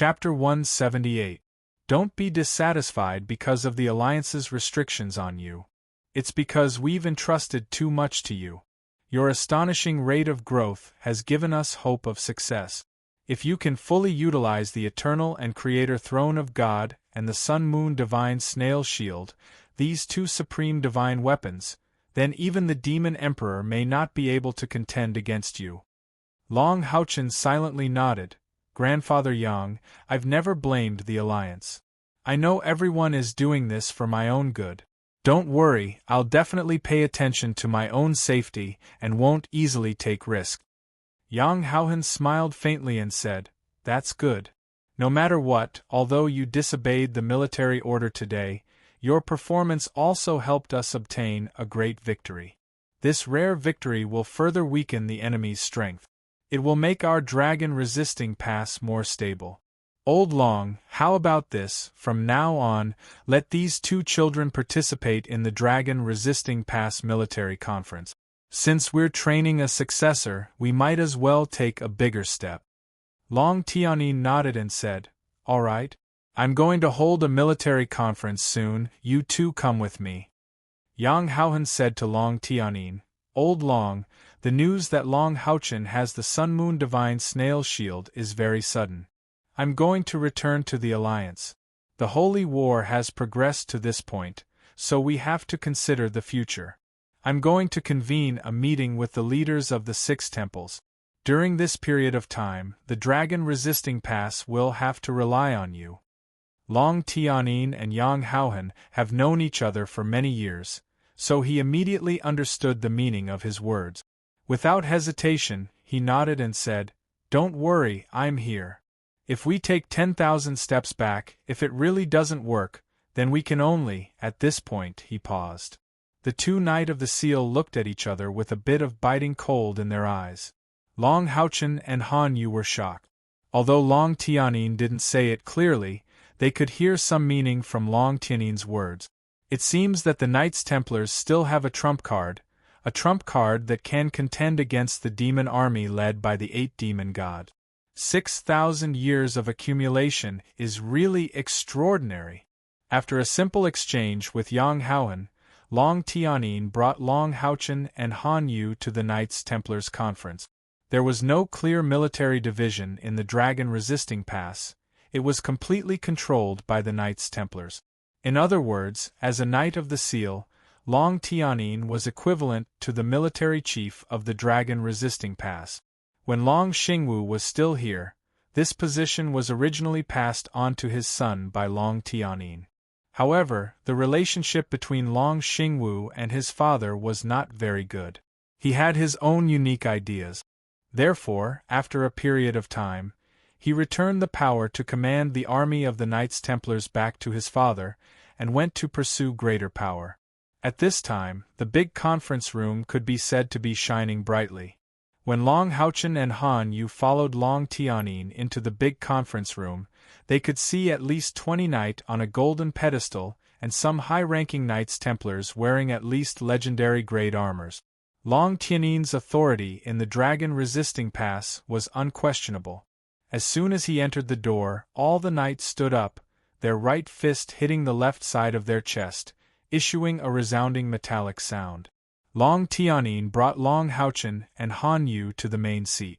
Chapter 178. Don't be dissatisfied because of the Alliance's restrictions on you. It's because we've entrusted too much to you. Your astonishing rate of growth has given us hope of success. If you can fully utilize the eternal and creator throne of God and the sun-moon divine snail shield, these two supreme divine weapons, then even the demon emperor may not be able to contend against you. Long Houchen silently nodded. Grandfather Yang, I've never blamed the Alliance. I know everyone is doing this for my own good. Don't worry, I'll definitely pay attention to my own safety and won't easily take risks. Yang Haohan smiled faintly and said, That's good. No matter what, although you disobeyed the military order today, your performance also helped us obtain a great victory. This rare victory will further weaken the enemy's strength. It will make our dragon-resisting pass more stable. Old Long, how about this? From now on, let these two children participate in the dragon-resisting pass military conference. Since we're training a successor, we might as well take a bigger step. Long Tianyin nodded and said, All right. I'm going to hold a military conference soon, you two come with me. Yang Haohan said to Long Tianyin, Old Long, the news that Long Houchen has the sun-moon divine snail shield is very sudden. I'm going to return to the Alliance. The Holy War has progressed to this point, so we have to consider the future. I'm going to convene a meeting with the leaders of the 6 temples. During this period of time, the dragon-resisting pass will have to rely on you. Long Tianyin and Yang Haohan have known each other for many years, so he immediately understood the meaning of his words. Without hesitation, he nodded and said, Don't worry, I'm here. If we take 10,000 steps back, if it really doesn't work, then we can only, at this point, he paused. The two Knight of the Seal looked at each other with a bit of biting cold in their eyes. Long Houchen and Han Yu were shocked. Although Long Tianyin didn't say it clearly, they could hear some meaning from Long Tianyin's words. It seems that the Knights Templars still have a trump card that can contend against the demon army led by the 8 demon god. 6,000 years of accumulation is really extraordinary. After a simple exchange with Yang Haohan, Long Tianyin brought Long Houchen and Han Yu to the Knights Templars conference. There was no clear military division in the dragon-resisting pass. It was completely controlled by the Knights Templars. In other words, as a Knight of the Seal, Long Tianyin was equivalent to the military chief of the dragon-resisting pass. When Long Xingwu was still here, this position was originally passed on to his son by Long Tianyin. However, the relationship between Long Xingwu and his father was not very good. He had his own unique ideas. Therefore, after a period of time, he returned the power to command the army of the Knights Templars back to his father, and went to pursue greater power. At this time, the big conference room could be said to be shining brightly. When Long Houchen and Han Yu followed Long Tianyin into the big conference room, they could see at least 20 knights on a golden pedestal and some high-ranking Knights Templars wearing at least legendary grade armors. Long Tianyin's authority in the dragon-resisting pass was unquestionable. As soon as he entered the door, all the knights stood up, their right fist hitting the left side of their chest, issuing a resounding metallic sound. Long Tianyin brought Long Houchen and Han Yu to the main seat.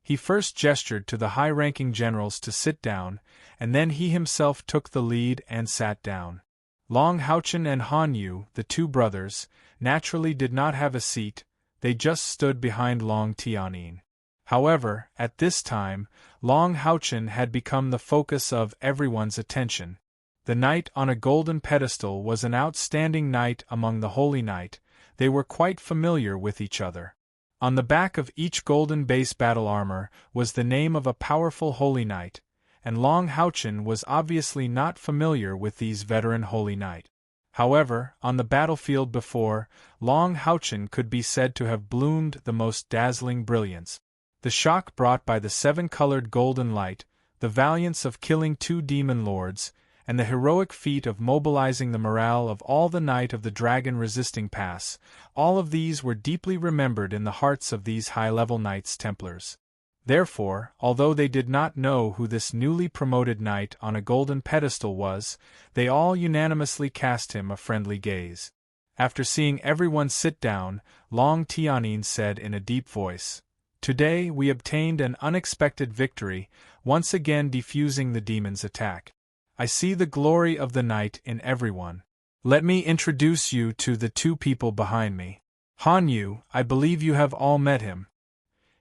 He first gestured to the high-ranking generals to sit down, and then he himself took the lead and sat down. Long Houchen and Han Yu, the two brothers, naturally did not have a seat, they just stood behind Long Tianyin. However, at this time, Long Houchen had become the focus of everyone's attention. The knight on a golden pedestal was an outstanding knight among the Holy Knight. They were quite familiar with each other. On the back of each golden base battle armor was the name of a powerful Holy Knight, and Long Houchen was obviously not familiar with these veteran Holy Knight. However, on the battlefield before, Long Houchen could be said to have bloomed the most dazzling brilliance. The shock brought by the 7-colored golden light, the valiance of killing 2 demon lords, and the heroic feat of mobilizing the morale of all the Knight of the Dragon-resisting pass, all of these were deeply remembered in the hearts of these high-level Knights Templars. Therefore, although they did not know who this newly promoted knight on a golden pedestal was, they all unanimously cast him a friendly gaze. After seeing everyone sit down, Long Tianyin said in a deep voice, "Today we obtained an unexpected victory, once again defusing the demon's attack. I see the glory of the knight in everyone. Let me introduce you to the two people behind me. Han Yu, I believe you have all met him.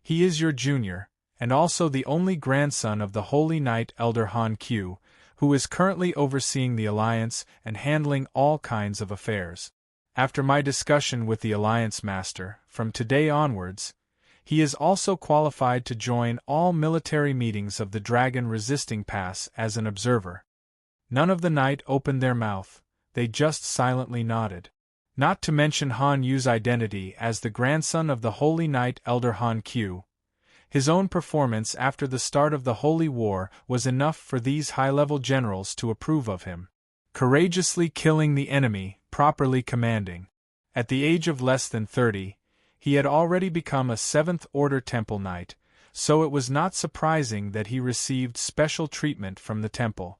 He is your junior, and also the only grandson of the Holy Knight Elder Han Qiu, who is currently overseeing the Alliance and handling all kinds of affairs. After my discussion with the Alliance Master, from today onwards, he is also qualified to join all military meetings of the Dragon Resisting Pass as an observer." None of the knight opened their mouth, they just silently nodded. Not to mention Han Yu's identity as the grandson of the Holy Knight Elder Han Qiu, his own performance after the start of the Holy War was enough for these high-level generals to approve of him. Courageously killing the enemy, properly commanding. At the age of less than 30, he had already become a 7th Order Temple Knight, so it was not surprising that he received special treatment from the temple.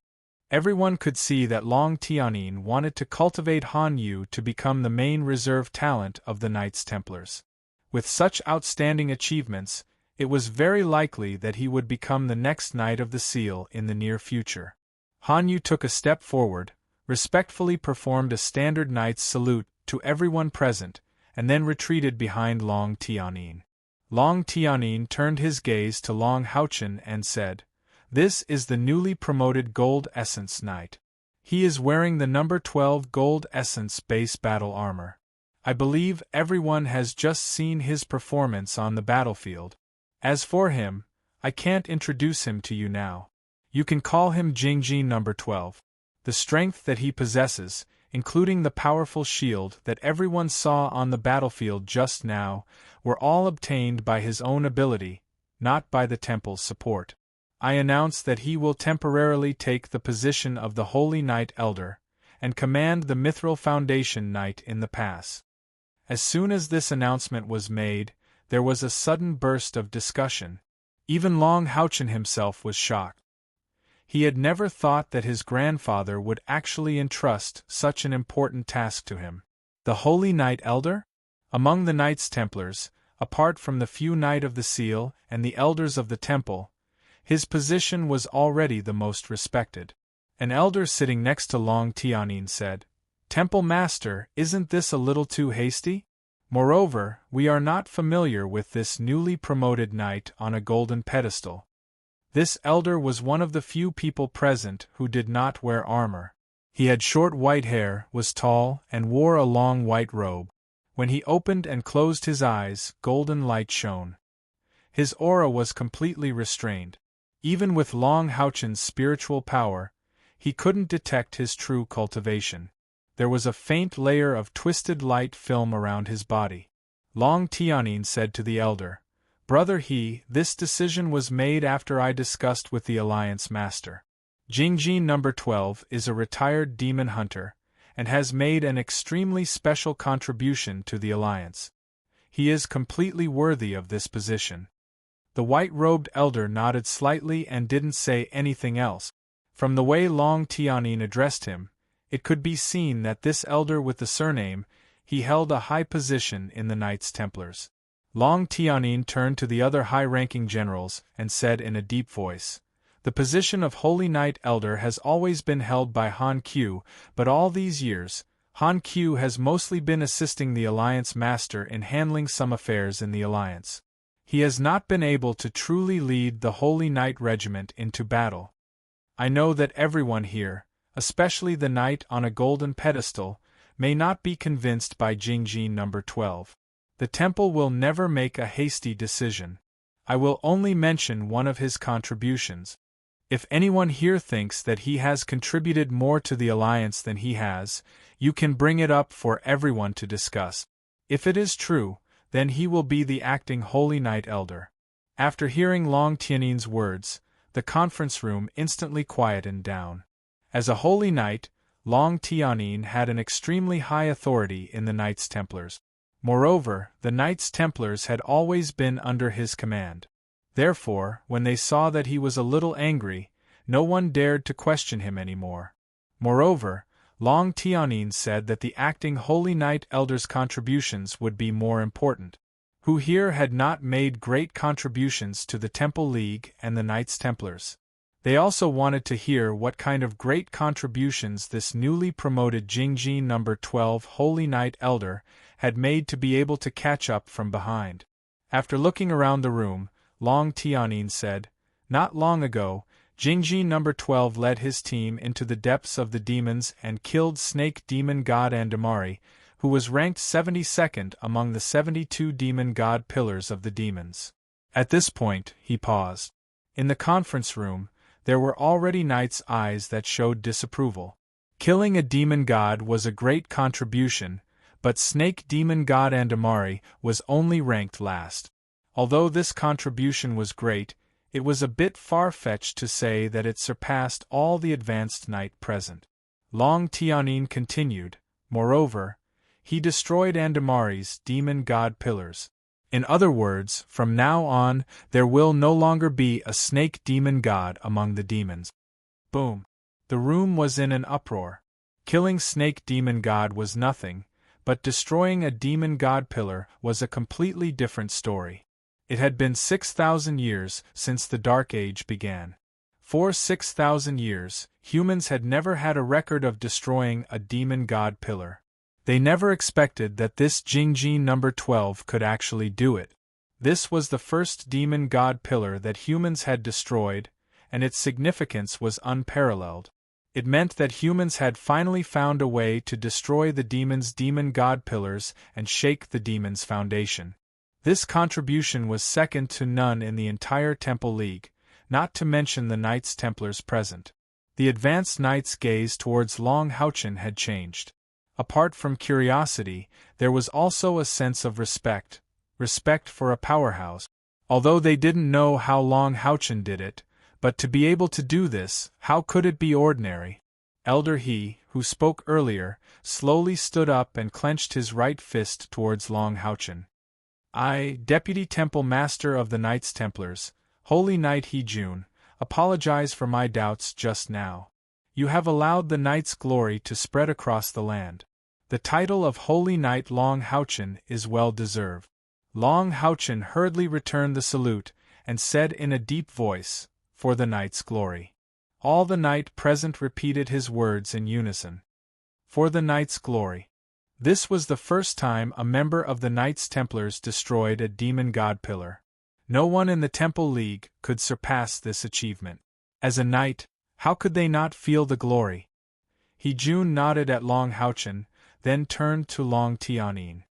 Everyone could see that Long Tianyin wanted to cultivate Han Yu to become the main reserve talent of the Knights Templars. With such outstanding achievements, it was very likely that he would become the next Knight of the Seal in the near future. Han Yu took a step forward, respectfully performed a standard knight's salute to everyone present, and then retreated behind Long Tianyin. Long Tianyin turned his gaze to Long Haochen and said, "This is the newly promoted Gold Essence Knight. He is wearing the number 12 Gold Essence base battle armor. I believe everyone has just seen his performance on the battlefield. As for him, I can't introduce him to you now. You can call him Jingjin number 12. The strength that he possesses, including the powerful shield that everyone saw on the battlefield just now, were all obtained by his own ability, not by the temple's support. I announce that he will temporarily take the position of the Holy Knight Elder, and command the Mithril Foundation Knight in the pass." As soon as this announcement was made, there was a sudden burst of discussion. Even Long Haochen himself was shocked. He had never thought that his grandfather would actually entrust such an important task to him. The Holy Knight Elder? Among the Knights Templars, apart from the few Knight of the Seal and the Elders of the Temple, his position was already the most respected. An elder sitting next to Long Tianyin said, "Temple Master, isn't this a little too hasty? Moreover, we are not familiar with this newly promoted knight on a golden pedestal." This elder was one of the few people present who did not wear armor. He had short white hair, was tall, and wore a long white robe. When he opened and closed his eyes, golden light shone. His aura was completely restrained. Even with Long Haochen's spiritual power, he couldn't detect his true cultivation. There was a faint layer of twisted light film around his body. Long Tianyin said to the elder, "Brother He, this decision was made after I discussed with the Alliance Master. Jingjin number 12 is a retired demon hunter, and has made an extremely special contribution to the Alliance. He is completely worthy of this position." The white-robed elder nodded slightly and didn't say anything else. From the way Long Tianyin addressed him, it could be seen that this elder with the surname, he held a high position in the Knights Templars. Long Tianyin turned to the other high-ranking generals and said in a deep voice, "The position of Holy Knight Elder has always been held by Han Qiu, but all these years, Han Qiu has mostly been assisting the Alliance Master in handling some affairs in the Alliance. He has not been able to truly lead the Holy Knight Regiment into battle. I know that everyone here, especially the knight on a golden pedestal, may not be convinced by Jingjin number 12. The temple will never make a hasty decision. I will only mention one of his contributions. If anyone here thinks that he has contributed more to the Alliance than he has, you can bring it up for everyone to discuss. If it is true, then he will be the acting Holy Knight Elder." After hearing Long Tianyin's words, the conference room instantly quietened down. As a Holy Knight, Long Tianyin had an extremely high authority in the Knights Templars. Moreover, the Knights Templars had always been under his command. Therefore, when they saw that he was a little angry, no one dared to question him any more. Moreover, Long Tianyin said that the acting Holy Knight Elder's contributions would be more important, who here had not made great contributions to the Temple League and the Knights Templars. They also wanted to hear what kind of great contributions this newly promoted Jingji No. 12 Holy Knight Elder had made to be able to catch up from behind. After looking around the room, Long Tianyin said, "Not long ago, Jingji No. 12 led his team into the depths of the demons and killed Snake Demon God Andamari, who was ranked 72nd among the 72 demon god pillars of the demons." At this point, he paused. In the conference room, there were already knights' eyes that showed disapproval. Killing a demon god was a great contribution, but Snake Demon God Andamari was only ranked last. Although this contribution was great, it was a bit far-fetched to say that it surpassed all the advanced knight present. Long Tianyin continued, moreover, he destroyed Andamari's demon god pillars. In other words, from now on, there will no longer be a snake demon god among the demons. Boom! The room was in an uproar. Killing Snake Demon God was nothing, but destroying a demon god pillar was a completely different story. It had been 6,000 years since the Dark Age began. For 6,000 years, humans had never had a record of destroying a demon god pillar. They never expected that this Jingji No. 12 could actually do it. This was the first demon god pillar that humans had destroyed, and its significance was unparalleled. It meant that humans had finally found a way to destroy the demons' demon god pillars and shake the demons' foundation. This contribution was second to none in the entire Temple League, not to mention the Knights Templars present. The advanced knights' gaze towards Long Haochen had changed. Apart from curiosity, there was also a sense of respect for a powerhouse. Although they didn't know how Long Haochen did it, but to be able to do this, how could it be ordinary? Elder He, who spoke earlier, slowly stood up and clenched his right fist towards Long Haochen. "I, Deputy Temple Master of the Knights Templars, Holy Knight He Jun, apologize for my doubts just now. You have allowed the Knight's glory to spread across the land. The title of Holy Knight Long Haochen is well deserved." Long Haochen hurriedly returned the salute, and said in a deep voice, "For the Knight's glory." All the knight present repeated his words in unison. "For the Knight's glory." This was the first time a member of the Knights Templars destroyed a demon god pillar. No one in the Temple League could surpass this achievement. As a knight, how could they not feel the glory? He Jun nodded at Long Haochen, then turned to Long Tianyin.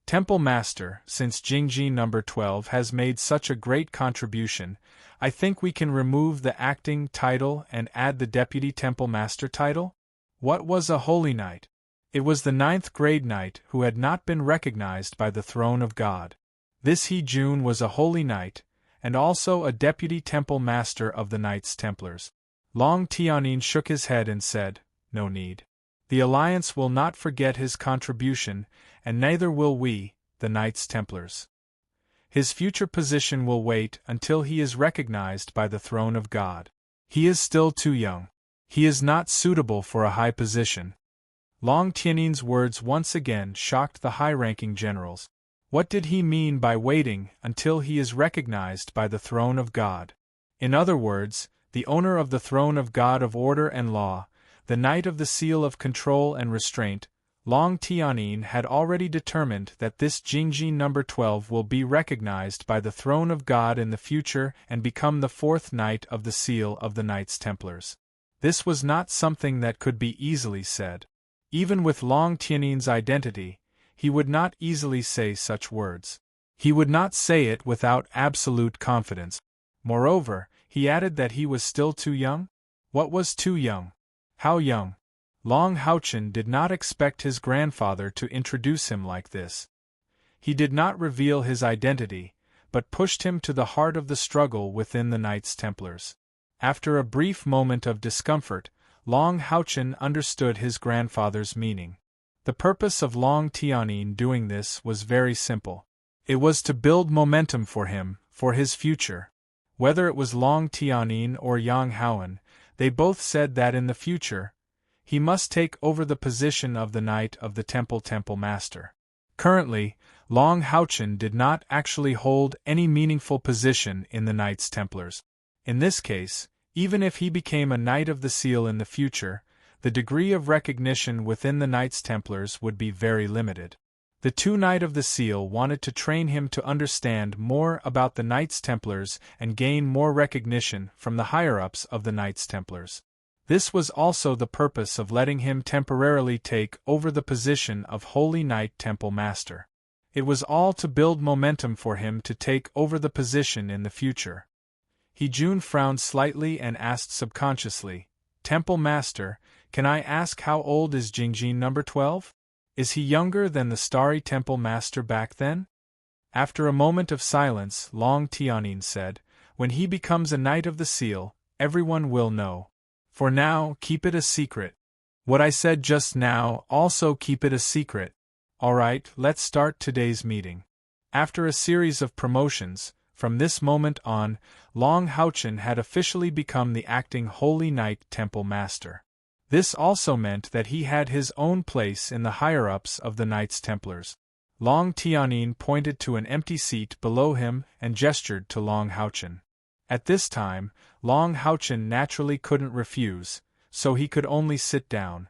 "Temple Master, since Jingji No. 12 has made such a great contribution, I think we can remove the acting title and add the Deputy Temple Master title?" What was a Holy Knight? It was the 9th grade knight who had not been recognized by the throne of God. This He Jun was a Holy Knight, and also a Deputy Temple Master of the Knights Templars. Long Tianyin shook his head and said, "No need. The Alliance will not forget his contribution, and neither will we, the Knights Templars. His future position will wait until he is recognized by the throne of God. He is still too young. He is not suitable for a high position." Long Tianyin's words once again shocked the high-ranking generals. What did he mean by waiting until he is recognized by the throne of God? In other words, the owner of the throne of God of order and law, the Knight of the Seal of Control and Restraint, Long Tianyin had already determined that this Jingji No. 12 will be recognized by the throne of God in the future and become the 4th Knight of the Seal of the Knights Templars. This was not something that could be easily said. Even with Long Tianyin's identity, he would not easily say such words. He would not say it without absolute confidence. Moreover, he added that he was still too young? What was too young? How young? Long Haochen did not expect his grandfather to introduce him like this. He did not reveal his identity, but pushed him to the heart of the struggle within the Knights Templars. After a brief moment of discomfort, Long Haochen understood his grandfather's meaning. The purpose of Long Tianyin doing this was very simple. It was to build momentum for him, for his future. Whether it was Long Tianyin or Yang Haoan, they both said that in the future, he must take over the position of the Knight of the Temple Master. Currently, Long Haochen did not actually hold any meaningful position in the Knights Templars. In this case, even if he became a Knight of the Seal in the future, the degree of recognition within the Knights Templars would be very limited. The two Knight of the Seal wanted to train him to understand more about the Knights Templars and gain more recognition from the higher-ups of the Knights Templars. This was also the purpose of letting him temporarily take over the position of Holy Knight Temple Master. It was all to build momentum for him to take over the position in the future. He-Jun frowned slightly and asked subconsciously, "Temple Master, can I ask how old is Jingjin number 12? Is he younger than the Starry Temple Master back then?" After a moment of silence, Long Tianyin said, "When he becomes a Knight of the Seal, everyone will know. For now, keep it a secret. What I said just now, also keep it a secret. Alright, let's start today's meeting." After a series of promotions, from this moment on, Long Haochen had officially become the acting Holy Knight Temple Master. This also meant that he had his own place in the higher-ups of the Knights Templars. Long Tianyin pointed to an empty seat below him and gestured to Long Haochen. At this time, Long Haochen naturally couldn't refuse, so he could only sit down.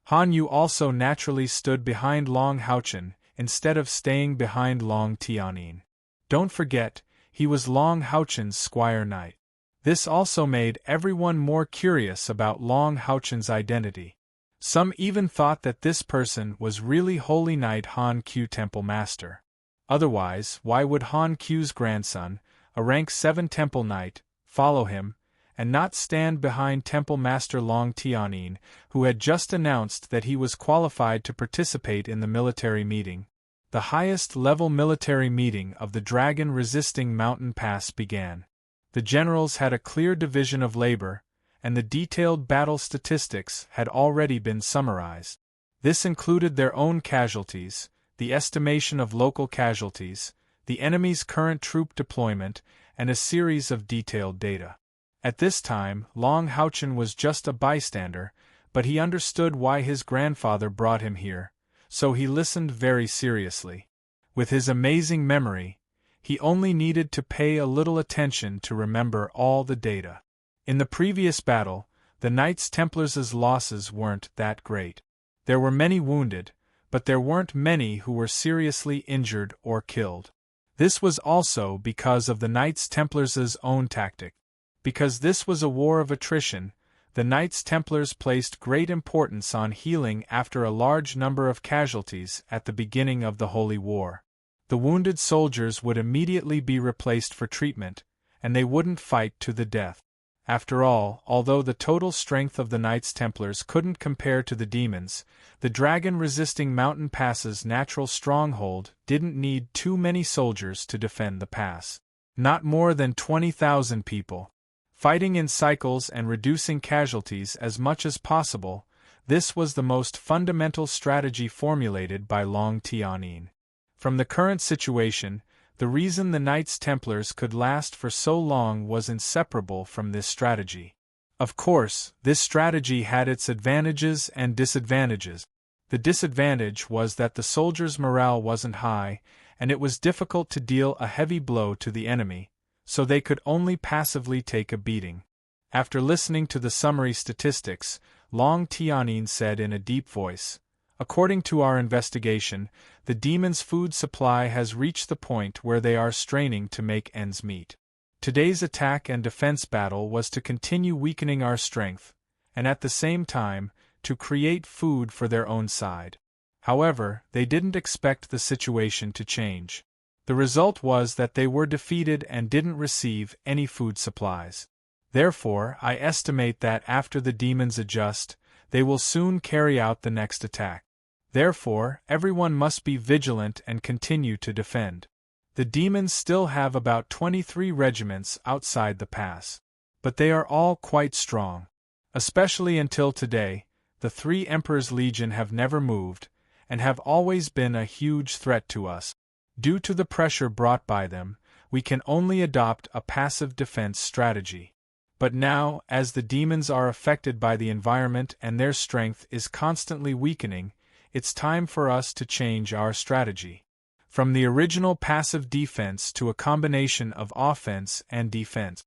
Han Yu also naturally stood behind Long Haochen, instead of staying behind Long Tianyin. Don't forget, he was Long Haochen's squire knight. This also made everyone more curious about Long Haochen's identity. Some even thought that this person was really Holy Knight Han Q Temple Master. Otherwise, why would Han Q's grandson, a rank 7 Temple Knight, follow him, and not stand behind Temple Master Long Tianyin, who had just announced that he was qualified to participate in the military meeting? The highest-level military meeting of the dragon-resisting mountain pass began. The generals had a clear division of labor, and the detailed battle statistics had already been summarized. This included their own casualties, the estimation of local casualties, the enemy's current troop deployment, and a series of detailed data. At this time, Long Haochen was just a bystander, but he understood why his grandfather brought him here, so he listened very seriously. With his amazing memory, he only needed to pay a little attention to remember all the data. In the previous battle, the Knights Templars' losses weren't that great. There were many wounded, but there weren't many who were seriously injured or killed. This was also because of the Knights Templars' own tactic. Because this was a war of attrition, the Knights Templars placed great importance on healing after a large number of casualties at the beginning of the Holy War. The wounded soldiers would immediately be replaced for treatment, and they wouldn't fight to the death. After all, although the total strength of the Knights Templars couldn't compare to the demons, the dragon-resisting mountain pass's natural stronghold didn't need too many soldiers to defend the pass. Not more than 20,000 people. Fighting in cycles and reducing casualties as much as possible, this was the most fundamental strategy formulated by Long Tianyin. From the current situation, the reason the Knights Templars could last for so long was inseparable from this strategy. Of course, this strategy had its advantages and disadvantages. The disadvantage was that the soldiers' morale wasn't high, and it was difficult to deal a heavy blow to the enemy, so they could only passively take a beating. After listening to the summary statistics, Long Tianyin said in a deep voice, "According to our investigation, the demons' food supply has reached the point where they are straining to make ends meet. Today's attack and defense battle was to continue weakening our strength, and at the same time, to create food for their own side. However, they didn't expect the situation to change. The result was that they were defeated and didn't receive any food supplies. Therefore, I estimate that after the demons adjust, they will soon carry out the next attack. Therefore, everyone must be vigilant and continue to defend. The demons still have about 23 regiments outside the pass. But they are all quite strong. Especially until today, the 3 Emperor's Legion have never moved, and have always been a huge threat to us. Due to the pressure brought by them, we can only adopt a passive defense strategy. But now, as the demons are affected by the environment and their strength is constantly weakening, it's time for us to change our strategy. From the original passive defense to a combination of offense and defense.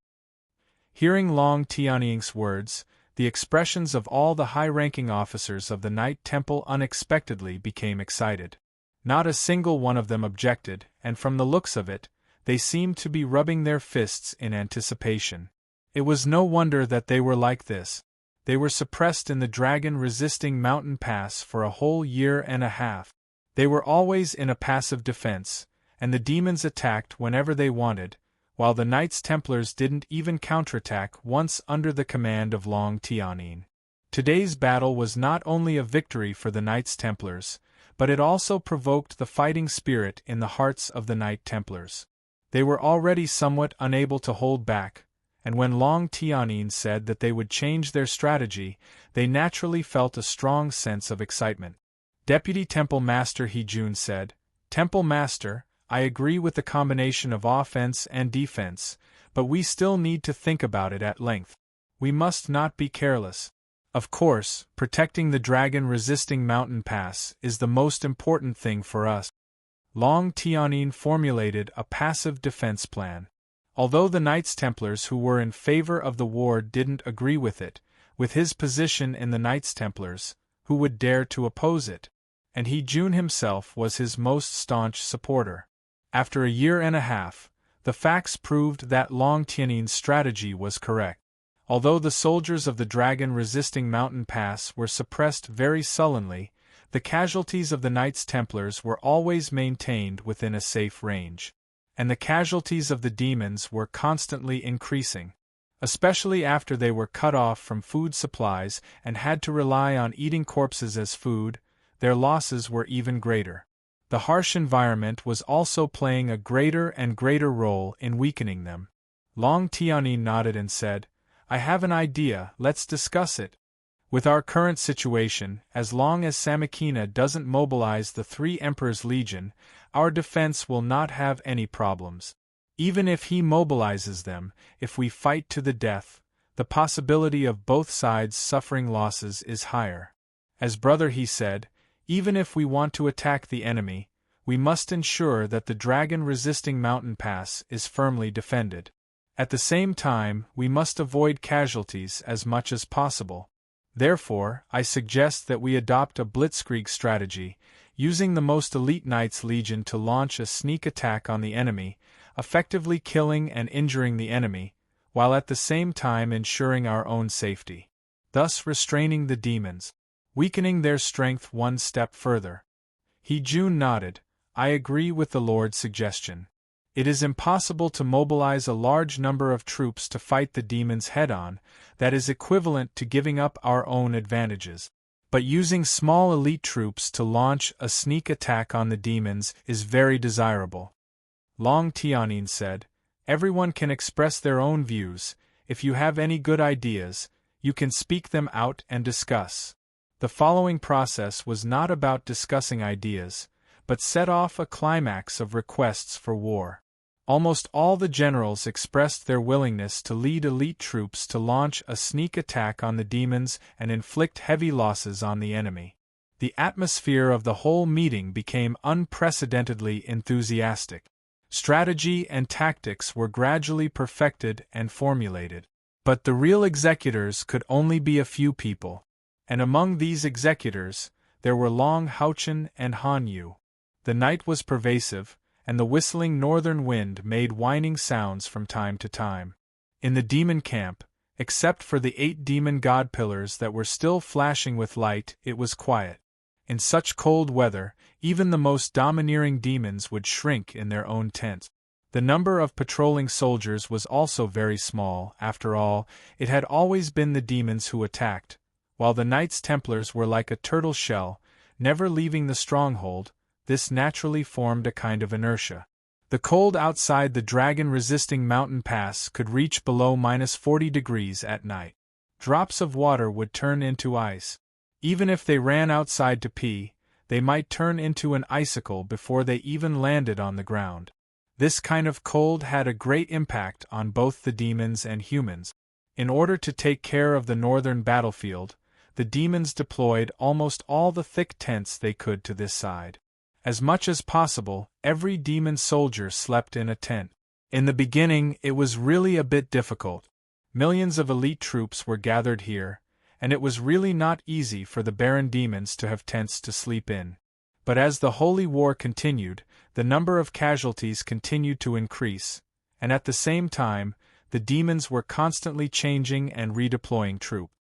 Hearing Long Tianying's words, the expressions of all the high-ranking officers of the Night Temple unexpectedly became excited. Not a single one of them objected, and from the looks of it, they seemed to be rubbing their fists in anticipation. It was no wonder that they were like this. They were suppressed in the dragon-resisting mountain pass for a whole year and a half. They were always in a passive defense, and the demons attacked whenever they wanted, while the Knights Templars didn't even counterattack once under the command of Long Tianying. Today's battle was not only a victory for the Knights Templars, but it also provoked the fighting spirit in the hearts of the Knight Templars. They were already somewhat unable to hold back, and when Long Tianying said that they would change their strategy, they naturally felt a strong sense of excitement. Deputy Temple Master Hejun said, "Temple Master, I agree with the combination of offense and defense, but we still need to think about it at length. We must not be careless. Of course, protecting the dragon-resisting mountain pass is the most important thing for us." Long Tianying formulated a passive defense plan. Although the Knights Templars who were in favor of the war didn't agree with it, with his position in the Knights Templars, who would dare to oppose it? And Hejun himself was his most staunch supporter. After a year and a half, the facts proved that Long Tianying's strategy was correct. Although the soldiers of the dragon-resisting mountain pass were suppressed very sullenly, the casualties of the Knights Templars were always maintained within a safe range. And the casualties of the demons were constantly increasing. Especially after they were cut off from food supplies and had to rely on eating corpses as food, their losses were even greater. The harsh environment was also playing a greater and greater role in weakening them. Long Tianying nodded and said, "I have an idea, let's discuss it. With our current situation, as long as Samikina doesn't mobilize the 3 Emperor's Legion, our defense will not have any problems. Even if he mobilizes them, if we fight to the death, the possibility of both sides suffering losses is higher. As brother he said, even if we want to attack the enemy, we must ensure that the dragon-resisting mountain pass is firmly defended. At the same time, we must avoid casualties as much as possible. Therefore, I suggest that we adopt a blitzkrieg strategy, using the most elite Knights Legion to launch a sneak attack on the enemy, effectively killing and injuring the enemy, while at the same time ensuring our own safety. Thus restraining the demons, weakening their strength one step further." Hejun nodded, "I agree with the Lord's suggestion. It is impossible to mobilize a large number of troops to fight the demons head-on, that is equivalent to giving up our own advantages. But using small elite troops to launch a sneak attack on the demons is very desirable." Long Tianying said, "Everyone can express their own views. If you have any good ideas, you can speak them out and discuss." The following process was not about discussing ideas, but set off a climax of requests for war. Almost all the generals expressed their willingness to lead elite troops to launch a sneak attack on the demons and inflict heavy losses on the enemy. The atmosphere of the whole meeting became unprecedentedly enthusiastic. Strategy and tactics were gradually perfected and formulated. But the real executors could only be a few people. And among these executors, there were Long Houchen and Han Yu. The night was pervasive, and the whistling northern wind made whining sounds from time to time. In the demon camp, except for the 8 demon god pillars that were still flashing with light, it was quiet. In such cold weather, even the most domineering demons would shrink in their own tents. The number of patrolling soldiers was also very small. After all, it had always been the demons who attacked, while the Knights Templars were like a turtle shell, never leaving the stronghold. This naturally formed a kind of inertia. The cold outside the dragon-resisting mountain pass could reach below -40 degrees at night. Drops of water would turn into ice. Even if they ran outside to pee, they might turn into an icicle before they even landed on the ground. This kind of cold had a great impact on both the demons and humans. In order to take care of the northern battlefield, the demons deployed almost all the thick tents they could to this side. As much as possible, every demon soldier slept in a tent. In the beginning, it was really a bit difficult. Millions of elite troops were gathered here, and it was really not easy for the barren demons to have tents to sleep in. But as the Holy War continued, the number of casualties continued to increase, and at the same time, the demons were constantly changing and redeploying troops.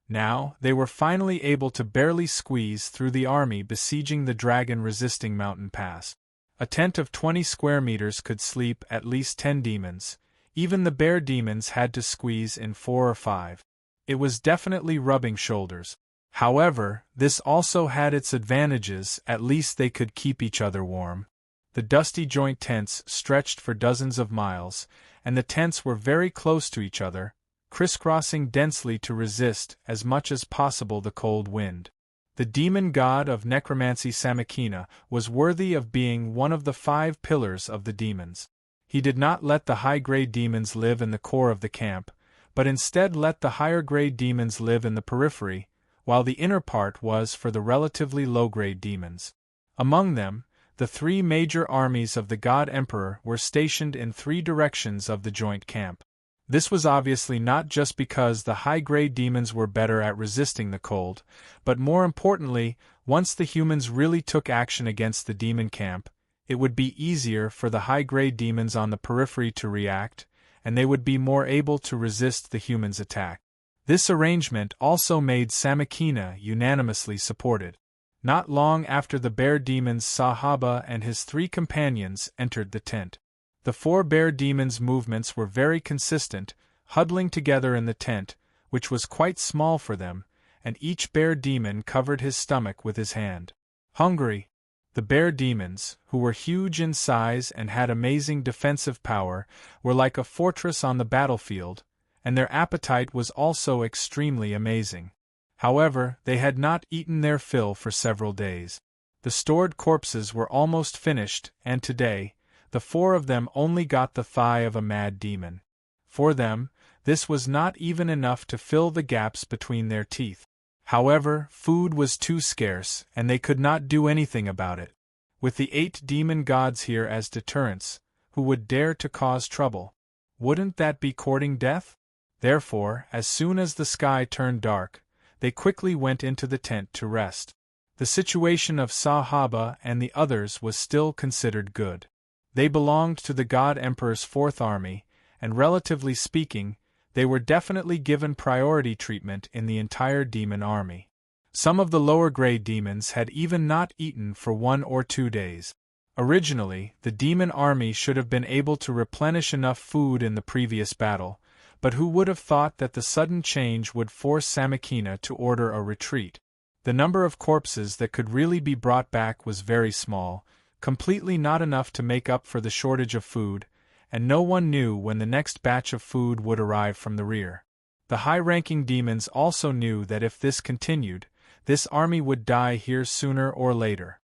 Now, they were finally able to barely squeeze through the army besieging the dragon-resisting mountain pass. A tent of 20 square meters could sleep at least 10 demons. Even the bear demons had to squeeze in 4 or 5. It was definitely rubbing shoulders. However, this also had its advantages, at least they could keep each other warm. The dusty joint tents stretched for dozens of miles, and the tents were very close to each other, crisscrossing densely to resist as much as possible the cold wind. The demon god of necromancy Samakina was worthy of being one of the 5 pillars of the demons. He did not let the high-grade demons live in the core of the camp, but instead let the higher-grade demons live in the periphery, while the inner part was for the relatively low-grade demons. Among them, the 3 major armies of the God Emperor were stationed in 3 directions of the joint camp. This was obviously not just because the high-grade demons were better at resisting the cold, but more importantly, once the humans really took action against the demon camp, it would be easier for the high-grade demons on the periphery to react, and they would be more able to resist the humans' attack. This arrangement also made Samakina unanimously supported. Not long after the bear demons Sahaba and his 3 companions entered the tent. The 4 bear demons' movements were very consistent, huddling together in the tent, which was quite small for them, and each bear demon covered his stomach with his hand. Hungry. The bear demons, who were huge in size and had amazing defensive power, were like a fortress on the battlefield, and their appetite was also extremely amazing. However, they had not eaten their fill for several days. The stored corpses were almost finished, and today, the 4 of them only got the thigh of a mad demon. For them, this was not even enough to fill the gaps between their teeth. However, food was too scarce, and they could not do anything about it. With the 8 demon gods here as deterrents, who would dare to cause trouble? Wouldn't that be courting death? Therefore, as soon as the sky turned dark, they quickly went into the tent to rest. The situation of Sahaba and the others was still considered good. They belonged to the God Emperor's 4th army, and relatively speaking, they were definitely given priority treatment in the entire demon army. Some of the lower-grade demons had even not eaten for 1 or 2 days. Originally, the demon army should have been able to replenish enough food in the previous battle, but who would have thought that the sudden change would force Samakina to order a retreat? The number of corpses that could really be brought back was very small, completely not enough to make up for the shortage of food, and no one knew when the next batch of food would arrive from the rear. The high-ranking demons also knew that if this continued, this army would die here sooner or later.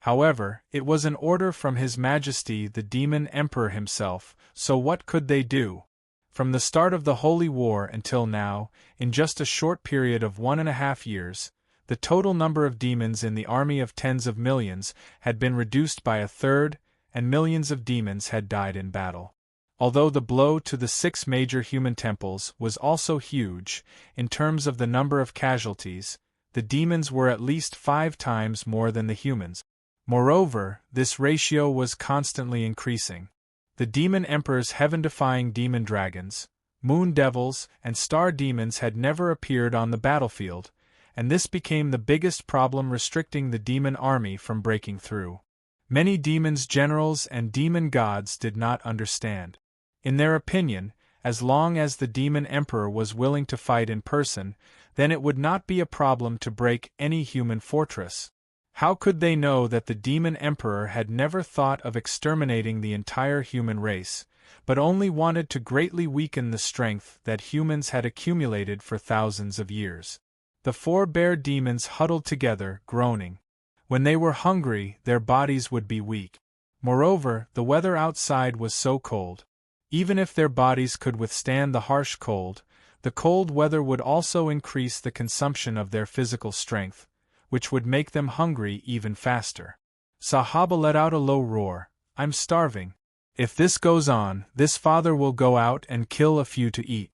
However, it was an order from His Majesty the Demon Emperor himself, so what could they do? From the start of the Holy War until now, in just a short period of 1.5 years, the total number of demons in the army of tens of millions had been reduced by 1/3, and millions of demons had died in battle. Although the blow to the 6 major human temples was also huge, in terms of the number of casualties, the demons were at least 5 times more than the humans. Moreover, this ratio was constantly increasing. The Demon Emperor's heaven-defying demon dragons, moon devils, and star demons had never appeared on the battlefield, and this became the biggest problem restricting the demon army from breaking through. Many demons' generals and demon gods did not understand. In their opinion, as long as the demon emperor was willing to fight in person, then it would not be a problem to break any human fortress. How could they know that the demon emperor had never thought of exterminating the entire human race, but only wanted to greatly weaken the strength that humans had accumulated for thousands of years? The 4 bear demons huddled together, groaning. When they were hungry, their bodies would be weak. Moreover, the weather outside was so cold. Even if their bodies could withstand the harsh cold, the cold weather would also increase the consumption of their physical strength, which would make them hungry even faster. Sahaba let out a low roar. I'm starving. If this goes on, this father will go out and kill a few to eat.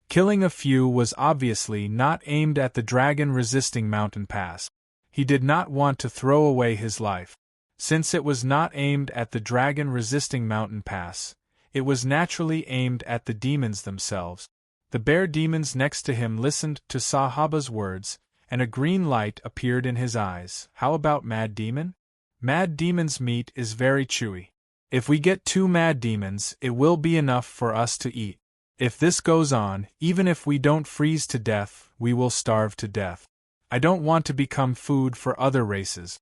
Killing a few was obviously not aimed at the dragon-resisting mountain pass. He did not want to throw away his life. Since it was not aimed at the dragon-resisting mountain pass, it was naturally aimed at the demons themselves. The bear demons next to him listened to Sahaba's words, and a green light appeared in his eyes. How about Mad Demon? Mad Demon's meat is very chewy. If we get 2 Mad Demons, it will be enough for us to eat. If this goes on, even if we don't freeze to death, we will starve to death. I don't want to become food for other races.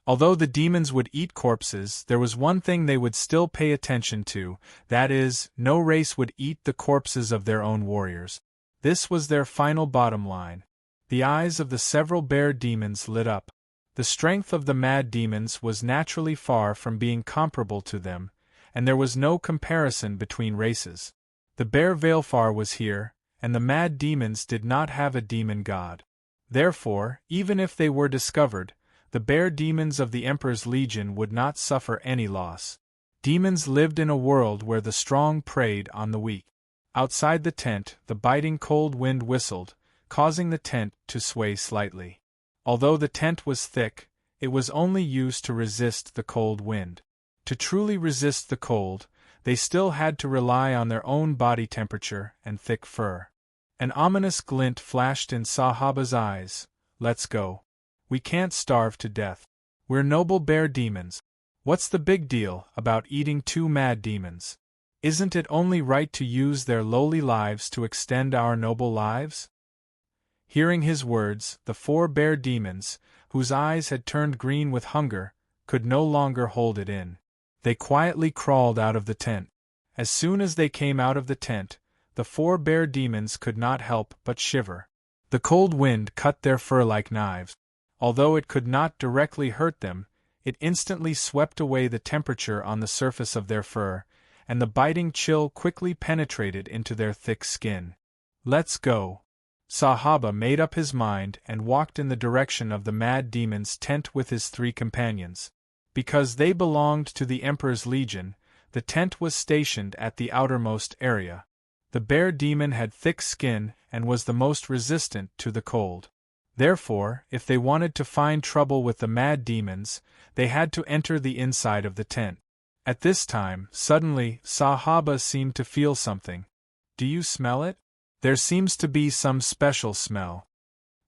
Although the demons would eat corpses, there was one thing they would still pay attention to, that is, no race would eat the corpses of their own warriors. This was their final bottom line. The eyes of the several bear demons lit up. The strength of the mad demons was naturally far from being comparable to them, and there was no comparison between races. The bear Veilfar was here, and the mad demons did not have a demon god. Therefore, even if they were discovered, the bear demons of the Emperor's Legion would not suffer any loss. Demons lived in a world where the strong preyed on the weak. Outside the tent, the biting cold wind whistled, causing the tent to sway slightly. Although the tent was thick, it was only used to resist the cold wind. To truly resist the cold, they still had to rely on their own body temperature and thick fur. An ominous glint flashed in Sahaba's eyes. Let's go. We can't starve to death. We're noble bear demons. What's the big deal about eating 2 mad demons? Isn't it only right to use their lowly lives to extend our noble lives? Hearing his words, the 4 bear demons, whose eyes had turned green with hunger, could no longer hold it in. They quietly crawled out of the tent. As soon as they came out of the tent, the 4 bear demons could not help but shiver. The cold wind cut their fur like knives. Although it could not directly hurt them, it instantly swept away the temperature on the surface of their fur, and the biting chill quickly penetrated into their thick skin. Let's go. Sahaba made up his mind and walked in the direction of the mad demon's tent with his 3 companions. Because they belonged to the Emperor's Legion, the tent was stationed at the outermost area. The bear demon had thick skin and was the most resistant to the cold. Therefore, if they wanted to find trouble with the mad demons, they had to enter the inside of the tent. At this time, suddenly, Sahaba seemed to feel something. Do you smell it? There seems to be some special smell.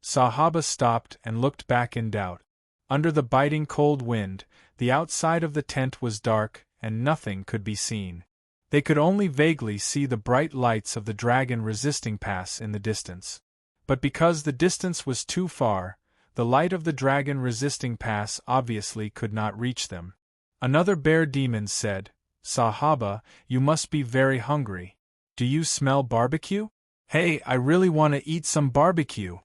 Sahaba stopped and looked back in doubt. Under the biting cold wind, the outside of the tent was dark, and nothing could be seen. They could only vaguely see the bright lights of the dragon-resisting pass in the distance. But because the distance was too far, the light of the dragon-resisting pass obviously could not reach them. Another bear demon said, Sahaba, you must be very hungry. Do you smell barbecue? Hey, I really want to eat some barbecue.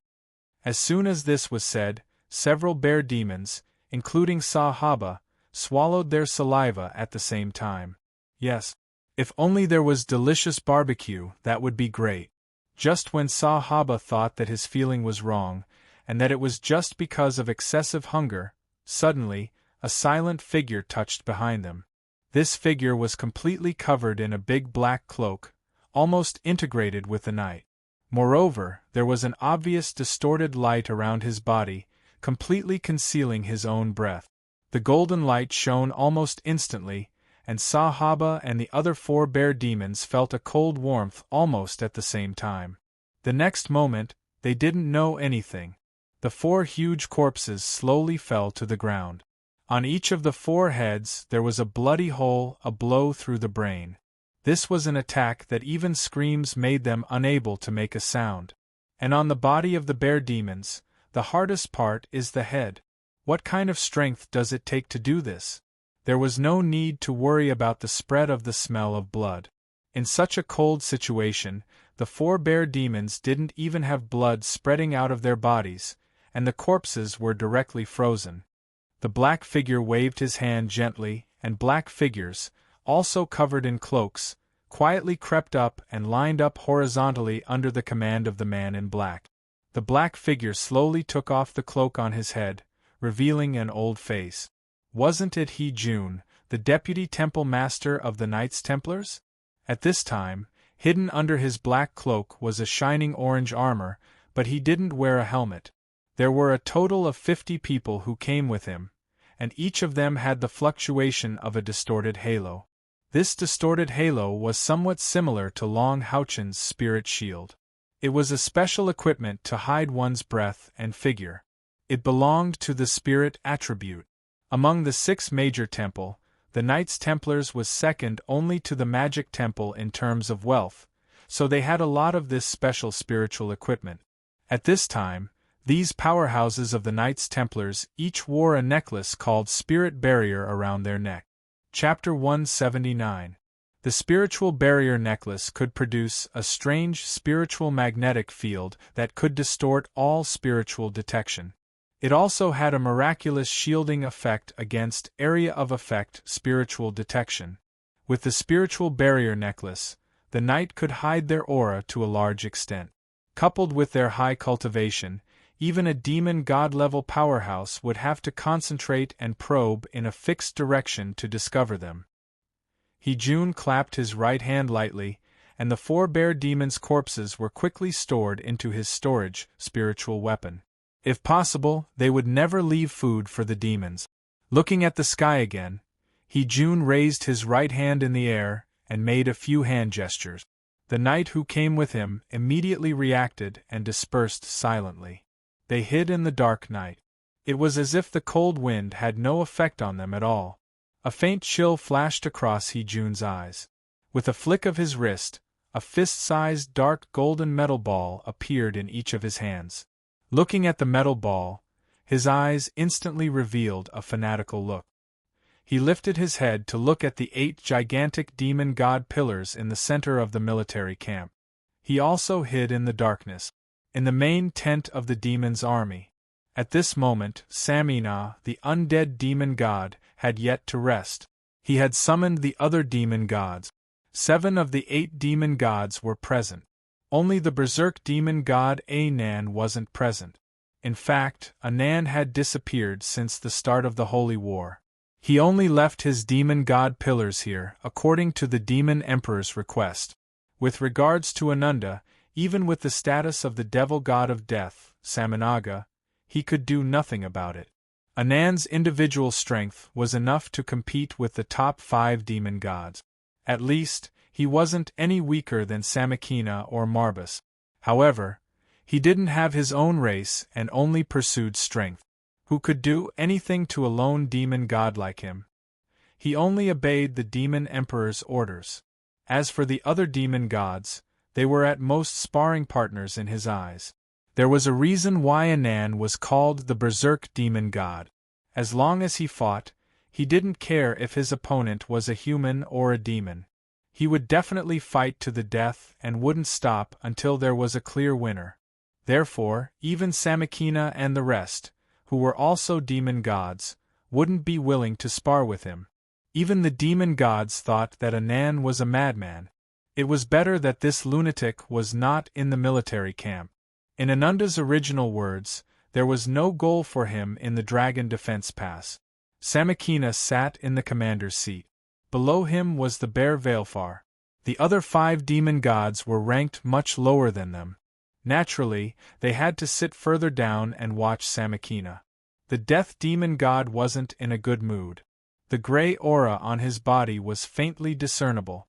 As soon as this was said, several bear demons, including Sahaba, swallowed their saliva at the same time. Yes, if only there was delicious barbecue, that would be great. Just when Sahaba thought that his feeling was wrong, and that it was just because of excessive hunger, suddenly, a silent figure touched behind them. This figure was completely covered in a big black cloak, almost integrated with the night. Moreover, there was an obvious distorted light around his body, completely concealing his own breath. The golden light shone almost instantly, and Sahaba and the other 4 bear demons felt a cold warmth almost at the same time. The next moment, they didn't know anything. The 4 huge corpses slowly fell to the ground. On each of the 4 heads there was a bloody hole, a blow through the brain. This was an attack that even screams made them unable to make a sound. And on the body of the bear demons, the hardest part is the head. What kind of strength does it take to do this? There was no need to worry about the spread of the smell of blood. In such a cold situation, the 4 bear demons didn't even have blood spreading out of their bodies, and the corpses were directly frozen. The black figure waved his hand gently, and black figures, also covered in cloaks, quietly crept up and lined up horizontally under the command of the man in black. The black figure slowly took off the cloak on his head, revealing an old face. Wasn't it he, June, the deputy temple master of the Knights Templars? At this time, hidden under his black cloak was a shining orange armor, but he didn't wear a helmet. There were a total of 50 people who came with him, and each of them had the fluctuation of a distorted halo. This distorted halo was somewhat similar to Long Houchen's spirit shield. It was a special equipment to hide one's breath and figure. It belonged to the spirit attribute. Among the 6 major temple, the Knights Templars was second only to the Magic Temple in terms of wealth, so they had a lot of this special spiritual equipment. At this time, these powerhouses of the Knights Templars each wore a necklace called Spirit Barrier around their neck. Chapter 179. The spiritual barrier necklace could produce a strange spiritual magnetic field that could distort all spiritual detection. It also had a miraculous shielding effect against area of effect spiritual detection. With the spiritual barrier necklace, the knight could hide their aura to a large extent. Coupled with their high cultivation, even a demon god-level powerhouse would have to concentrate and probe in a fixed direction to discover them. June clapped his right hand lightly, and the 4 bear demons' corpses were quickly stored into his storage spiritual weapon. If possible, they would never leave food for the demons. Looking at the sky again, June raised his right hand in the air and made a few hand gestures. The knight who came with him immediately reacted and dispersed silently. They hid in the dark night. It was as if the cold wind had no effect on them at all. A faint chill flashed across June's eyes. With a flick of his wrist, a fist-sized dark golden metal ball appeared in each of his hands. Looking at the metal ball, his eyes instantly revealed a fanatical look. He lifted his head to look at the 8 gigantic demon god pillars in the center of the military camp. He also hid in the darkness, in the main tent of the demon's army. At this moment, Samina, the undead demon god, had yet to rest. He had summoned the other demon gods. 7 of the 8 demon gods were present. Only the berserk demon god Anan wasn't present. In fact, Anan had disappeared since the start of the Holy War. He only left his demon god pillars here, according to the demon emperor's request. With regards to Ananda, even with the status of the devil god of death, Saminaga, he could do nothing about it. Anan's individual strength was enough to compete with the top 5 demon gods. At least, he wasn't any weaker than Samakina or Marbas. However, he didn't have his own race and only pursued strength. Who could do anything to a lone demon god like him? He only obeyed the demon emperor's orders. As for the other demon gods, they were at most sparring partners in his eyes. There was a reason why Anan was called the berserk demon god. As long as he fought, he didn't care if his opponent was a human or a demon. He would definitely fight to the death and wouldn't stop until there was a clear winner. Therefore, even Samakina and the rest, who were also demon gods, wouldn't be willing to spar with him. Even the demon gods thought that Anan was a madman. It was better that this lunatic was not in the military camp. In Ananda's original words, there was no goal for him in the Dragon Defense Pass. Samakina sat in the commander's seat. Below him was the bear Veilfar. The other 5 demon gods were ranked much lower than them. Naturally, they had to sit further down and watch Samakina. The death demon god wasn't in a good mood. The gray aura on his body was faintly discernible.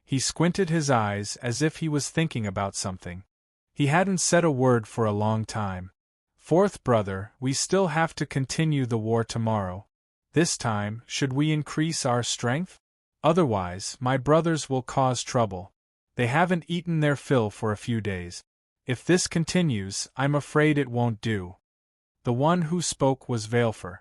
He squinted his eyes as if he was thinking about something. He hadn't said a word for a long time. "Fourth brother, we still have to continue the war tomorrow. This time, should we increase our strength? Otherwise, my brothers will cause trouble. They haven't eaten their fill for a few days. If this continues, I'm afraid it won't do." The one who spoke was Veilfar.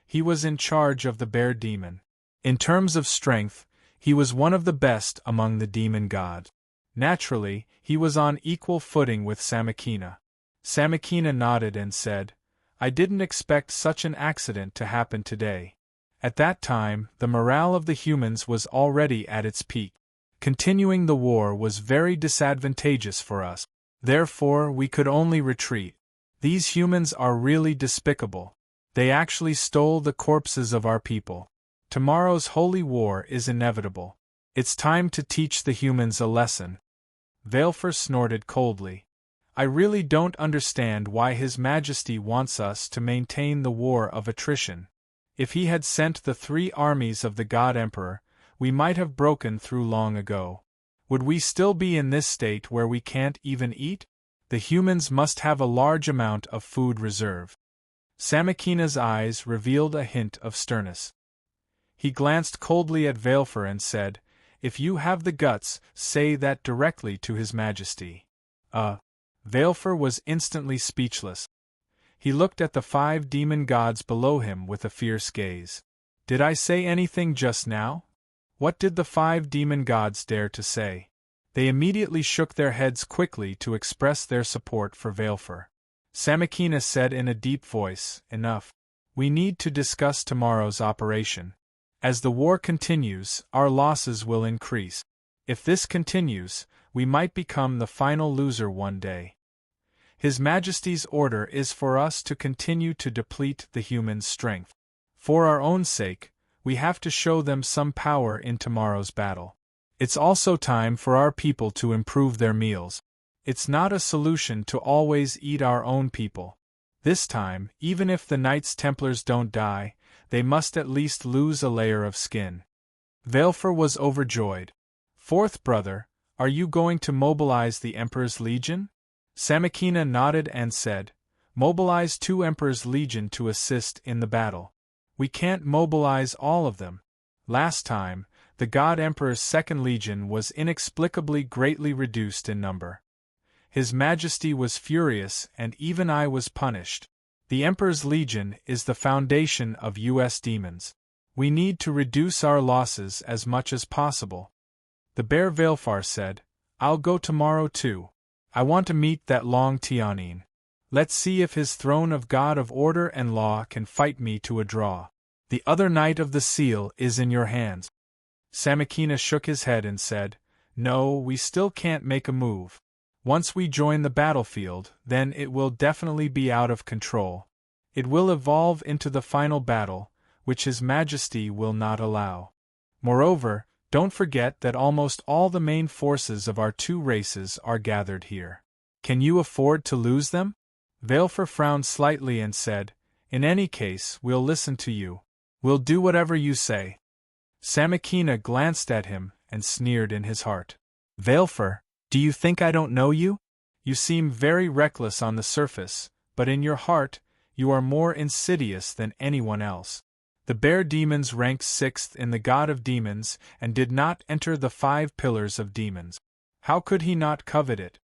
He was in charge of the bear demon. In terms of strength, he was one of the best among the demon gods. Naturally, he was on equal footing with Samakina. Samakina nodded and said, "I didn't expect such an accident to happen today." At that time, the morale of the humans was already at its peak. Continuing the war was very disadvantageous for us. Therefore, we could only retreat. These humans are really despicable. They actually stole the corpses of our people. Tomorrow's holy war is inevitable. It's time to teach the humans a lesson. Valefor snorted coldly. I really don't understand why His Majesty wants us to maintain the war of attrition. If he had sent the 3 armies of the God Emperor, we might have broken through long ago. Would we still be in this state where we can't even eat? The humans must have a large amount of food reserve. Samakina's eyes revealed a hint of sternness. He glanced coldly at Valefor and said, If you have the guts, say that directly to His Majesty. Valefor was instantly speechless. He looked at the 5 demon gods below him with a fierce gaze. Did I say anything just now? What did the 5 demon gods dare to say? They immediately shook their heads quickly to express their support for Valefor. Samakina said in a deep voice, Enough. We need to discuss tomorrow's operation. As the war continues, our losses will increase. If this continues, we might become the final loser one day. His Majesty's order is for us to continue to deplete the humans' strength. For our own sake, we have to show them some power in tomorrow's battle. It's also time for our people to improve their meals. It's not a solution to always eat our own people. This time, even if the Knights Templars don't die, they must at least lose a layer of skin. Valefor was overjoyed. Fourth brother, are you going to mobilize the Emperor's Legion? Samakina nodded and said, Mobilize 2 Emperor's Legion to assist in the battle. We can't mobilize all of them. Last time, the God Emperor's 2nd Legion was inexplicably greatly reduced in number. His Majesty was furious and even I was punished. The Emperor's Legion is the foundation of US demons. We need to reduce our losses as much as possible. The bear Valefor said, I'll go tomorrow too. I want to meet that Long Tianyin. Let's see if his throne of God of order and law can fight me to a draw. The other Knight of the Seal is in your hands. Samakina shook his head and said, No, we still can't make a move. Once we join the battlefield, then it will definitely be out of control. It will evolve into the final battle, which His Majesty will not allow. Moreover, don't forget that almost all the main forces of our 2 races are gathered here. Can you afford to lose them? Valefor frowned slightly and said, In any case, we'll listen to you. We'll do whatever you say. Samakina glanced at him and sneered in his heart. Valefor, do you think I don't know you? You seem very reckless on the surface, but in your heart, you are more insidious than anyone else. The bear demons ranked 6th in the God of Demons and did not enter the 5 pillars of demons. How could he not covet it?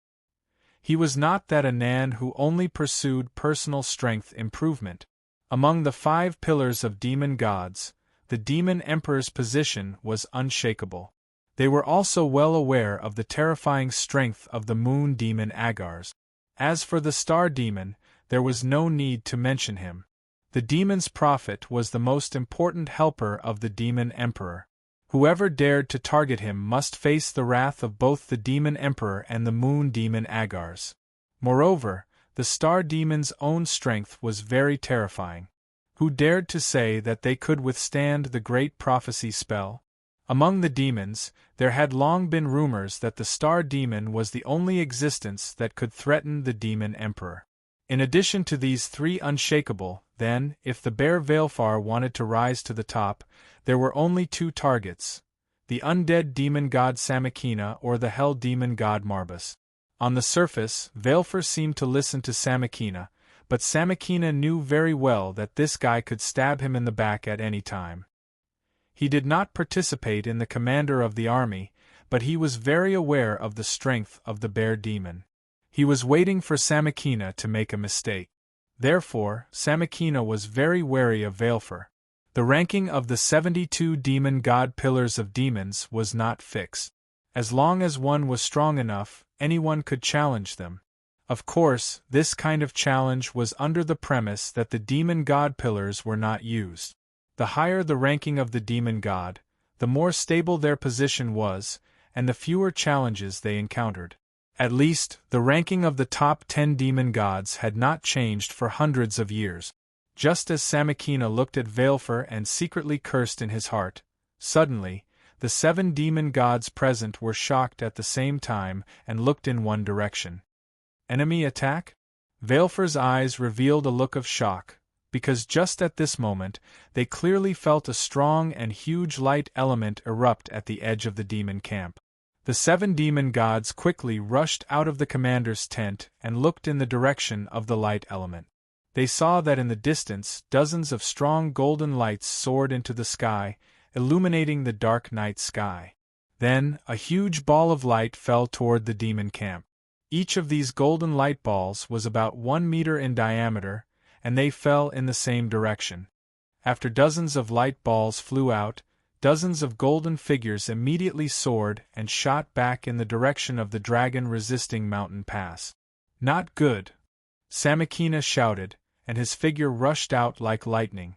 He was not that Anan who only pursued personal strength improvement. Among the 5 pillars of demon gods, the demon emperor's position was unshakable. They were also well aware of the terrifying strength of the moon demon Agars. As for the star demon, there was no need to mention him. The demon's prophet was the most important helper of the demon emperor. Whoever dared to target him must face the wrath of both the demon emperor and the moon demon Agars. Moreover, the star demon's own strength was very terrifying. Who dared to say that they could withstand the great prophecy spell? Among the demons, there had long been rumors that the star demon was the only existence that could threaten the demon emperor. In addition to these 3 unshakable, then, if the bear Valefor wanted to rise to the top, there were only 2 targets: the undead demon god Samakina or the hell demon god Marbas. On the surface, Valefor seemed to listen to Samakina, but Samakina knew very well that this guy could stab him in the back at any time. He did not participate in the commander of the army, but he was very aware of the strength of the bear demon. He was waiting for Samakina to make a mistake. Therefore, Samakina was very wary of Valefor. The ranking of the 72 demon god pillars of demons was not fixed. As long as one was strong enough, anyone could challenge them. Of course, this kind of challenge was under the premise that the demon god pillars were not used. The higher the ranking of the demon god, the more stable their position was, and the fewer challenges they encountered. At least, the ranking of the top 10 demon gods had not changed for hundreds of years. Just as Samakina looked at Veilfer and secretly cursed in his heart, suddenly, the 7 demon gods present were shocked at the same time and looked in one direction. Enemy attack? Veilfer's eyes revealed a look of shock, because just at this moment, they clearly felt a strong and huge light element erupt at the edge of the demon camp. The 7 demon gods quickly rushed out of the commander's tent and looked in the direction of the light element. They saw that in the distance dozens of strong golden lights soared into the sky, illuminating the dark night sky. Then, a huge ball of light fell toward the demon camp. Each of these golden light balls was about 1 meter in diameter, and they fell in the same direction. After dozens of light balls flew out, dozens of golden figures immediately soared and shot back in the direction of the dragon-resisting mountain pass. Not good! Samakina shouted, and his figure rushed out like lightning.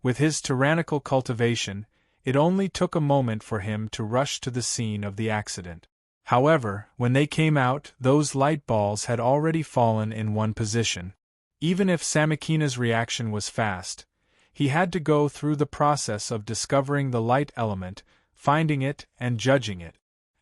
With his tyrannical cultivation, it only took a moment for him to rush to the scene of the accident. However, when they came out, those light balls had already fallen in one position. Even if Samakina's reaction was fast, he had to go through the process of discovering the light element, finding it, and judging it.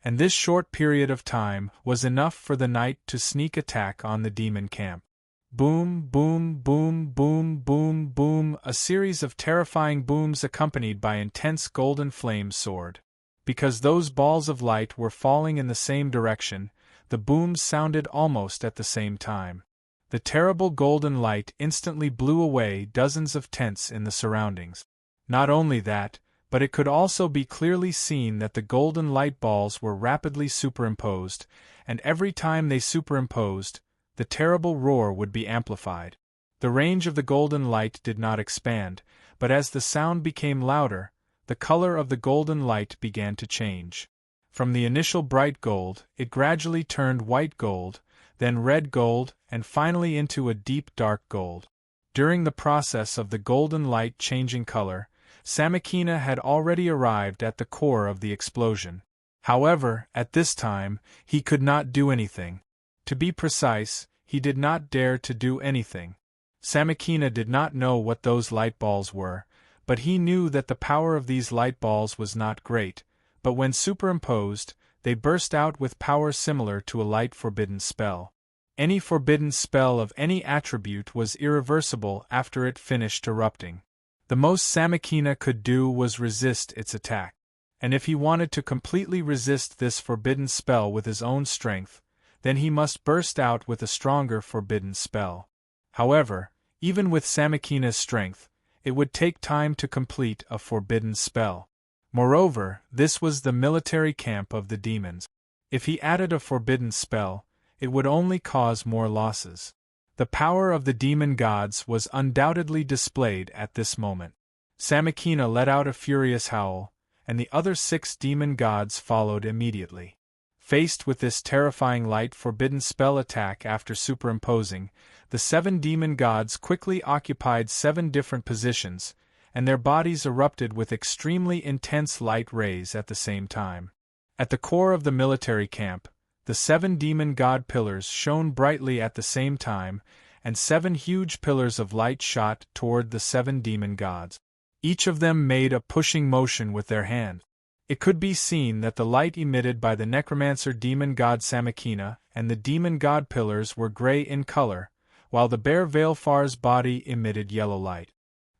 And this short period of time was enough for the knight to sneak attack on the demon camp. Boom, boom, boom, boom, boom, boom, a series of terrifying booms accompanied by intense golden flames soared. Because those balls of light were falling in the same direction, the booms sounded almost at the same time. The terrible golden light instantly blew away dozens of tents in the surroundings. Not only that, but it could also be clearly seen that the golden light balls were rapidly superimposed, and every time they superimposed, the terrible roar would be amplified. The range of the golden light did not expand, but as the sound became louder, the color of the golden light began to change. From the initial bright gold, it gradually turned white gold, then red gold, and finally into a deep dark gold. During the process of the golden light changing color, Samakina had already arrived at the core of the explosion. However, at this time, he could not do anything. To be precise, he did not dare to do anything. Samakina did not know what those light balls were, but he knew that the power of these light balls was not great, but when superimposed, they burst out with power similar to a light forbidden spell. Any forbidden spell of any attribute was irreversible after it finished erupting. The most Samakina could do was resist its attack. And if he wanted to completely resist this forbidden spell with his own strength, then he must burst out with a stronger forbidden spell. However, even with Samakina's strength, it would take time to complete a forbidden spell. Moreover, this was the military camp of the demons. If he added a forbidden spell, it would only cause more losses. The power of the demon gods was undoubtedly displayed at this moment. Samakina let out a furious howl, and the other 6 demon gods followed immediately. Faced with this terrifying light forbidden spell attack after superimposing, the 7 demon gods quickly occupied 7 different positions, and their bodies erupted with extremely intense light rays at the same time. At the core of the military camp, the 7 demon god pillars shone brightly at the same time, and 7 huge pillars of light shot toward the 7 demon gods. Each of them made a pushing motion with their hand. It could be seen that the light emitted by the necromancer demon god Samakina and the demon god pillars were gray in color, while the bear Veilfar's body emitted yellow light.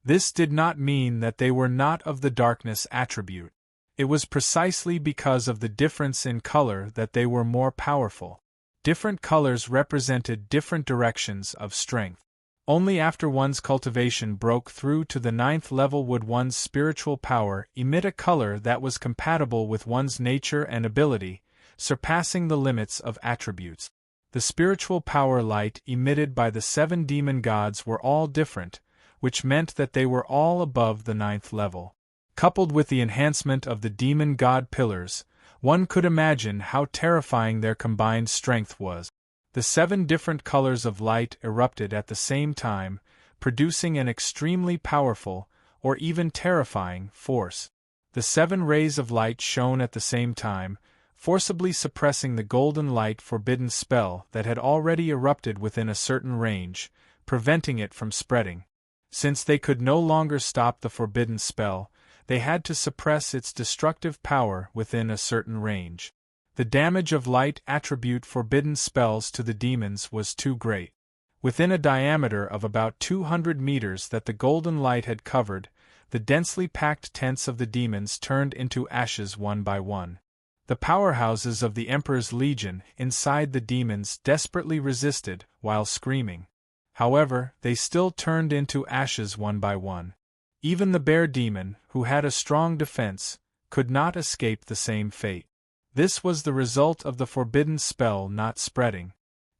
This did not mean that they were not of the darkness attribute. It was precisely because of the difference in color that they were more powerful. Different colors represented different directions of strength. Only after one's cultivation broke through to the 9th level would one's spiritual power emit a color that was compatible with one's nature and ability, surpassing the limits of attributes. The spiritual power light emitted by the 7 demon gods were all different, which meant that they were all above the 9th level. Coupled with the enhancement of the demon god pillars, one could imagine how terrifying their combined strength was. The 7 different colors of light erupted at the same time, producing an extremely powerful, or even terrifying, force. The 7 rays of light shone at the same time, forcibly suppressing the golden light forbidden spell that had already erupted within a certain range, preventing it from spreading. Since they could no longer stop the forbidden spell, they had to suppress its destructive power within a certain range. The damage of light attribute forbidden spells to the demons was too great. Within a diameter of about 200 meters that the golden light had covered, the densely packed tents of the demons turned into ashes one by one. The powerhouses of the Emperor's legion inside the demons desperately resisted while screaming. However, they still turned into ashes one by one. Even the bear demon, who had a strong defense, could not escape the same fate. This was the result of the forbidden spell not spreading.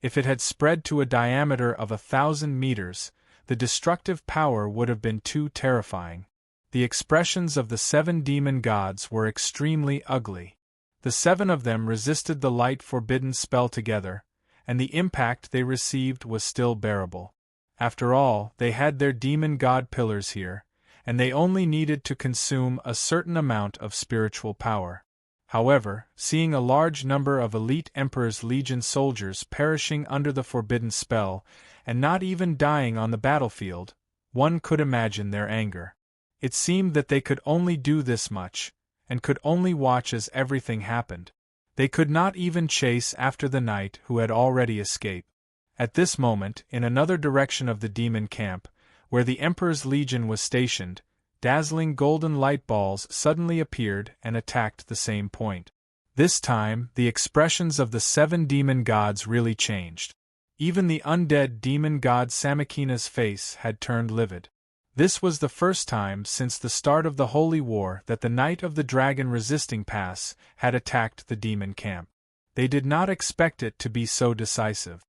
If it had spread to a diameter of 1,000 meters, the destructive power would have been too terrifying. The expressions of the 7 demon gods were extremely ugly. The 7 of them resisted the light forbidden spell together, and the impact they received was still bearable. After all, they had their demon god pillars here, and they only needed to consume a certain amount of spiritual power. However, seeing a large number of elite Emperor's Legion soldiers perishing under the forbidden spell, and not even dying on the battlefield, one could imagine their anger. It seemed that they could only do this much, and could only watch as everything happened. They could not even chase after the knight who had already escaped. At this moment, in another direction of the demon camp, where the Emperor's Legion was stationed, dazzling golden light balls suddenly appeared and attacked the same point. This time, the expressions of the 7 demon gods really changed. Even the undead demon god Samakina's face had turned livid. This was the first time since the start of the Holy War that the Knight of the Dragon resisting pass had attacked the demon camp. They did not expect it to be so decisive.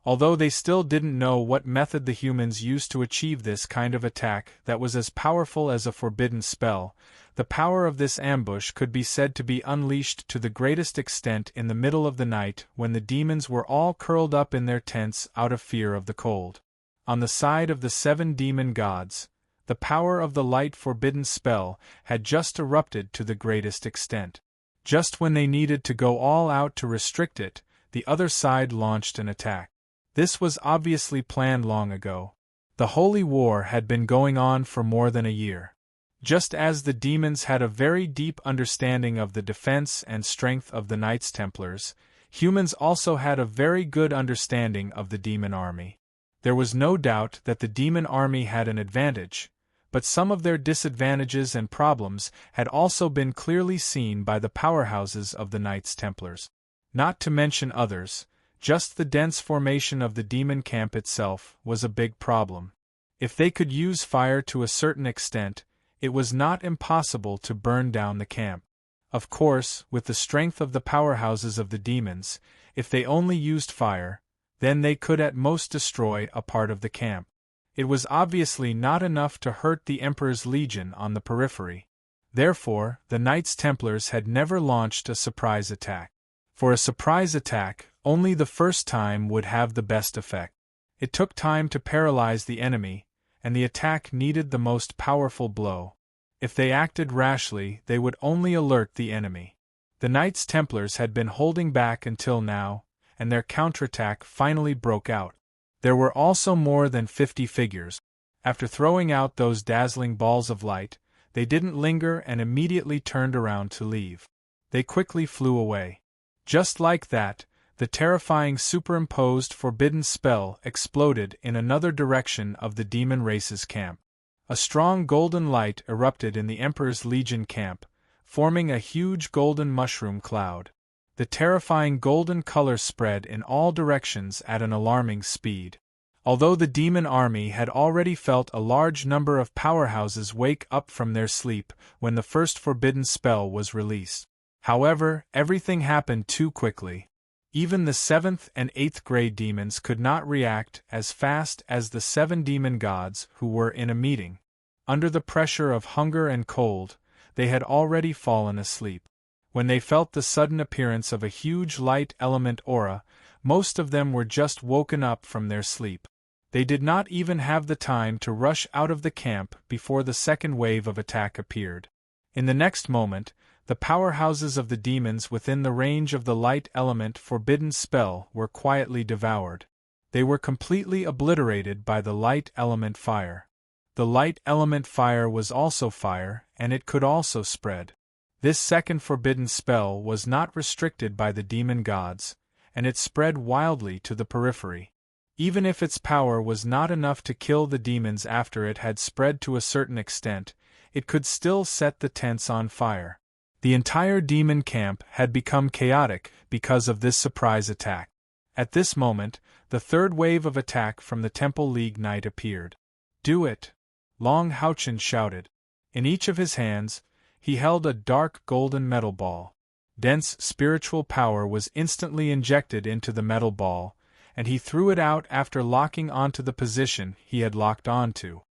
Although they still didn't know what method the humans used to achieve this kind of attack that was as powerful as a forbidden spell, the power of this ambush could be said to be unleashed to the greatest extent in the middle of the night when the demons were all curled up in their tents out of fear of the cold. On the side of the 7 demon gods, the power of the light forbidden spell had just erupted to the greatest extent. Just when they needed to go all out to restrict it, the other side launched an attack. This was obviously planned long ago. The Holy War had been going on for more than a year. Just as the demons had a very deep understanding of the defense and strength of the Knights Templars, humans also had a very good understanding of the demon army. There was no doubt that the demon army had an advantage, but some of their disadvantages and problems had also been clearly seen by the powerhouses of the Knights Templars. Not to mention others, just the dense formation of the demon camp itself was a big problem. If they could use fire to a certain extent, it was not impossible to burn down the camp. Of course, with the strength of the powerhouses of the demons, if they only used fire, then they could at most destroy a part of the camp. It was obviously not enough to hurt the Emperor's Legion on the periphery. Therefore, the Knights Templars had never launched a surprise attack. For a surprise attack, only the first time would have the best effect. It took time to paralyze the enemy, and the attack needed the most powerful blow. If they acted rashly, they would only alert the enemy. The Knights Templars had been holding back until now, and their counterattack finally broke out. There were also more than 50 figures. After throwing out those dazzling balls of light, they didn't linger and immediately turned around to leave. They quickly flew away. Just like that, the terrifying superimposed forbidden spell exploded in another direction of the demon race's camp. A strong golden light erupted in the Emperor's Legion camp, forming a huge golden mushroom cloud. The terrifying golden color spread in all directions at an alarming speed. Although the demon army had already felt a large number of powerhouses wake up from their sleep when the first forbidden spell was released. However, everything happened too quickly. Even the 7th and 8th grade demons could not react as fast as the 7 demon gods who were in a meeting. Under the pressure of hunger and cold, they had already fallen asleep. When they felt the sudden appearance of a huge light element aura, most of them were just woken up from their sleep. They did not even have the time to rush out of the camp before the second wave of attack appeared. In the next moment, the powerhouses of the demons within the range of the light element forbidden spell were quietly devoured. They were completely obliterated by the light element fire. The light element fire was also fire, and it could also spread. This second forbidden spell was not restricted by the demon gods, and it spread wildly to the periphery. Even if its power was not enough to kill the demons after it had spread to a certain extent, it could still set the tents on fire. The entire demon camp had become chaotic because of this surprise attack. At this moment, the third wave of attack from the Temple League Knight appeared. "Do it!" Long Houchen shouted. In each of his hands, he held a dark golden metal ball. Dense spiritual power was instantly injected into the metal ball, and he threw it out after locking onto the position he had locked onto.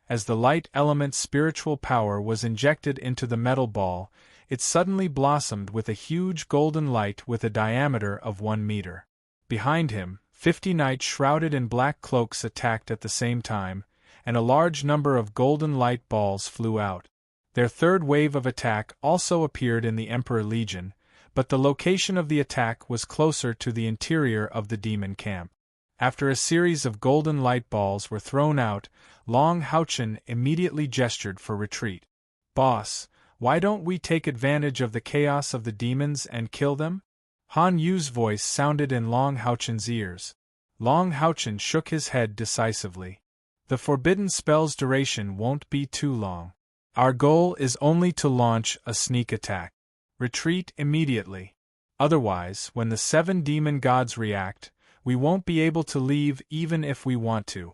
As the light element's spiritual power was injected into the metal ball, it suddenly blossomed with a huge golden light with a diameter of 1 meter. Behind him, 50 knights shrouded in black cloaks attacked at the same time, and a large number of golden light balls flew out. Their third wave of attack also appeared in the Emperor Legion, but the location of the attack was closer to the interior of the demon camp. After a series of golden light balls were thrown out, Long Houchen immediately gestured for retreat. "Boss, why don't we take advantage of the chaos of the demons and kill them?" Han Yu's voice sounded in Long Houchen's ears. Long Houchen shook his head decisively. "The forbidden spell's duration won't be too long. Our goal is only to launch a sneak attack. Retreat immediately. Otherwise, when the 7 demon gods react, we won't be able to leave even if we want to."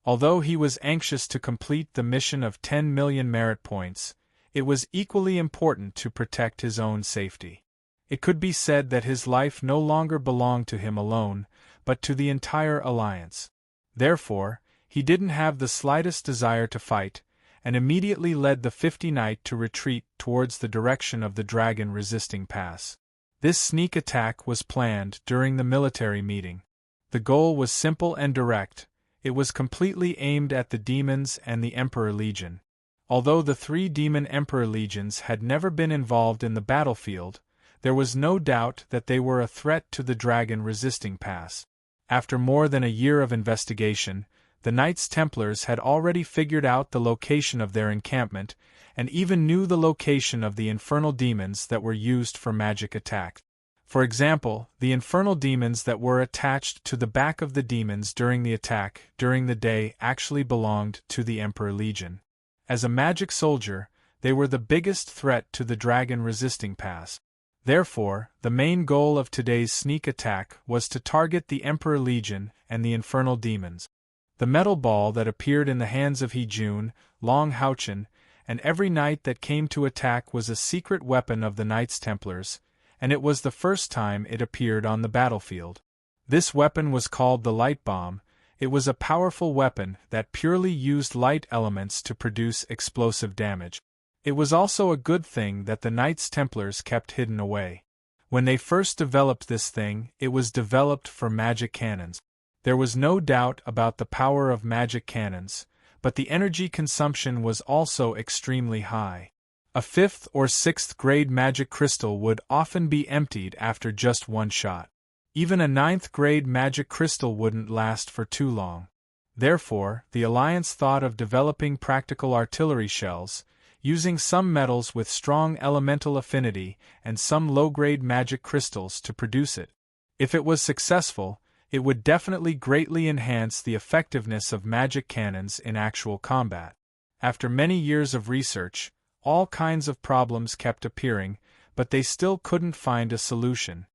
Although he was anxious to complete the mission of 10 million merit points, it was equally important to protect his own safety. It could be said that his life no longer belonged to him alone, but to the entire alliance. Therefore, he didn't have the slightest desire to fight, and immediately led the 50 knight to retreat towards the direction of the dragon-resisting pass. This sneak attack was planned during the military meeting. The goal was simple and direct. It was completely aimed at the demons and the Emperor Legion. Although the 3 demon Emperor Legions had never been involved in the battlefield, there was no doubt that they were a threat to the dragon-resisting pass. After more than a year of investigation, the Knights Templars had already figured out the location of their encampment, and even knew the location of the infernal demons that were used for magic attacks. For example, the infernal demons that were attached to the back of the demons during the attack during the day actually belonged to the Emperor Legion. As a magic soldier, they were the biggest threat to the dragon-resisting pass. Therefore, the main goal of today's sneak attack was to target the Emperor Legion and the infernal demons. The metal ball that appeared in the hands of He-Jun, Long Houchen, and every knight that came to attack was a secret weapon of the Knights Templars, and it was the first time it appeared on the battlefield. This weapon was called the light bomb. It was a powerful weapon that purely used light elements to produce explosive damage. It was also a good thing that the Knights Templars kept hidden away. When they first developed this thing, it was developed for magic cannons. There was no doubt about the power of magic cannons, but the energy consumption was also extremely high. A 5th or 6th grade magic crystal would often be emptied after just one shot. Even a 9th grade magic crystal wouldn't last for too long. Therefore, the Alliance thought of developing practical artillery shells, using some metals with strong elemental affinity and some low-grade magic crystals to produce it. If it was successful, it would definitely greatly enhance the effectiveness of magic cannons in actual combat. After many years of research, all kinds of problems kept appearing, but they still couldn't find a solution.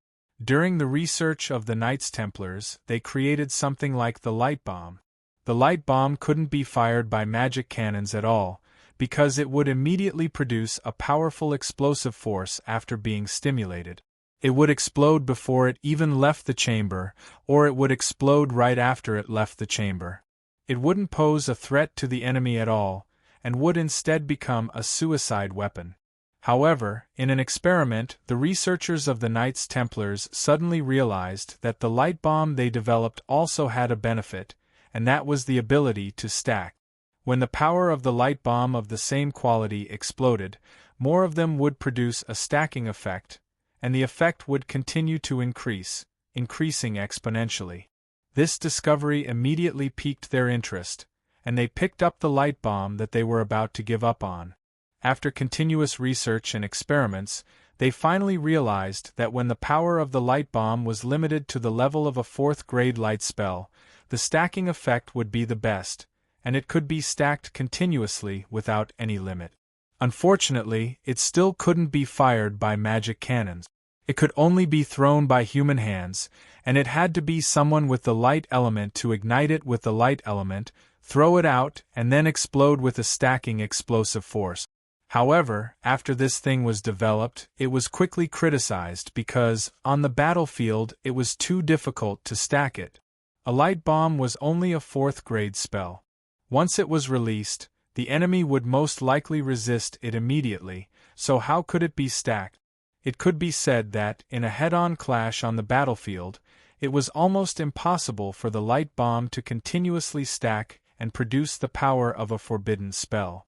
During the research of the Knights Templars, they created something like the light bomb. The light bomb couldn't be fired by magic cannons at all, because it would immediately produce a powerful explosive force after being stimulated. It would explode before it even left the chamber, or it would explode right after it left the chamber. It wouldn't pose a threat to the enemy at all, and would instead become a suicide weapon. However, in an experiment, the researchers of the Knights Templars suddenly realized that the light bomb they developed also had a benefit, and that was the ability to stack. When the power of the light bomb of the same quality exploded, more of them would produce a stacking effect, and the effect would continue to increase, increasing exponentially. This discovery immediately piqued their interest, and they picked up the light bomb that they were about to give up on. After continuous research and experiments, they finally realized that when the power of the light bomb was limited to the level of a 4th-grade light spell, the stacking effect would be the best, and it could be stacked continuously without any limit. Unfortunately, it still couldn't be fired by magic cannons. It could only be thrown by human hands, and it had to be someone with the light element to ignite it with the light element, throw it out, and then explode with a stacking explosive force. However, after this thing was developed, it was quickly criticized because, on the battlefield, it was too difficult to stack it. A light bomb was only a 4th-grade spell. Once it was released, the enemy would most likely resist it immediately, so how could it be stacked? It could be said that, in a head-on clash on the battlefield, it was almost impossible for the light bomb to continuously stack and produce the power of a forbidden spell.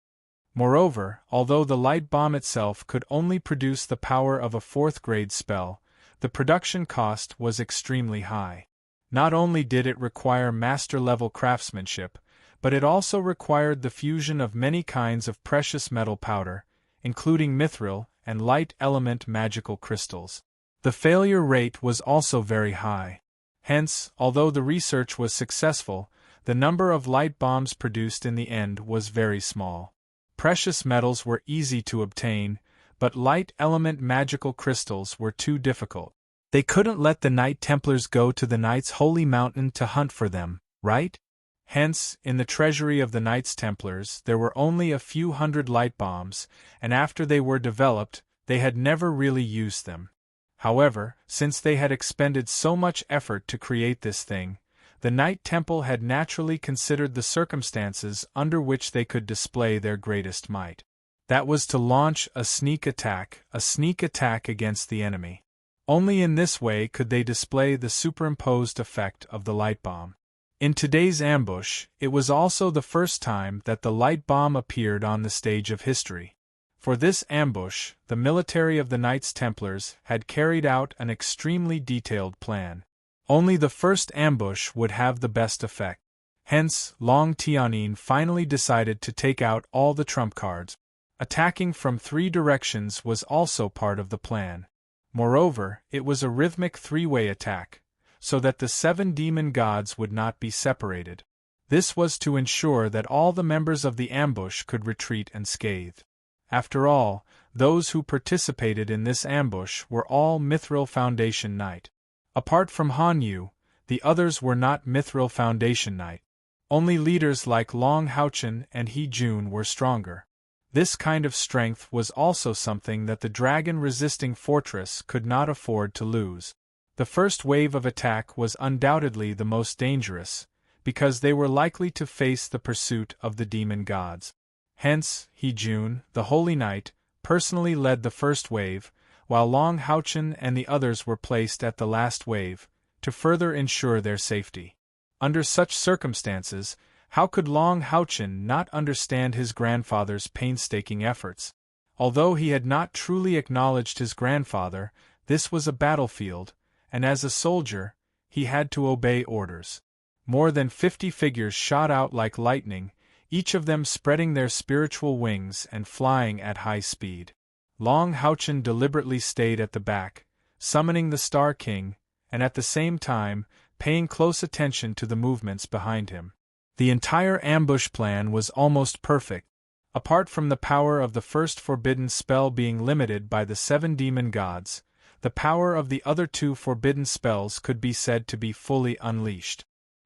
Moreover, although the light bomb itself could only produce the power of a 4th-grade spell, the production cost was extremely high. Not only did it require master-level craftsmanship, but it also required the fusion of many kinds of precious metal powder, including mithril and light element magical crystals. The failure rate was also very high. Hence, although the research was successful, the number of light bombs produced in the end was very small. Precious metals were easy to obtain, but light element magical crystals were too difficult. They couldn't let the Knight Templars go to the Knights' Holy Mountain to hunt for them, right? Hence, in the treasury of the Knights Templars there were only a few hundred light bombs, and after they were developed, they had never really used them. However, since they had expended so much effort to create this thing, the Knight Temple had naturally considered the circumstances under which they could display their greatest might. That was to launch a sneak attack against the enemy. Only in this way could they display the superimposed effect of the light bomb. In today's ambush, it was also the first time that the light bomb appeared on the stage of history. For this ambush, the military of the Knights Templars had carried out an extremely detailed plan. Only the first ambush would have the best effect. Hence, Long Tianyin finally decided to take out all the trump cards. Attacking from 3 directions was also part of the plan. Moreover, it was a rhythmic 3-way attack, so that the 7 demon gods would not be separated. This was to ensure that all the members of the ambush could retreat unscathed. After all, those who participated in this ambush were all Mithril Foundation Knight. Apart from Han Yu, the others were not Mithril Foundation Knight. Only leaders like Long Haochen and He Jun were stronger. This kind of strength was also something that the dragon-resisting fortress could not afford to lose. The first wave of attack was undoubtedly the most dangerous, because they were likely to face the pursuit of the demon gods. Hence, He Jun, the Holy Knight, personally led the first wave, while Long Haochen and the others were placed at the last wave, to further ensure their safety. Under such circumstances, how could Long Haochen not understand his grandfather's painstaking efforts? Although he had not truly acknowledged his grandfather, this was a battlefield, and as a soldier, he had to obey orders. More than 50 figures shot out like lightning, each of them spreading their spiritual wings and flying at high speed. Long Haochen deliberately stayed at the back, summoning the Star King, and at the same time, paying close attention to the movements behind him. The entire ambush plan was almost perfect. Apart from the power of the first forbidden spell being limited by the 7 demon gods, the power of the other 2 forbidden spells could be said to be fully unleashed.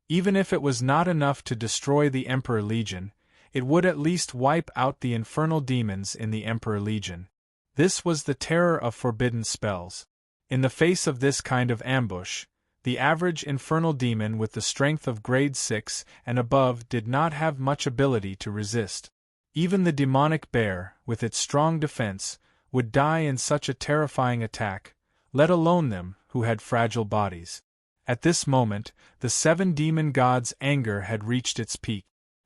Even if it was not enough to destroy the Emperor Legion, it would at least wipe out the infernal demons in the Emperor Legion. This was the terror of forbidden spells. In the face of this kind of ambush, the average infernal demon with the strength of grade 6 and above did not have much ability to resist. Even the demonic bear, with its strong defense, would die in such a terrifying attack, let alone them, who had fragile bodies. At this moment, the 7 demon gods' anger had reached its peak.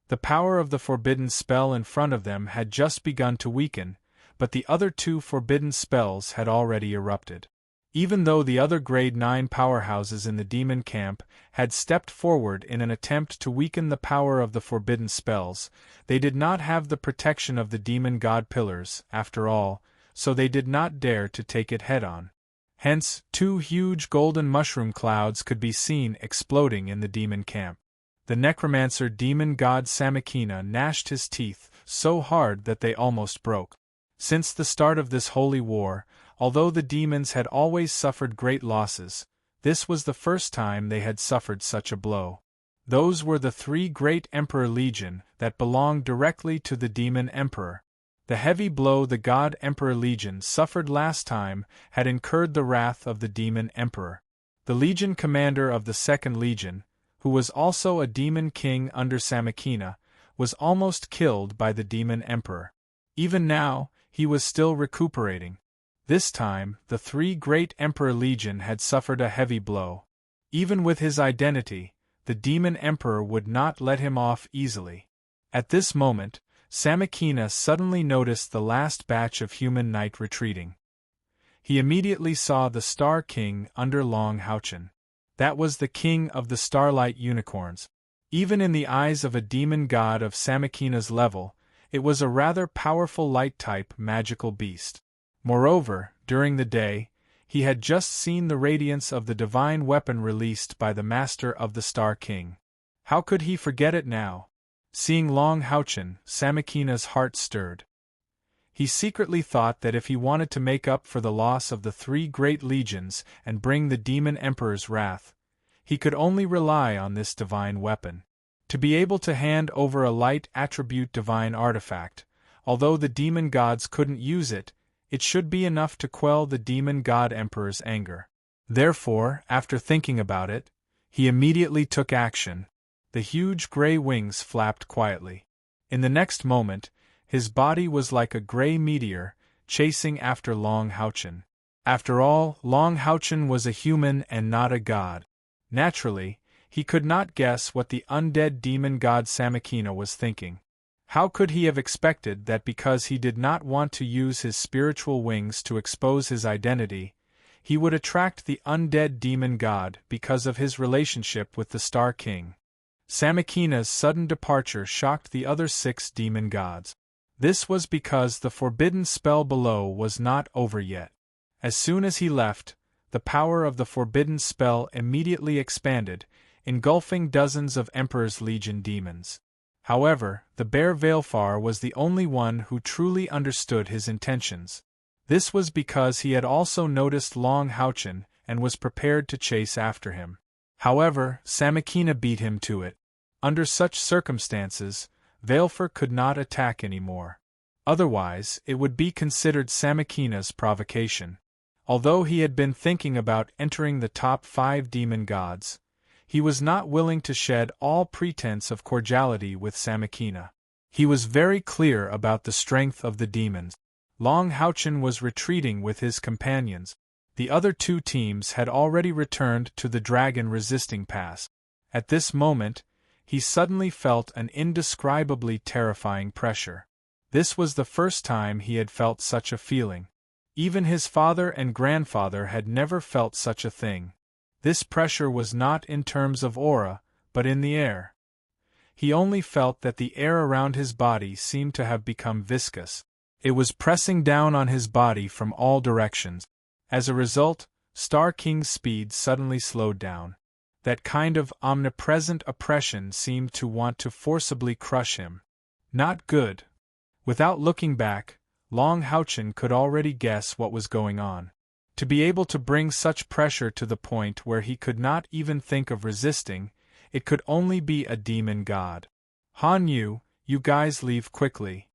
The power of the forbidden spell in front of them had just begun to weaken, but the other 2 forbidden spells had already erupted. Even though the other grade 9 powerhouses in the demon camp had stepped forward in an attempt to weaken the power of the forbidden spells, they did not have the protection of the demon god pillars, after all, so they did not dare to take it head-on. Hence, 2 huge golden mushroom clouds could be seen exploding in the demon camp. The necromancer demon god Samakina gnashed his teeth so hard that they almost broke. Since the start of this holy war, although the demons had always suffered great losses, this was the first time they had suffered such a blow. Those were the 3 great Emperor Legion that belonged directly to the demon emperor. The heavy blow the God Emperor Legion suffered last time had incurred the wrath of the demon emperor. The legion commander of the 2nd Legion, who was also a demon king under Samakina, was almost killed by the demon emperor. Even now, he was still recuperating. This time, the 3 great Emperor Legion had suffered a heavy blow. Even with his identity, the demon emperor would not let him off easily. At this moment, Samakina suddenly noticed the last batch of human knight retreating. He immediately saw the Star King under Long Houchen. That was the king of the Starlight Unicorns. Even in the eyes of a demon god of Samakina's level, it was a rather powerful light-type magical beast. Moreover, during the day, he had just seen the radiance of the divine weapon released by the master of the Star King. How could he forget it now? Seeing Long Houchen, Samakina's heart stirred. He secretly thought that if he wanted to make up for the loss of the 3 great legions and bring the demon emperor's wrath, he could only rely on this divine weapon. To be able to hand over a light attribute divine artifact, although the demon gods couldn't use it, it should be enough to quell the demon god emperor's anger. Therefore, after thinking about it, he immediately took action. The huge gray wings flapped quietly. In the next moment, his body was like a gray meteor, chasing after Long Houchen. After all, Long Houchen was a human and not a god. Naturally, he could not guess what the undead demon god Samakina was thinking. How could he have expected that because he did not want to use his spiritual wings to expose his identity, he would attract the undead demon god because of his relationship with the Star King? Samakina's sudden departure shocked the other 6 demon gods. This was because the forbidden spell below was not over yet. As soon as he left, the power of the forbidden spell immediately expanded, engulfing dozens of Emperor's Legion demons. However, the Bear Veilfar was the only one who truly understood his intentions. This was because he had also noticed Long Houchen and was prepared to chase after him. However, Samakina beat him to it. Under such circumstances, Veilfar could not attack anymore. Otherwise, it would be considered Samakina's provocation. Although he had been thinking about entering the top 5 demon gods, he was not willing to shed all pretense of cordiality with Samakina. He was very clear about the strength of the demons. Long Houchen was retreating with his companions. The other 2 teams had already returned to the dragon resisting pass. At this moment, he suddenly felt an indescribably terrifying pressure. This was the first time he had felt such a feeling. Even his father and grandfather had never felt such a thing. This pressure was not in terms of aura, but in the air. He only felt that the air around his body seemed to have become viscous. It was pressing down on his body from all directions. As a result, Star King's speed suddenly slowed down. That kind of omnipresent oppression seemed to want to forcibly crush him. Not good. Without looking back, Long Houchen could already guess what was going on. To be able to bring such pressure to the point where he could not even think of resisting, it could only be a demon god. Han Yu, you guys leave quickly.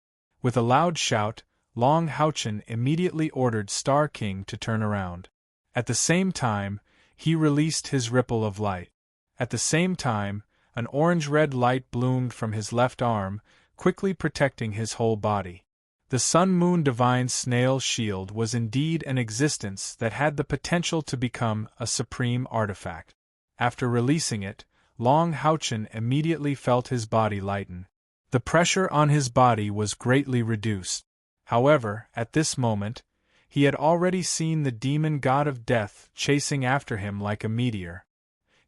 With a loud shout, Long Houchen immediately ordered Star King to turn around. At the same time, he released his ripple of light. At the same time, an orange-red light bloomed from his left arm, quickly protecting his whole body. The Sun-Moon Divine Snail Shield was indeed an existence that had the potential to become a supreme artifact. After releasing it, Long Houchen immediately felt his body lighten. The pressure on his body was greatly reduced. However, at this moment, he had already seen the demon god of death chasing after him like a meteor.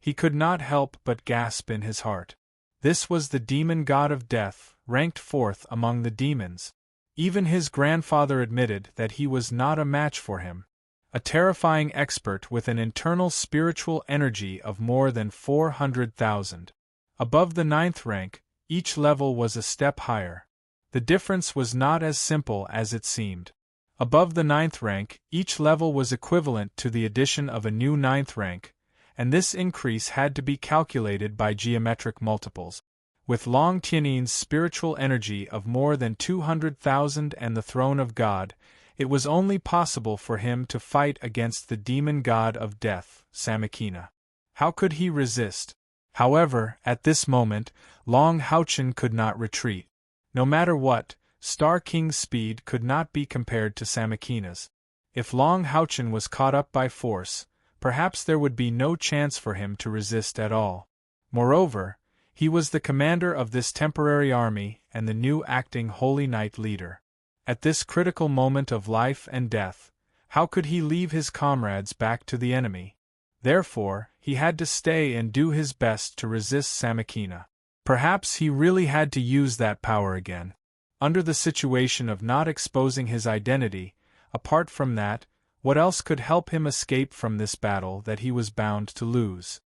He could not help but gasp in his heart. This was the demon god of death, ranked fourth among the demons. Even his grandfather admitted that he was not a match for him. A terrifying expert with an internal spiritual energy of more than 400,000. Above the 9th rank, each level was a step higher. The difference was not as simple as it seemed. Above the 9th rank, each level was equivalent to the addition of a new 9th rank, and this increase had to be calculated by geometric multiples. With Long Tianin's spiritual energy of more than 200,000 and the throne of God, it was only possible for him to fight against the demon god of death, Samakina. How could he resist? However, at this moment, Long Houchen could not retreat. No matter what, Star King's speed could not be compared to Samakina's. If Long Houchen was caught up by force, perhaps there would be no chance for him to resist at all. Moreover, he was the commander of this temporary army and the new acting Holy Knight leader. At this critical moment of life and death, how could he leave his comrades back to the enemy? Therefore, he had to stay and do his best to resist Samakina. Perhaps he really had to use that power again. Under the situation of not exposing his identity, apart from that, what else could help him escape from this battle that he was bound to lose?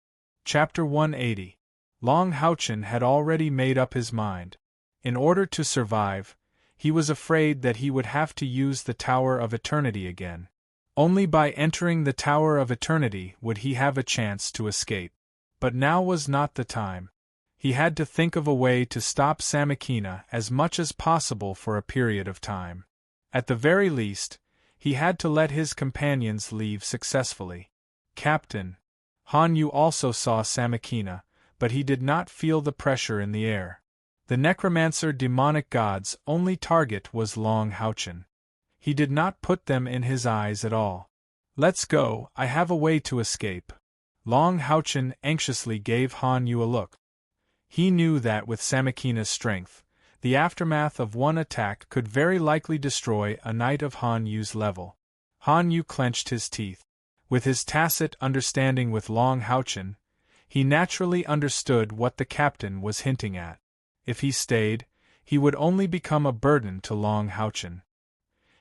Chapter 180. Long Houchen had already made up his mind. In order to survive, he was afraid that he would have to use the Tower of Eternity again. Only by entering the Tower of Eternity would he have a chance to escape. But now was not the time. He had to think of a way to stop Samakina as much as possible for a period of time. At the very least, he had to let his companions leave successfully. Captain Han Yu also saw Samakina, but he did not feel the pressure in the air. The necromancer demonic god's only target was Long Houchen. He did not put them in his eyes at all. "Let's go, I have a way to escape." Long Houchen anxiously gave Han Yu a look. He knew that with Samakina's strength, the aftermath of one attack could very likely destroy a knight of Han Yu's level. Han Yu clenched his teeth. With his tacit understanding with Long Houchen, he naturally understood what the captain was hinting at. If he stayed, he would only become a burden to Long Houchen.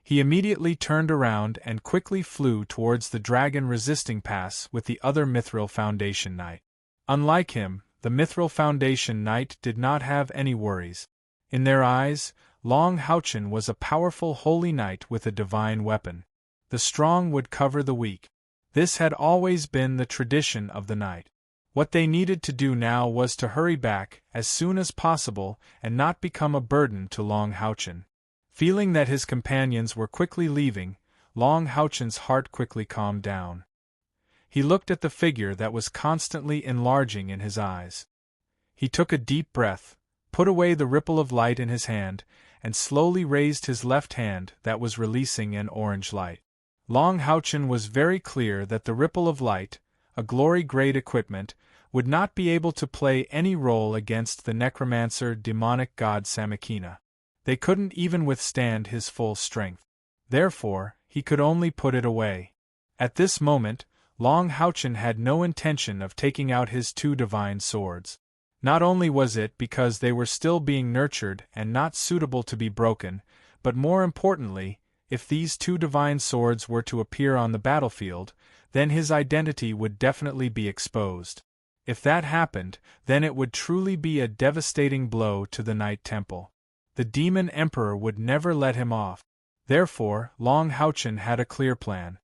He immediately turned around and quickly flew towards the dragon resisting pass with the other Mithril Foundation Knight. Unlike him, the Mithril Foundation Knight did not have any worries. In their eyes, Long Houchen was a powerful holy knight with a divine weapon. The strong would cover the weak. This had always been the tradition of the knight. What they needed to do now was to hurry back as soon as possible and not become a burden to Long Houchen. Feeling that his companions were quickly leaving, Long Houchen's heart quickly calmed down. He looked at the figure that was constantly enlarging in his eyes. He took a deep breath, put away the ripple of light in his hand, and slowly raised his left hand that was releasing an orange light. Long Houchen was very clear that the ripple of light, a glory-grade equipment, would not be able to play any role against the necromancer demonic god Samakina. They couldn't even withstand his full strength. Therefore, he could only put it away. At this moment, Long Houchen had no intention of taking out his two divine swords. Not only was it because they were still being nurtured and not suitable to be broken, but more importantly, if these two divine swords were to appear on the battlefield, then his identity would definitely be exposed. If that happened, then it would truly be a devastating blow to the Knight Temple. The Demon Emperor would never let him off. Therefore, Long Houchen had a clear plan.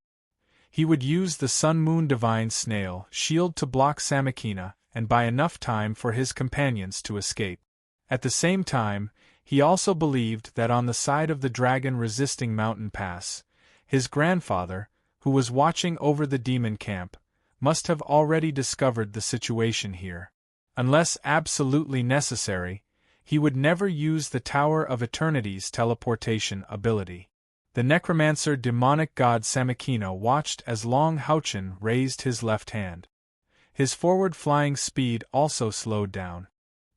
He would use the Sun-Moon Divine Snail shield to block Samakina and buy enough time for his companions to escape. At the same time, he also believed that on the side of the dragon resisting mountain pass, his grandfather, who was watching over the demon camp, must have already discovered the situation here. Unless absolutely necessary, he would never use the Tower of Eternity's teleportation ability. The necromancer demonic god Samakina watched as Long Houchen raised his left hand. His forward flying speed also slowed down.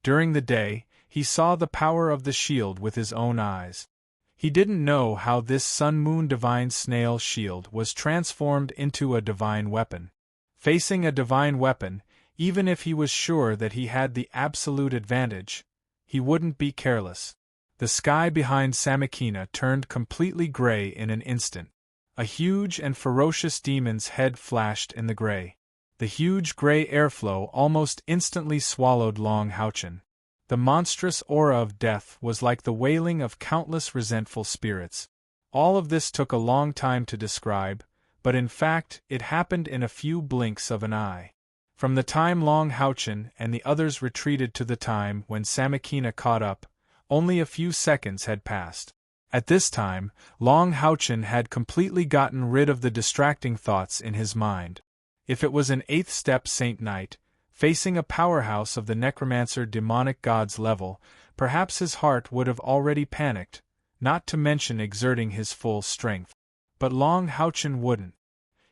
During the day, he saw the power of the shield with his own eyes. He didn't know how this sun-moon divine snail shield was transformed into a divine weapon. Facing a divine weapon, even if he was sure that he had the absolute advantage, he wouldn't be careless. The sky behind Samakina turned completely gray in an instant. A huge and ferocious demon's head flashed in the gray. The huge gray airflow almost instantly swallowed Long Houchen. The monstrous aura of death was like the wailing of countless resentful spirits. All of this took a long time to describe, but in fact it happened in a few blinks of an eye. From the time Long Houchen and the others retreated to the time when Samakina caught up, only a few seconds had passed. At this time, Long Houchen had completely gotten rid of the distracting thoughts in his mind. If it was an 8th step Saint Knight, facing a powerhouse of the necromancer demonic god's level, perhaps his heart would have already panicked, not to mention exerting his full strength. But Long Houchen wouldn't.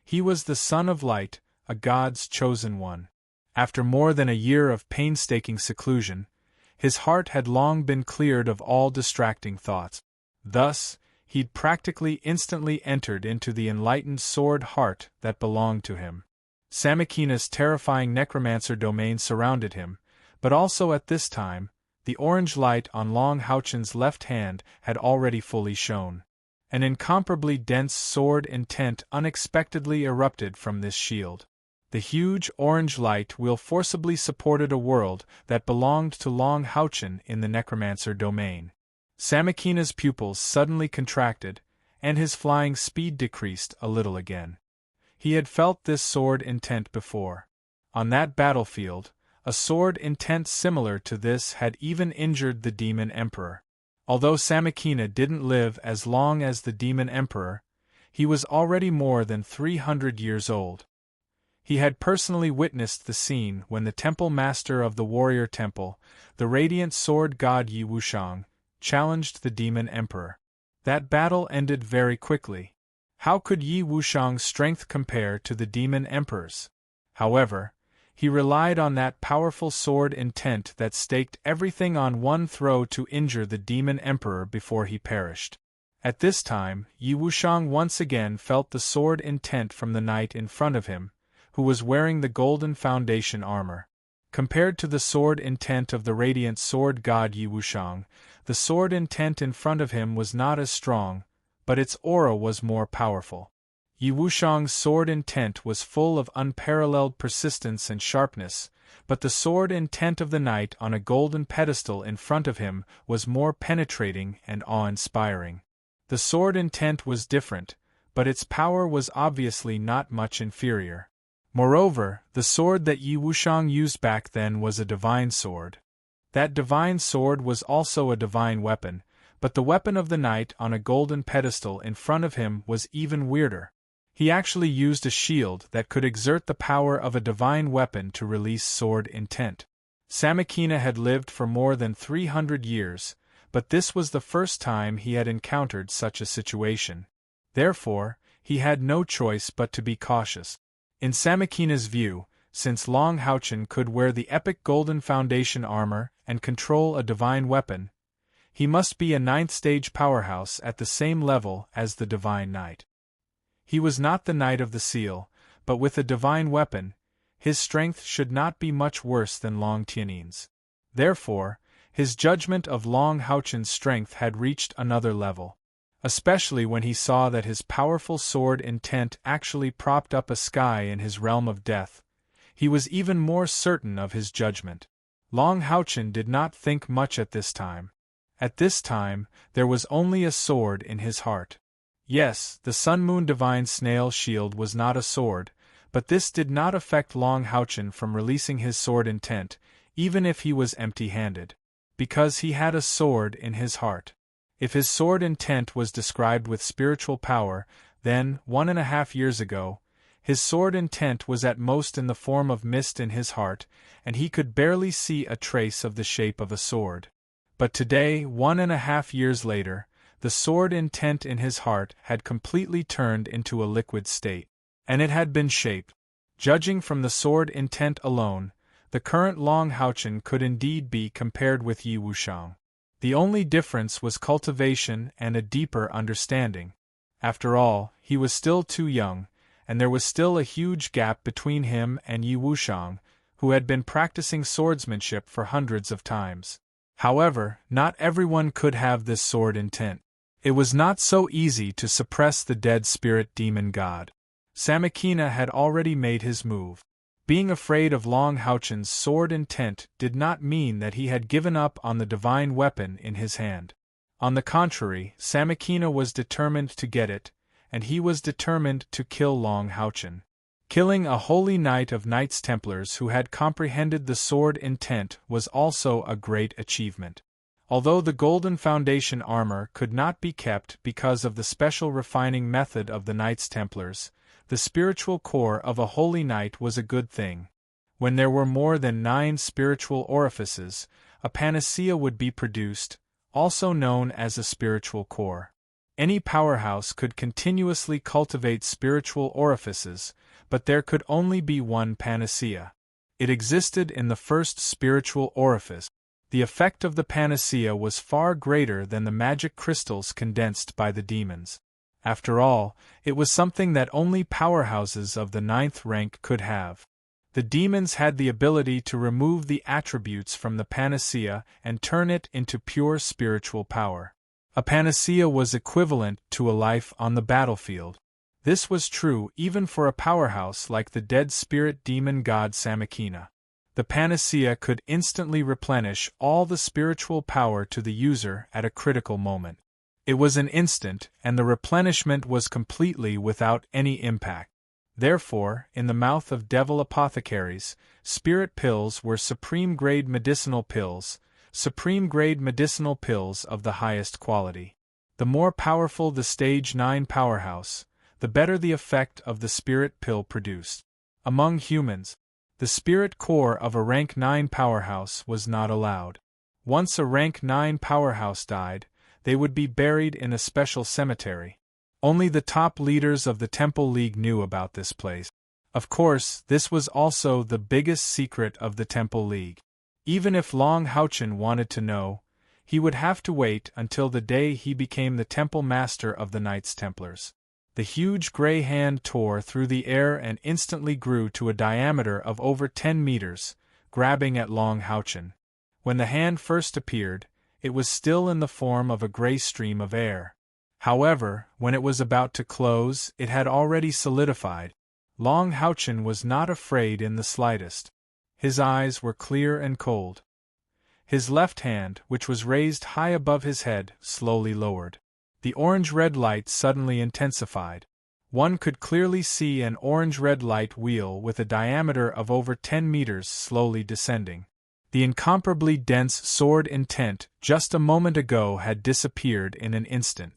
He was the son of light, a god's chosen one. After more than a year of painstaking seclusion, his heart had long been cleared of all distracting thoughts. Thus, he'd practically instantly entered into the enlightened sword heart that belonged to him. Samakina's terrifying necromancer domain surrounded him, but also at this time, the orange light on Long Houchen's left hand had already fully shone. An incomparably dense sword intent unexpectedly erupted from this shield. The huge orange light wheel forcibly supported a world that belonged to Long Houchen in the necromancer domain. Samakina's pupils suddenly contracted, and his flying speed decreased a little again. He had felt this sword intent before. On that battlefield, a sword intent similar to this had even injured the Demon Emperor. Although Samakina didn't live as long as the Demon Emperor, he was already more than 300 years old. He had personally witnessed the scene when the temple master of the warrior temple, the radiant sword god Yi Wushang, challenged the Demon Emperor. That battle ended very quickly. How could Yi Wushang's strength compare to the Demon Emperor's? However, he relied on that powerful sword intent that staked everything on one throw to injure the Demon Emperor before he perished. At this time, Yi Wushang once again felt the sword intent from the knight in front of him, who was wearing the golden foundation armor. Compared to the sword intent of the radiant sword god Yi Wushang, the sword intent in front of him was not as strong, but its aura was more powerful. Yi Wushang's sword intent was full of unparalleled persistence and sharpness, but the sword intent of the knight on a golden pedestal in front of him was more penetrating and awe-inspiring. The sword intent was different, but its power was obviously not much inferior. Moreover, the sword that Yi Wushang used back then was a divine sword. That divine sword was also a divine weapon, but the weapon of the knight on a golden pedestal in front of him was even weirder. He actually used a shield that could exert the power of a divine weapon to release sword intent. Samakina had lived for more than 300 years, but this was the first time he had encountered such a situation. Therefore, he had no choice but to be cautious. In Samakina's view, since Long Houchen could wear the epic golden foundation armor and control a divine weapon, he must be a 9th-stage powerhouse at the same level as the Divine Knight. He was not the Knight of the Seal, but with a divine weapon, his strength should not be much worse than Long Tianin's. Therefore, his judgment of Long Houchen's strength had reached another level. Especially when he saw that his powerful sword intent actually propped up a sky in his realm of death, he was even more certain of his judgment. Long Houchen did not think much at this time. At this time, there was only a sword in his heart. Yes, the Sun-Moon Divine Snail Shield was not a sword, but this did not affect Long Houchen from releasing his sword intent, even if he was empty-handed. Because he had a sword in his heart. If his sword intent was described with spiritual power, then, 1.5 years ago, his sword intent was at most in the form of mist in his heart, and he could barely see a trace of the shape of a sword. But today, 1.5 years later, the sword intent in his heart had completely turned into a liquid state. And it had been shaped. Judging from the sword intent alone, the current Long Haochen could indeed be compared with Yi Wushang. The only difference was cultivation and a deeper understanding. After all, he was still too young, and there was still a huge gap between him and Yi Wushang, who had been practicing swordsmanship for hundreds of times. However, not everyone could have this sword intent. It was not so easy to suppress the dead spirit demon god. Samakina had already made his move. Being afraid of Long Haochen's sword intent did not mean that he had given up on the divine weapon in his hand. On the contrary, Samakina was determined to get it, and he was determined to kill Long Haochen. Killing a holy knight of Knights Templars who had comprehended the sword intent was also a great achievement. Although the Golden Foundation armor could not be kept because of the special refining method of the Knights Templars, the spiritual core of a holy knight was a good thing. When there were more than 9 spiritual orifices, a panacea would be produced, also known as a spiritual core. Any powerhouse could continuously cultivate spiritual orifices, but there could only be one panacea. It existed in the first spiritual orifice. The effect of the panacea was far greater than the magic crystals condensed by the demons. After all, it was something that only powerhouses of the 9th rank could have. The demons had the ability to remove the attributes from the panacea and turn it into pure spiritual power. A panacea was equivalent to a life on the battlefield. This was true even for a powerhouse like the dead spirit demon god Samakina. The panacea could instantly replenish all the spiritual power to the user at a critical moment. It was an instant, and the replenishment was completely without any impact. Therefore, in the mouth of devil apothecaries, spirit pills were supreme-grade medicinal pills of the highest quality. The more powerful the Stage 9 powerhouse, the better the effect of the spirit pill produced. Among humans, the spirit core of a rank 9 powerhouse was not allowed. Once a rank 9 powerhouse died, they would be buried in a special cemetery. Only the top leaders of the Temple League knew about this place. Of course, this was also the biggest secret of the Temple League. Even if Long Haochen wanted to know, he would have to wait until the day he became the Temple Master of the Knights Templars. The huge gray hand tore through the air and instantly grew to a diameter of over 10 meters, grabbing at Long Haochen. When the hand first appeared, it was still in the form of a gray stream of air. However, when it was about to close, it had already solidified. Long Haochen was not afraid in the slightest. His eyes were clear and cold. His left hand, which was raised high above his head, slowly lowered. The orange-red light suddenly intensified. One could clearly see an orange-red light wheel with a diameter of over 10 meters slowly descending. The incomparably dense sword intent just a moment ago had disappeared in an instant.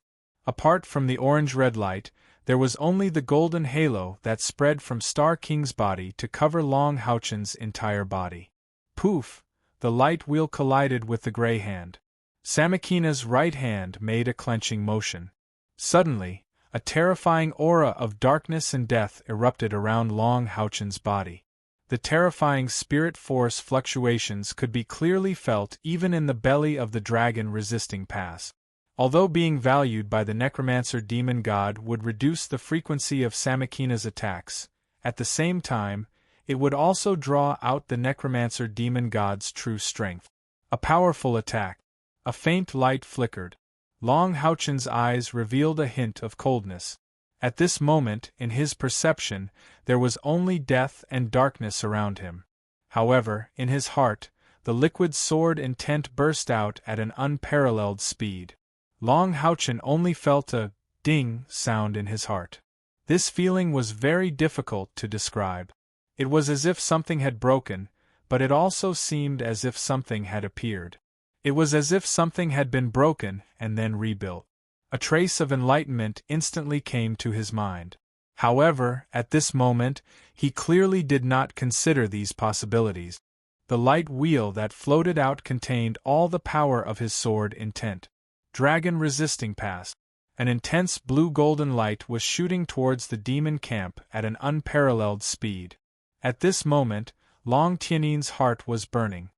Apart from the orange-red light, there was only the golden halo that spread from Star King's body to cover Long Haochen's entire body. Poof! The light wheel collided with the gray hand. Samakina's right hand made a clenching motion. Suddenly, a terrifying aura of darkness and death erupted around Long Haochen's body. The terrifying spirit force fluctuations could be clearly felt even in the belly of the dragon resisting pass. Although being valued by the necromancer demon god would reduce the frequency of Samakina's attacks, at the same time, it would also draw out the necromancer demon god's true strength. A powerful attack. A faint light flickered. Long Haochen's eyes revealed a hint of coldness. At this moment, in his perception, there was only death and darkness around him. However, in his heart, the liquid sword intent burst out at an unparalleled speed. Long Haochen only felt a ding sound in his heart. This feeling was very difficult to describe. It was as if something had broken, but it also seemed as if something had appeared. It was as if something had been broken and then rebuilt. A trace of enlightenment instantly came to his mind. However, at this moment, he clearly did not consider these possibilities. The light wheel that floated out contained all the power of his sword intent. Dragon resisting pass. An intense blue-golden light was shooting towards the demon camp at an unparalleled speed. At this moment, Long Tianin's heart was burning.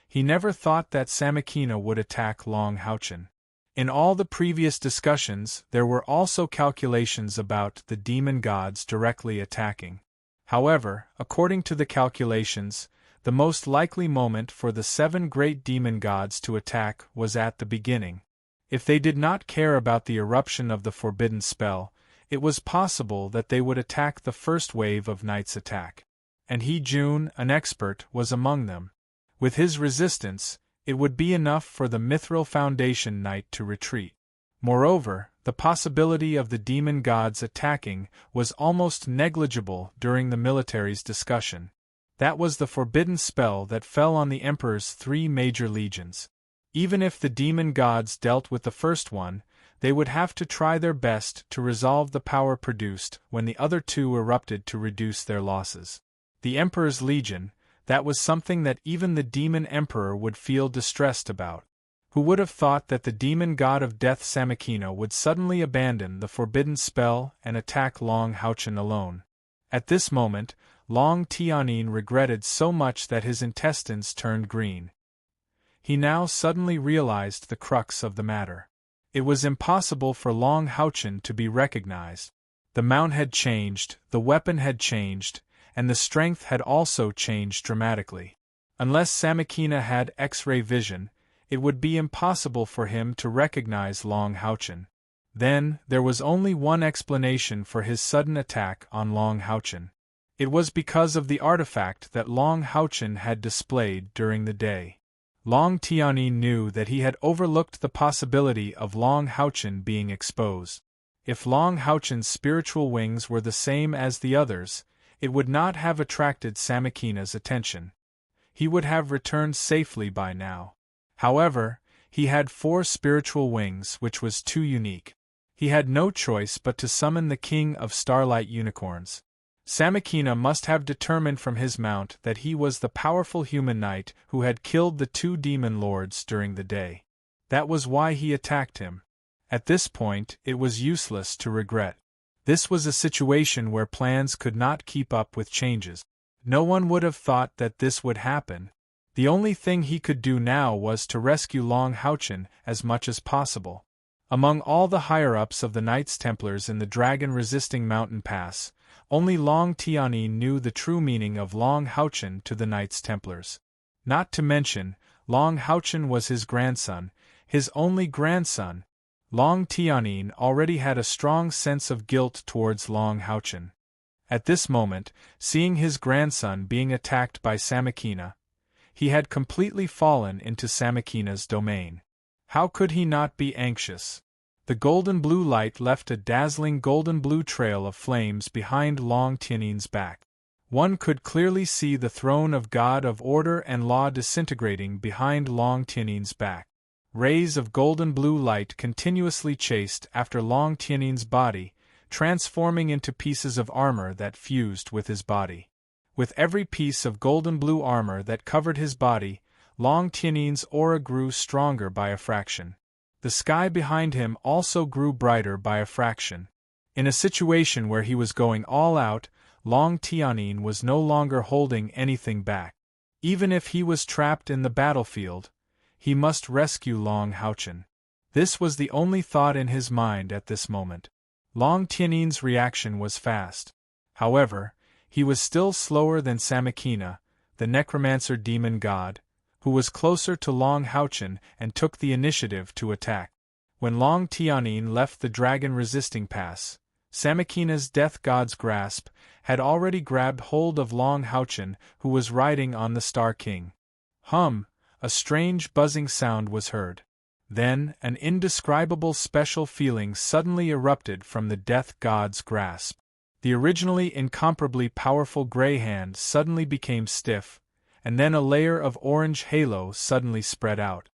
He never thought that Samakina would attack Long Houchen. In all the previous discussions, there were also calculations about the demon gods directly attacking. However, according to the calculations, the most likely moment for the 7 great demon gods to attack was at the beginning. If they did not care about the eruption of the forbidden spell, it was possible that they would attack the first wave of Night's attack. And he, June, an expert, was among them. With his resistance, it would be enough for the Mithril Foundation Knight to retreat. Moreover, the possibility of the demon gods attacking was almost negligible during the military's discussion. That was the forbidden spell that fell on the Emperor's 3 major legions. Even if the demon gods dealt with the first one, they would have to try their best to resolve the power produced when the other 2 erupted to reduce their losses. The Emperor's legion, that was something that even the demon emperor would feel distressed about. Who would have thought that the demon god of death Samakina would suddenly abandon the forbidden spell and attack Long Houchen alone? At this moment, Long Tianin regretted so much that his intestines turned green. He now suddenly realized the crux of the matter. It was impossible for Long Houchen to be recognized. The mount had changed, the weapon had changed, and the strength had also changed dramatically. Unless Samakina had X-ray vision, it would be impossible for him to recognize Long Houchen. Then, there was only one explanation for his sudden attack on Long Houchen. It was because of the artifact that Long Houchen had displayed during the day. Long Tianin knew that he had overlooked the possibility of Long Houchen being exposed. If Long Houchen's spiritual wings were the same as the others, it would not have attracted Samakina's attention. He would have returned safely by now. However, he had 4 spiritual wings, which was too unique. He had no choice but to summon the King of Starlight Unicorns. Samakina must have determined from his mount that he was the powerful human knight who had killed the 2 demon lords during the day. That was why he attacked him. At this point, it was useless to regret. This was a situation where plans could not keep up with changes. No one would have thought that this would happen. The only thing he could do now was to rescue Long Houchen as much as possible. Among all the higher-ups of the Knights Templars in the dragon-resisting mountain pass, only Long Tianin knew the true meaning of Long Houchen to the Knights Templars. Not to mention, Long Houchen was his grandson, his only grandson. Long Tianin already had a strong sense of guilt towards Long Houchen. At this moment, seeing his grandson being attacked by Samakina, he had completely fallen into Samakina's domain. How could he not be anxious? The golden blue light left a dazzling golden blue trail of flames behind Long Tianin's back. One could clearly see the throne of God of order and law disintegrating behind Long Tianin's back. Rays of golden blue light continuously chased after Long Tianin's body, transforming into pieces of armor that fused with his body. With every piece of golden blue armor that covered his body, Long Tianin's aura grew stronger by a fraction. The sky behind him also grew brighter by a fraction. In a situation where he was going all out, Long Tianin was no longer holding anything back. Even if he was trapped in the battlefield, he must rescue Long Houchen. This was the only thought in his mind at this moment. Long Tianin's reaction was fast. However, he was still slower than Samakina, the necromancer demon god, who was closer to Long Houchen and took the initiative to attack. When Long Tianin left the dragon-resisting pass, Samakina's death god's grasp had already grabbed hold of Long Houchen, who was riding on the Star King. A strange buzzing sound was heard. Then, an indescribable special feeling suddenly erupted from the death god's grasp. The originally incomparably powerful gray hand suddenly became stiff, and then a layer of orange halo suddenly spread out.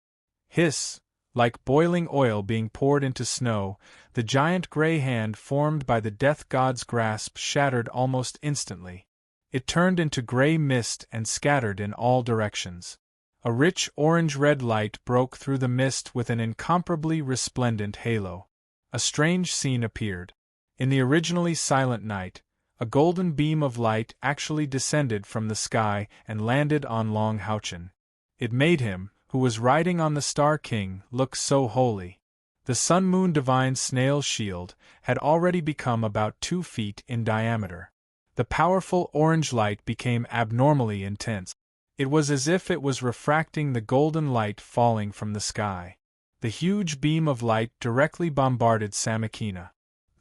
Hiss! Like boiling oil being poured into snow, the giant gray hand formed by the death god's grasp shattered almost instantly. It turned into gray mist and scattered in all directions. A rich orange-red light broke through the mist with an incomparably resplendent halo. A strange scene appeared. In the originally silent night, A golden beam of light actually descended from the sky and landed on Long Houchen. It made him, who was riding on the Star King, look so holy. The Sun-Moon Divine Snail Shield had already become about 2 feet in diameter. The powerful orange light became abnormally intense. It was as if it was refracting the golden light falling from the sky. The huge beam of light directly bombarded Samakina.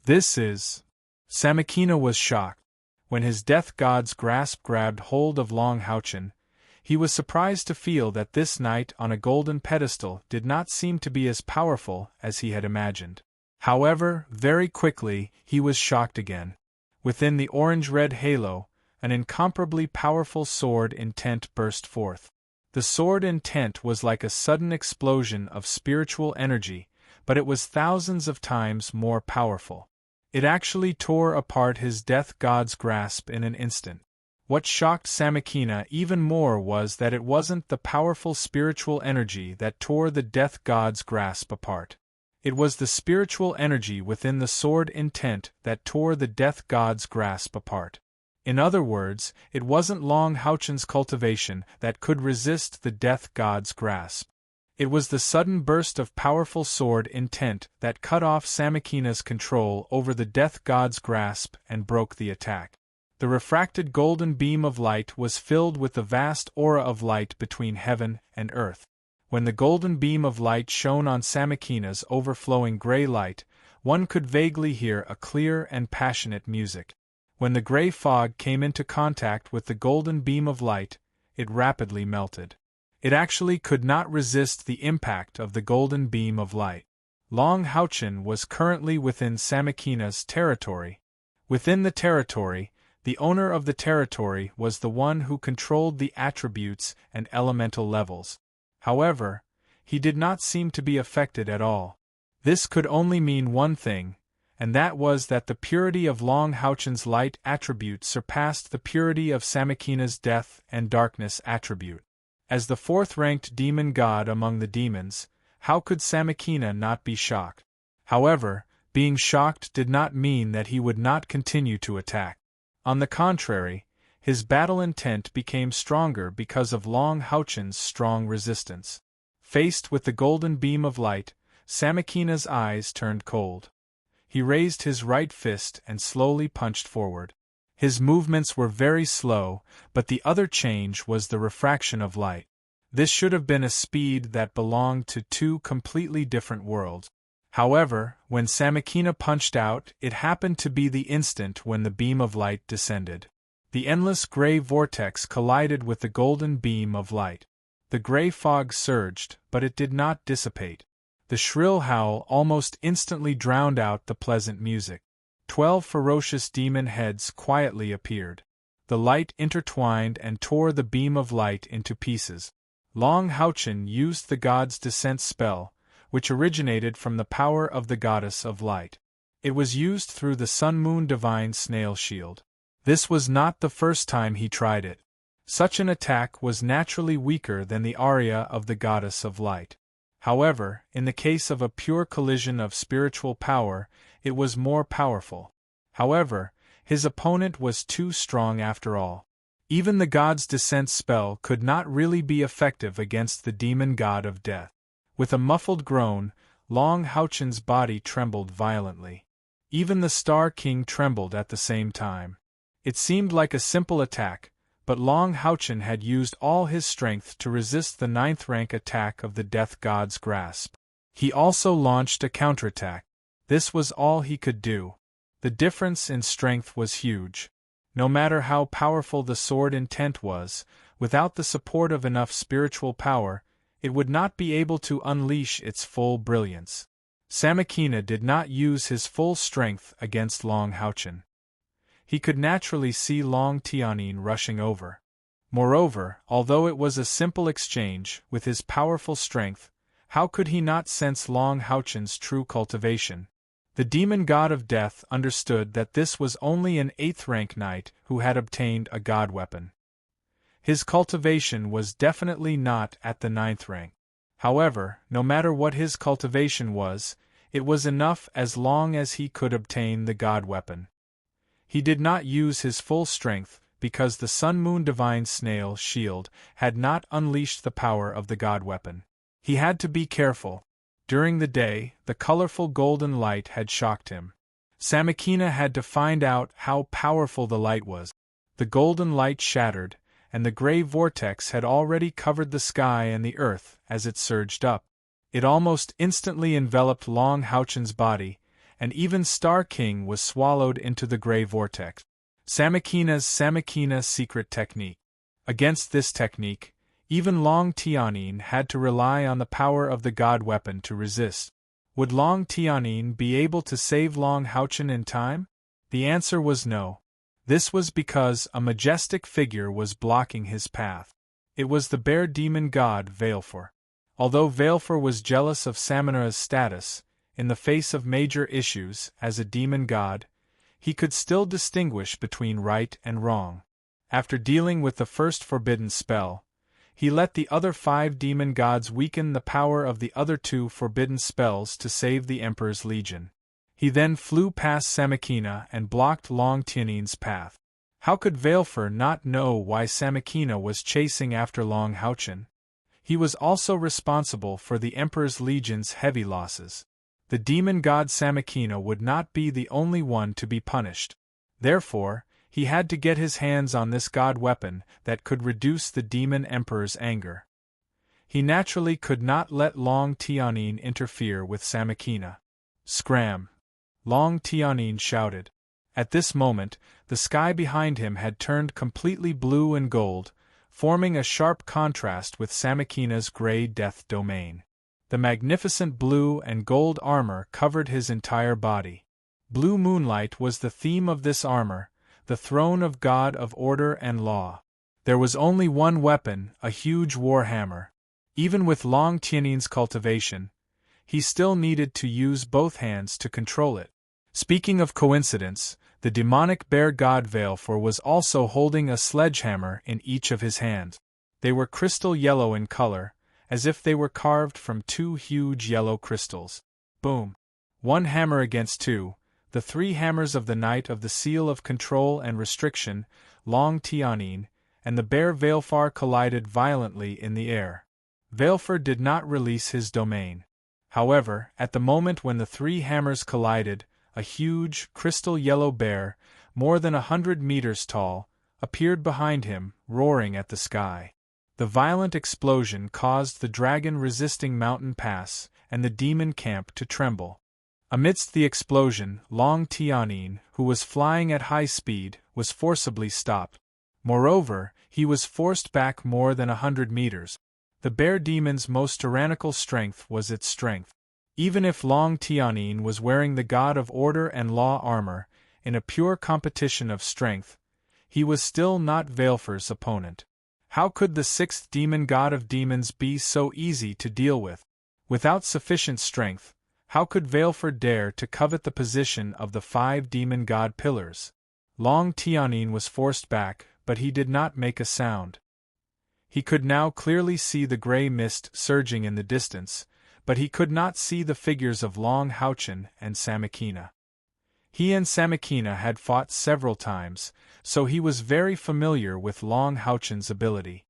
This is... Samakina was shocked. When his death god's grasp grabbed hold of Long Houchen, he was surprised to feel that this knight on a golden pedestal did not seem to be as powerful as he had imagined. However, very quickly, he was shocked again. Within the orange-red halo, an incomparably powerful sword intent burst forth. The sword intent was like a sudden explosion of spiritual energy, but it was thousands of times more powerful. It actually tore apart his death god's grasp in an instant. What shocked Samakina even more was that it wasn't the powerful spiritual energy that tore the death god's grasp apart. It was the spiritual energy within the sword intent that tore the death god's grasp apart. In other words, it wasn't Long Houchen's cultivation that could resist the death god's grasp. It was the sudden burst of powerful sword intent that cut off Samakina's control over the death god's grasp and broke the attack. The refracted golden beam of light was filled with the vast aura of light between heaven and earth. When the golden beam of light shone on Samakina's overflowing gray light, one could vaguely hear a clear and passionate music. When the gray fog came into contact with the golden beam of light, it rapidly melted. It actually could not resist the impact of the golden beam of light. Long Houchen was currently within Samakina's territory. Within the territory, the owner of the territory was the one who controlled the attributes and elemental levels. However, he did not seem to be affected at all. This could only mean one thing, and that was that the purity of Long Houchen's light attribute surpassed the purity of Samakina's death and darkness attribute. As the fourth-ranked demon god among the demons, how could Samakina not be shocked? However, being shocked did not mean that he would not continue to attack. On the contrary, his battle intent became stronger because of Long Houchen's strong resistance. Faced with the golden beam of light, Samakina's eyes turned cold. He raised his right fist and slowly punched forward. His movements were very slow, but the other change was the refraction of light. This should have been a speed that belonged to 2 completely different worlds. However, when Samakina punched out, it happened to be the instant when the beam of light descended. The endless gray vortex collided with the golden beam of light. The gray fog surged, but it did not dissipate. The shrill howl almost instantly drowned out the pleasant music. 12 ferocious demon heads quietly appeared. The light intertwined and tore the beam of light into pieces. Long Houchen used the god's descent spell, which originated from the power of the goddess of light. It was used through the Sun-Moon Divine Snail Shield. This was not the first time he tried it. Such an attack was naturally weaker than the aria of the goddess of light. However, in the case of a pure collision of spiritual power, it was more powerful. However, his opponent was too strong after all. Even the god's descent spell could not really be effective against the demon god of death. With a muffled groan, Long Houchen's body trembled violently. Even the Star King trembled at the same time. It seemed like a simple attack, but Long Houchen had used all his strength to resist the 9th-rank attack of the death god's grasp. He also launched a counterattack. This was all he could do. The difference in strength was huge. No matter how powerful the sword intent was, without the support of enough spiritual power, it would not be able to unleash its full brilliance. Samakina did not use his full strength against Long Houchen. He could naturally see Long Tianyin rushing over. Moreover, although it was a simple exchange, with his powerful strength, how could he not sense Long Houchen's true cultivation? The demon god of death understood that this was only an 8th-rank knight who had obtained a god weapon. His cultivation was definitely not at the 9th rank. However, no matter what his cultivation was, it was enough as long as he could obtain the god weapon. He did not use his full strength, because the sun-moon divine snail shield had not unleashed the power of the god weapon. He had to be careful. During the day, the colorful golden light had shocked him. Samakina had to find out how powerful the light was. The golden light shattered, and the gray vortex had already covered the sky and the earth as it surged up. It almost instantly enveloped Long Houchen's body, and even Star King was swallowed into the gray vortex. Samakina's secret technique. Against this technique, even Long Tianyin had to rely on the power of the god weapon to resist. Would Long Tianyin be able to save Long Houchen in time? The answer was no. This was because a majestic figure was blocking his path. It was the bear demon god Veilfor. Although Veilfor was jealous of Samanera's status, in the face of major issues as a demon god, he could still distinguish between right and wrong. After dealing with the first forbidden spell, he let the other 5 demon gods weaken the power of the other 2 forbidden spells to save the Emperor's legion. He then flew past Samakina and blocked Long Tianyin's path. How could Veilfor not know why Samakina was chasing after Long Houchen? He was also responsible for the Emperor's legion's heavy losses. The demon god Samakina would not be the only one to be punished. Therefore, he had to get his hands on this god weapon that could reduce the demon emperor's anger. He naturally could not let Long Tianyin interfere with Samakina. Scram! Long Tianyin shouted. At this moment, the sky behind him had turned completely blue and gold, forming a sharp contrast with Samakina's gray death domain. The magnificent blue and gold armor covered his entire body. Blue moonlight was the theme of this armor, the throne of God of order and law. There was only one weapon, a huge war hammer. Even with Long Tianyin's cultivation, he still needed to use both hands to control it. Speaking of coincidence, the demonic bear god Veilfor was also holding a sledgehammer in each of his hands. They were crystal yellow in color, as if they were carved from 2 huge yellow crystals. Boom! 1 hammer against 2, the 3 hammers of the Knight of the Seal of Control and Restriction, Long Tianyin, and the bear Veilfor collided violently in the air. Veilfor did not release his domain. However, at the moment when the 3 hammers collided, a huge, crystal yellow bear, more than 100 meters tall, appeared behind him, roaring at the sky. The violent explosion caused the dragon-resisting mountain pass and the demon camp to tremble. Amidst the explosion, Long Tianyin, who was flying at high speed, was forcibly stopped. Moreover, he was forced back more than 100 meters. The bear demon's most tyrannical strength was its strength. Even if Long Tianyin was wearing the god of order and law armor, in a pure competition of strength, he was still not Veilfor's opponent. How could the 6th demon god of demons be so easy to deal with? Without sufficient strength, how could Veilfor dare to covet the position of the 5 demon god pillars? Long Tianyin was forced back, but he did not make a sound. He could now clearly see the gray mist surging in the distance, but he could not see the figures of Long Houchen and Samakina. He and Samakina had fought several times, so he was very familiar with Long Houchen's ability.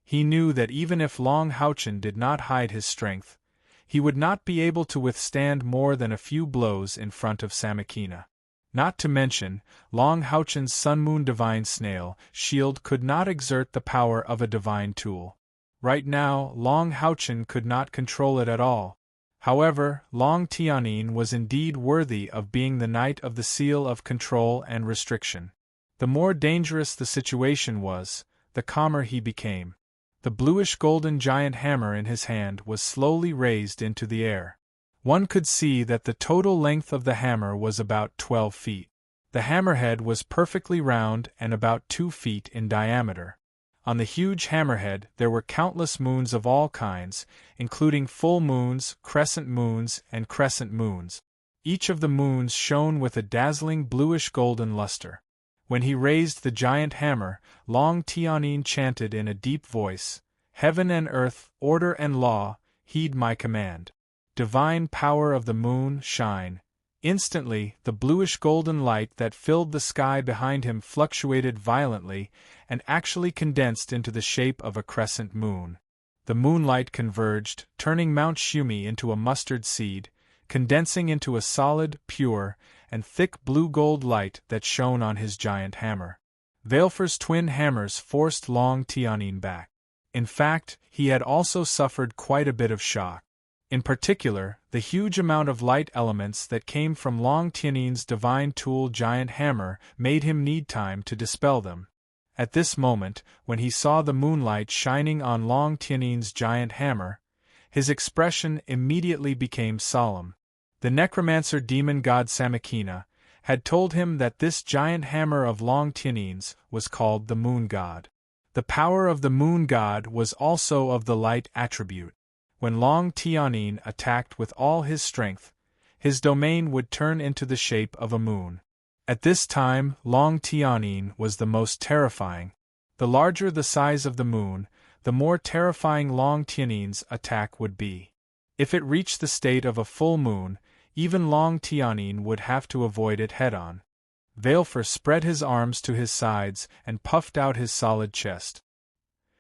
He knew that even if Long Houchen did not hide his strength, he would not be able to withstand more than a few blows in front of Samakina. Not to mention, Long Houchen's Sun-Moon Divine Snail shield could not exert the power of a divine tool. Right now, Long Houchen could not control it at all. However, Long Tianyin was indeed worthy of being the Knight of the Seal of Control and Restriction. The more dangerous the situation was, the calmer he became. The bluish-golden giant hammer in his hand was slowly raised into the air. One could see that the total length of the hammer was about 12 feet. The hammerhead was perfectly round and about 2 feet in diameter. On the huge hammerhead there were countless moons of all kinds, including full moons, crescent moons, and crescent moons. Each of the moons shone with a dazzling bluish-golden luster. When he raised the giant hammer, Long Tianyin chanted in a deep voice, "Heaven and earth, order and law, heed my command. Divine power of the moon, shine, Instantly, the bluish-golden light that filled the sky behind him fluctuated violently and actually condensed into the shape of a crescent moon. The moonlight converged, turning Mount Shumi into a mustard seed, condensing into a solid, pure, and thick blue-gold light that shone on his giant hammer. Valefor's twin hammers forced Long Tianyin back. In fact, he had also suffered quite a bit of shock. In particular, the huge amount of light elements that came from Long Tianyin's divine tool giant hammer made him need time to dispel them. At this moment, when he saw the moonlight shining on Long Tianyin's giant hammer, his expression immediately became solemn. The necromancer demon god Samakina had told him that this giant hammer of Long Tianyin's was called the Moon God. The power of the Moon God was also of the light attribute. When Long Tianyin attacked with all his strength, his domain would turn into the shape of a moon. At this time, Long Tianyin was the most terrifying. The larger the size of the moon, the more terrifying Long Tianyin's attack would be. If it reached the state of a full moon, even Long Tianyin would have to avoid it head-on. Valefor spread his arms to his sides and puffed out his solid chest.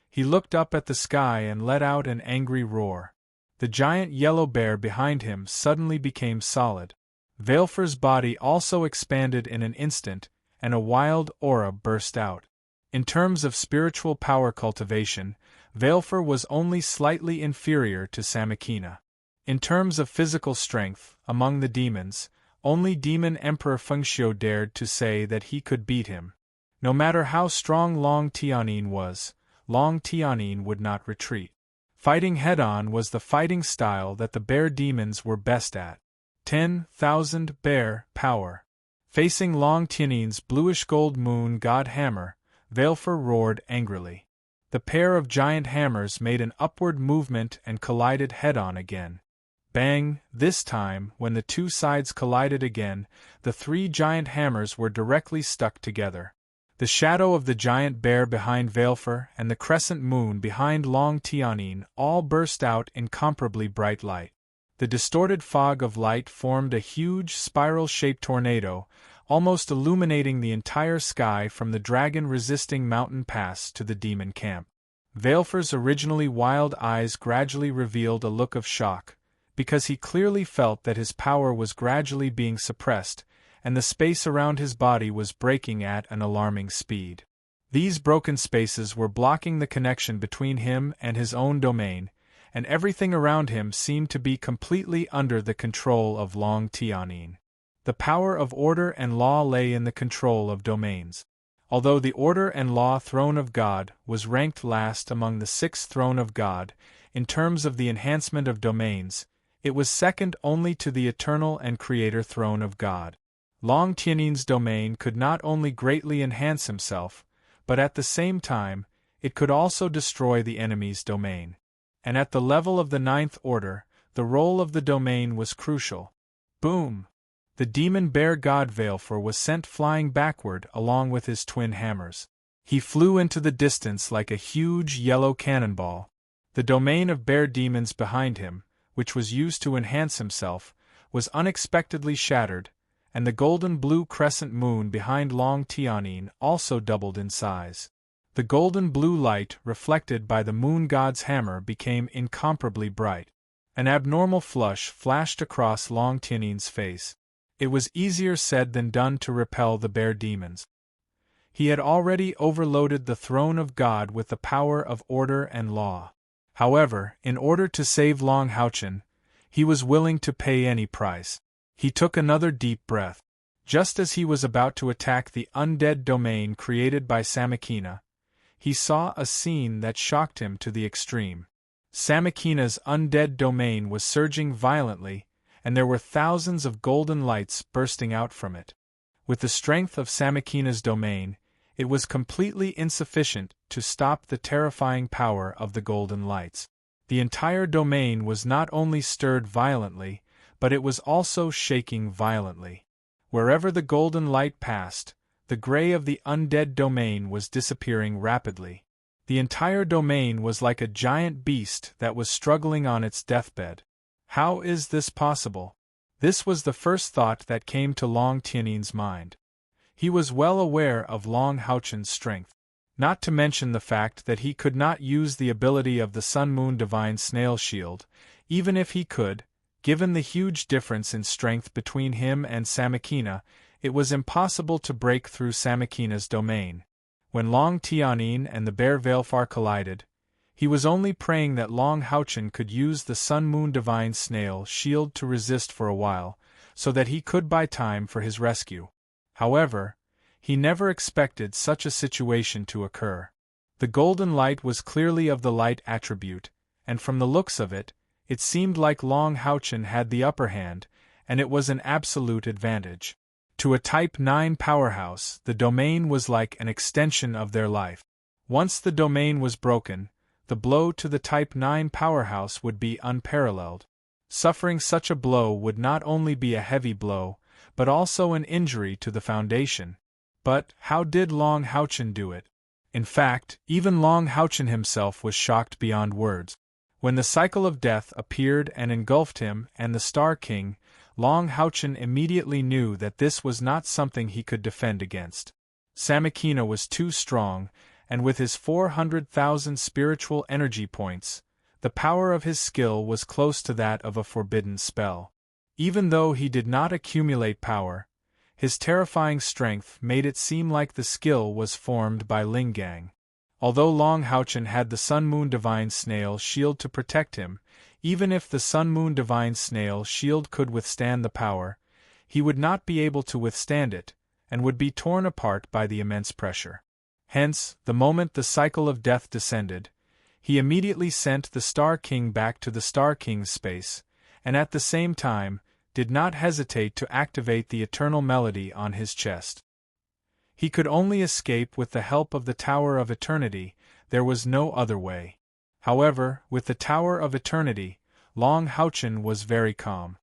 He looked up at the sky and let out an angry roar. The giant yellow bear behind him suddenly became solid. Valefor's body also expanded in an instant, and a wild aura burst out. In terms of spiritual power cultivation, Valefor was only slightly inferior to Samakina. In terms of physical strength, among the demons, only Demon Emperor Fengxiu dared to say that he could beat him. No matter how strong Long Tianyin was, Long Tianyin would not retreat. Fighting head-on was the fighting style that the bear demons were best at. 10,000 bear power. Facing Long Tianyin's bluish-gold moon god hammer, Valefor roared angrily. The pair of giant hammers made an upward movement and collided head-on again. Bang! This time, when the two sides collided again, the three giant hammers were directly stuck together. The shadow of the giant bear behind Valefor and the crescent moon behind Long Tianyin all burst out incomparably bright light. The distorted fog of light formed a huge spiral-shaped tornado, almost illuminating the entire sky from the dragon-resisting mountain pass to the demon camp. Valefor's originally wild eyes gradually revealed a look of shock, because he clearly felt that his power was gradually being suppressed, and the space around his body was breaking at an alarming speed. These broken spaces were blocking the connection between him and his own domain, and everything around him seemed to be completely under the control of Long Tianyin. The power of order and law lay in the control of domains. Although the Order and Law Throne of God was ranked last among the 6th Throne of God, in terms of the enhancement of domains, it was second only to the Eternal and Creator Throne of God. Long Tianyin's domain could not only greatly enhance himself, but at the same time, it could also destroy the enemy's domain. And at the level of the 9th Order, the role of the domain was crucial. Boom! The demon bear god Valefor was sent flying backward along with his twin hammers. He flew into the distance like a huge yellow cannonball. The domain of bear demons behind him, which was used to enhance himself, was unexpectedly shattered, and the golden-blue crescent moon behind Long Tianyin also doubled in size. The golden-blue light reflected by the moon god's hammer became incomparably bright. An abnormal flush flashed across Long Tianyin's face. It was easier said than done to repel the bear demons. He had already overloaded the throne of God with the power of order and law. However, in order to save Long Houchen, he was willing to pay any price. He took another deep breath. Just as he was about to attack the undead domain created by Samakina, he saw a scene that shocked him to the extreme. Samakina's undead domain was surging violently, and there were thousands of golden lights bursting out from it. With the strength of Samakina's domain, it was completely insufficient to stop the terrifying power of the golden lights. The entire domain was not only stirred violently, but it was also shaking violently. Wherever the golden light passed, the gray of the undead domain was disappearing rapidly. The entire domain was like a giant beast that was struggling on its deathbed. How is this possible? This was the first thought that came to Long Tianin's mind. He was well aware of Long Houchen's strength, not to mention the fact that he could not use the ability of the Sun-Moon Divine Snail Shield, even if he could. Given the huge difference in strength between him and Sammakina, it was impossible to break through Sammakina's domain. When Long Tianin and the Bear Veilfar collided, he was only praying that Long Houchen could use the Sun-Moon Divine Snail Shield to resist for a while, so that he could buy time for his rescue. However, he never expected such a situation to occur. The golden light was clearly of the light attribute, and from the looks of it, it seemed like Long Houchen had the upper hand, and it was an absolute advantage. To a Type 9 powerhouse, the domain was like an extension of their life. Once the domain was broken, the blow to the Type 9 powerhouse would be unparalleled. Suffering such a blow would not only be a heavy blow, but also an injury to the foundation. But how did Long Houchen do it? In fact, even Long Houchen himself was shocked beyond words. When the cycle of death appeared and engulfed him and the Star King, Long Houchen immediately knew that this was not something he could defend against. Sammakina was too strong, and with his 400,000 spiritual energy points, the power of his skill was close to that of a forbidden spell. Even though he did not accumulate power, his terrifying strength made it seem like the skill was formed by Lingang. Although Long Houchen had the Sun-Moon Divine Snail Shield to protect him, even if the Sun-Moon Divine Snail Shield could withstand the power, he would not be able to withstand it, and would be torn apart by the immense pressure. Hence, the moment the cycle of death descended, he immediately sent the Star King back to the Star King's space, and at the same time, did not hesitate to activate the eternal melody on his chest. He could only escape with the help of the Tower of Eternity, there was no other way. However, with the Tower of Eternity, Long Houchen was very calm.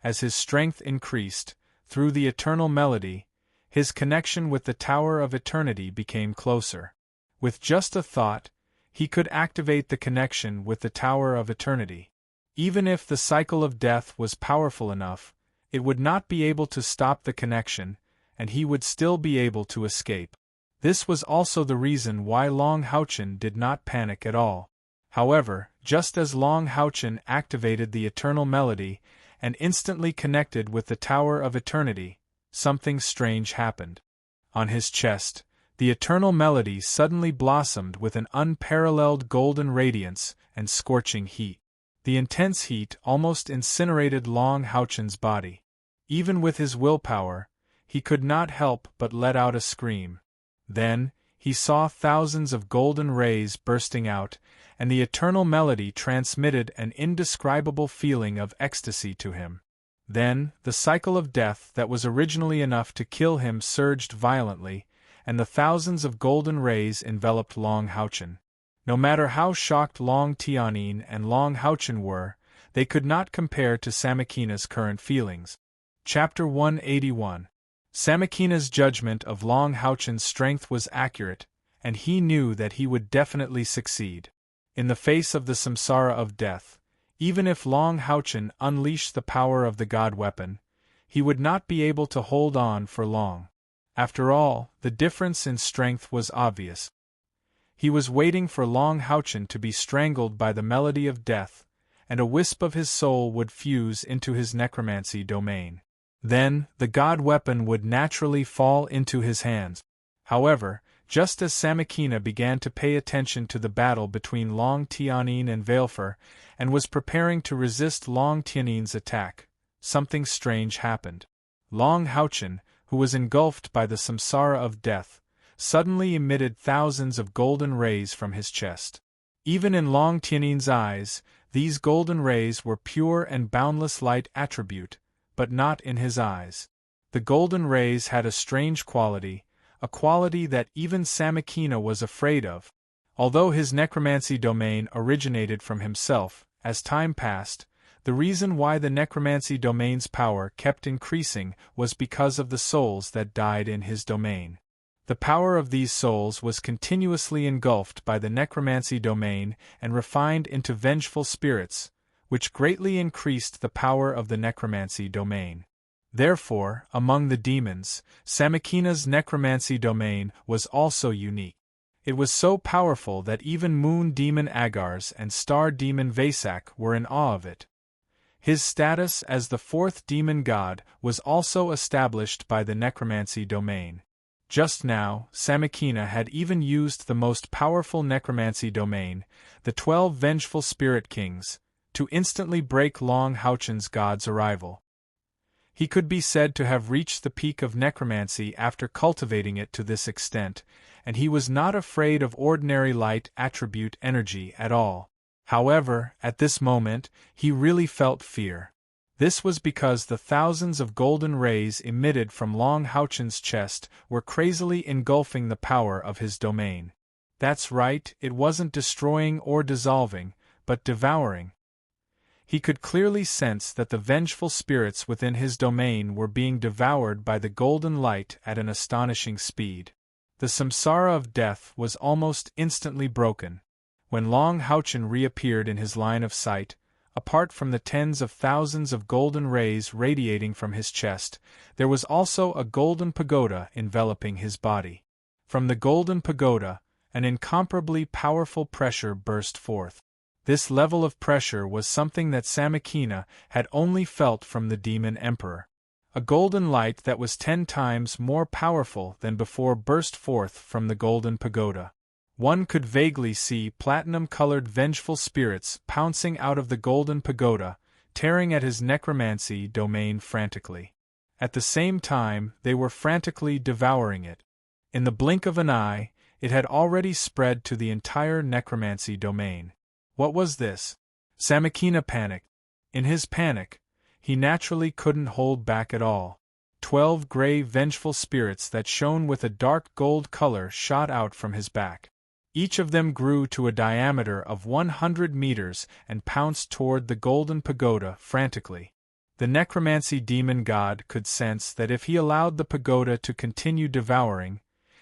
As his strength increased, through the eternal melody, his connection with the Tower of Eternity became closer. With just a thought, he could activate the connection with the Tower of Eternity. Even if the cycle of death was powerful enough, it would not be able to stop the connection, and he would still be able to escape. This was also the reason why Long Houchen did not panic at all. However, just as Long Houchen activated the eternal melody and instantly connected with the Tower of Eternity, something strange happened. On his chest, the eternal melody suddenly blossomed with an unparalleled golden radiance and scorching heat. The intense heat almost incinerated Long Houchen's body. Even with his willpower, he could not help but let out a scream. Then, he saw thousands of golden rays bursting out, and the eternal melody transmitted an indescribable feeling of ecstasy to him. Then, the cycle of death that was originally enough to kill him surged violently, and the thousands of golden rays enveloped Long Houchen. No matter how shocked Long Tianin and Long Houchen were, they could not compare to Sammakina's current feelings. Chapter 181. Sammakina's judgment of Long Houchen's strength was accurate, and he knew that he would definitely succeed. In the face of the samsara of death, even if Long Houchen unleashed the power of the god weapon, he would not be able to hold on for long. After all, the difference in strength was obvious. He was waiting for Long Houchen to be strangled by the melody of death, and a wisp of his soul would fuse into his necromancy domain. Then, the god weapon would naturally fall into his hands. However, just as Sammakina began to pay attention to the battle between Long Tianin and Veilfar, and was preparing to resist Long Tianin's attack, something strange happened. Long Houchen, who was engulfed by the samsara of death, suddenly emitted thousands of golden rays from his chest. Even in Long Tianin's eyes, these golden rays were pure and boundless light attribute, but not in his eyes. The golden rays had a strange quality, a quality that even Sammakina was afraid of. Although his necromancy domain originated from himself, as time passed, the reason why the necromancy domain's power kept increasing was because of the souls that died in his domain. The power of these souls was continuously engulfed by the necromancy domain and refined into vengeful spirits, which greatly increased the power of the necromancy domain. Therefore, among the demons, Sammakina's necromancy domain was also unique. It was so powerful that even moon demon Agars and star demon Vasak were in awe of it. His status as the fourth demon god was also established by the necromancy domain. Just now, Sammakina had even used the most powerful necromancy domain, the 12 vengeful spirit kings, to instantly break Long Houchen's god's arrival. He could be said to have reached the peak of necromancy after cultivating it to this extent, and he was not afraid of ordinary light attribute energy at all. However, at this moment, he really felt fear. This was because the thousands of golden rays emitted from Long Houchen's chest were crazily engulfing the power of his domain. That's right, it wasn't destroying or dissolving, but devouring. He could clearly sense that the vengeful spirits within his domain were being devoured by the golden light at an astonishing speed. The samsara of death was almost instantly broken. When Long Houchen reappeared in his line of sight, apart from the tens of thousands of golden rays radiating from his chest, there was also a golden pagoda enveloping his body. From the golden pagoda, an incomparably powerful pressure burst forth. This level of pressure was something that Sammakina had only felt from the Demon Emperor. A golden light that was 10 times more powerful than before burst forth from the golden pagoda. One could vaguely see platinum-colored vengeful spirits pouncing out of the golden pagoda, tearing at his necromancy domain frantically. At the same time, they were frantically devouring it. In the blink of an eye, it had already spread to the entire necromancy domain. What was this? Sammakina panicked. In his panic, he naturally couldn't hold back at all. 12 gray vengeful spirits that shone with a dark gold color shot out from his back. Each of them grew to a diameter of 100 meters and pounced toward the golden pagoda frantically. The necromancy demon god could sense that if he allowed the pagoda to continue devouring,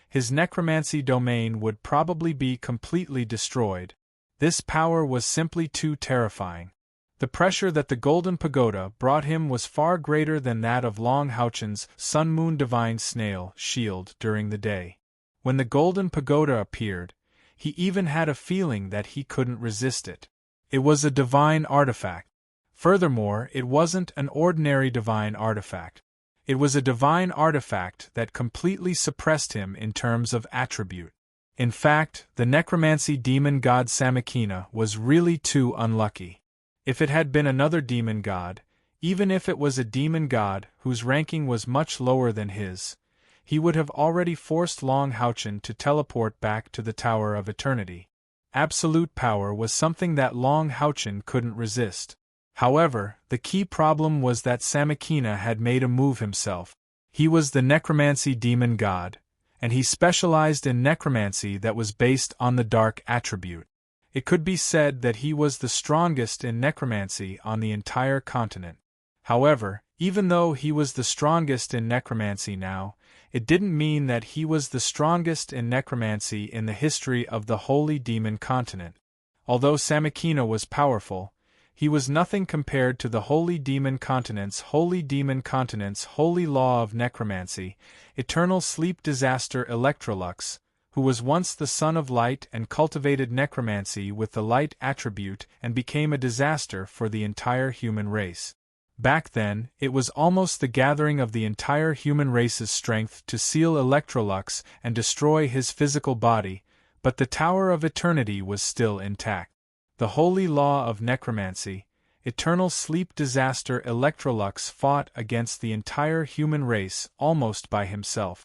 his necromancy domain would probably be completely destroyed. This power was simply too terrifying. The pressure that the golden pagoda brought him was far greater than that of Long Houchen's sun-moon divine snail shield during the day. When the golden pagoda appeared, he even had a feeling that he couldn't resist it. It was a divine artifact. Furthermore, it wasn't an ordinary divine artifact. It was a divine artifact that completely suppressed him in terms of attribute. In fact, the necromancy demon god Sammakina was really too unlucky. If it had been another demon god, even if it was a demon god whose ranking was much lower than his, he would have already forced Long Houchen to teleport back to the Tower of Eternity. Absolute power was something that Long Houchen couldn't resist. However, the key problem was that Sammakina had made a move himself. He was the necromancy demon god, and he specialized in necromancy that was based on the dark attribute. It could be said that he was the strongest in necromancy on the entire continent. However, even though he was the strongest in necromancy now, it didn't mean that he was the strongest in necromancy in the history of the Holy Demon Continent. Although Sammakina was powerful, he was nothing compared to the Holy Demon Continent's Holy Law of Necromancy, Eternal Sleep Disaster Electrolux, who was once the son of light and cultivated necromancy with the light attribute and became a disaster for the entire human race. Back then, it was almost the gathering of the entire human race's strength to seal Electrolux and destroy his physical body, but the Tower of Eternity was still intact. The Holy Law of Necromancy, Eternal Sleep Disaster Electrolux fought against the entire human race almost by himself.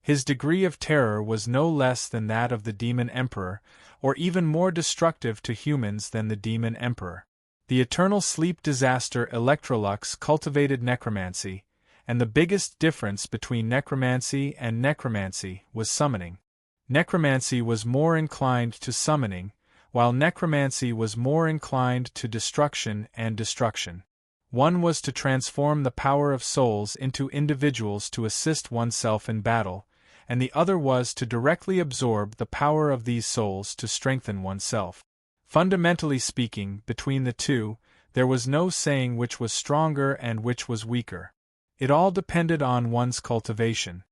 His degree of terror was no less than that of the Demon Emperor, or even more destructive to humans than the Demon Emperor. The Eternal Sleep Disaster Electrolux cultivated necromancy, and the biggest difference between necromancy and necromancy was summoning. Necromancy was more inclined to summoning, while necromancy was more inclined to destruction and destruction. One was to transform the power of souls into individuals to assist oneself in battle, and the other was to directly absorb the power of these souls to strengthen oneself. Fundamentally speaking, between the two, There was no saying which was stronger and which was weaker. It all depended on one's cultivation.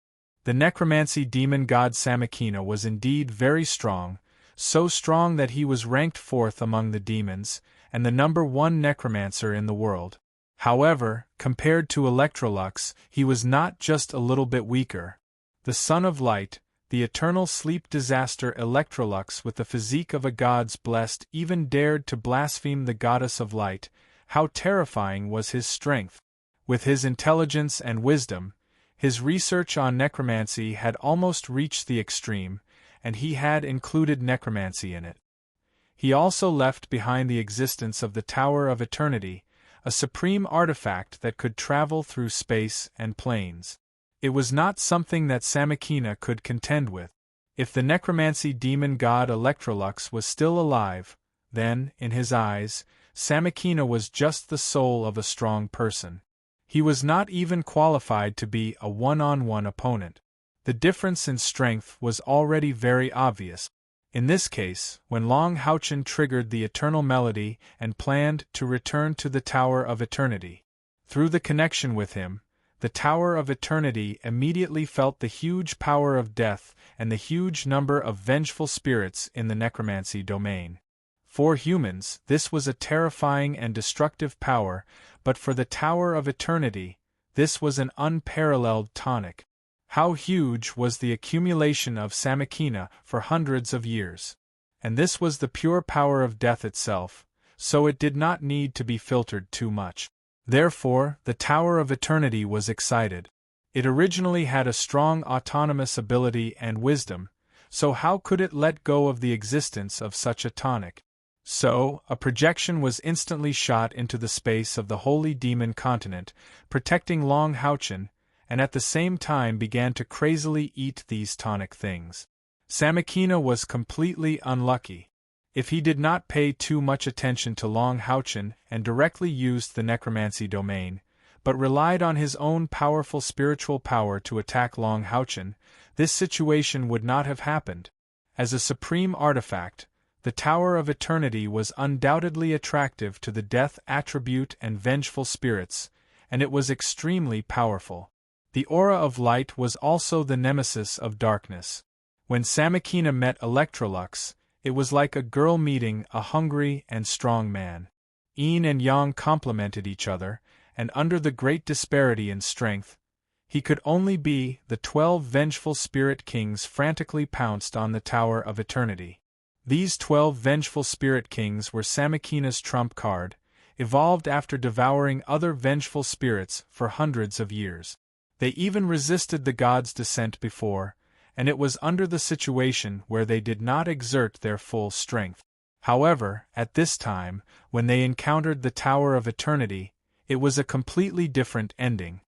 The necromancy demon god Samakina was indeed very strong, so strong that he was ranked fourth among the demons, and the number one necromancer in the world. However, compared to Electrolux, he was not just a little bit weaker. The son of light, the eternal sleep disaster Electrolux with the physique of a god's blessed, even dared to blaspheme the goddess of light. How terrifying was his strength! With his intelligence and wisdom, his research on necromancy had almost reached the extreme, and he had included necromancy in it. He also left behind the existence of the Tower of Eternity, a supreme artifact that could travel through space and planes. It was not something that Samakina could contend with. If the necromancy demon god Electrolux was still alive, then, in his eyes, Samakina was just the soul of a strong person. He was not even qualified to be a one-on-one opponent. The difference in strength was already very obvious. In this case, when Long Houchen triggered the eternal melody and planned to return to the Tower of Eternity. Through the connection with him, the Tower of Eternity immediately felt the huge power of death and the huge number of vengeful spirits in the necromancy domain. For humans, this was a terrifying and destructive power, but for the Tower of Eternity, this was an unparalleled tonic. How huge was the accumulation of Samakina for hundreds of years? And this was the pure power of death itself, so it did not need to be filtered too much. Therefore, the Tower of Eternity was excited. It originally had a strong autonomous ability and wisdom, so how could it let go of the existence of such a tonic? So, a projection was instantly shot into the space of the Holy Demon Continent, protecting Long Houchen, and at the same time began to crazily eat these tonic things. Samakina was completely unlucky. If he did not pay too much attention to Long Houchen and directly used the necromancy domain, but relied on his own powerful spiritual power to attack Long Houchen, this situation would not have happened. As a supreme artifact, the Tower of Eternity was undoubtedly attractive to the death attribute and vengeful spirits, and it was extremely powerful. The aura of light was also the nemesis of darkness. When Samakina met Electrolux, it was like a girl meeting a hungry and strong man. Yin and Yang complemented each other, and under the great disparity in strength, he could only be the 12 vengeful spirit kings frantically pounced on the Tower of Eternity. These 12 vengeful spirit kings were Samakina's trump card, evolved after devouring other vengeful spirits for hundreds of years. They even resisted the god's descent before, and it was under the situation where they did not exert their full strength. However, at this time, when they encountered the Tower of Eternity, it was a completely different ending.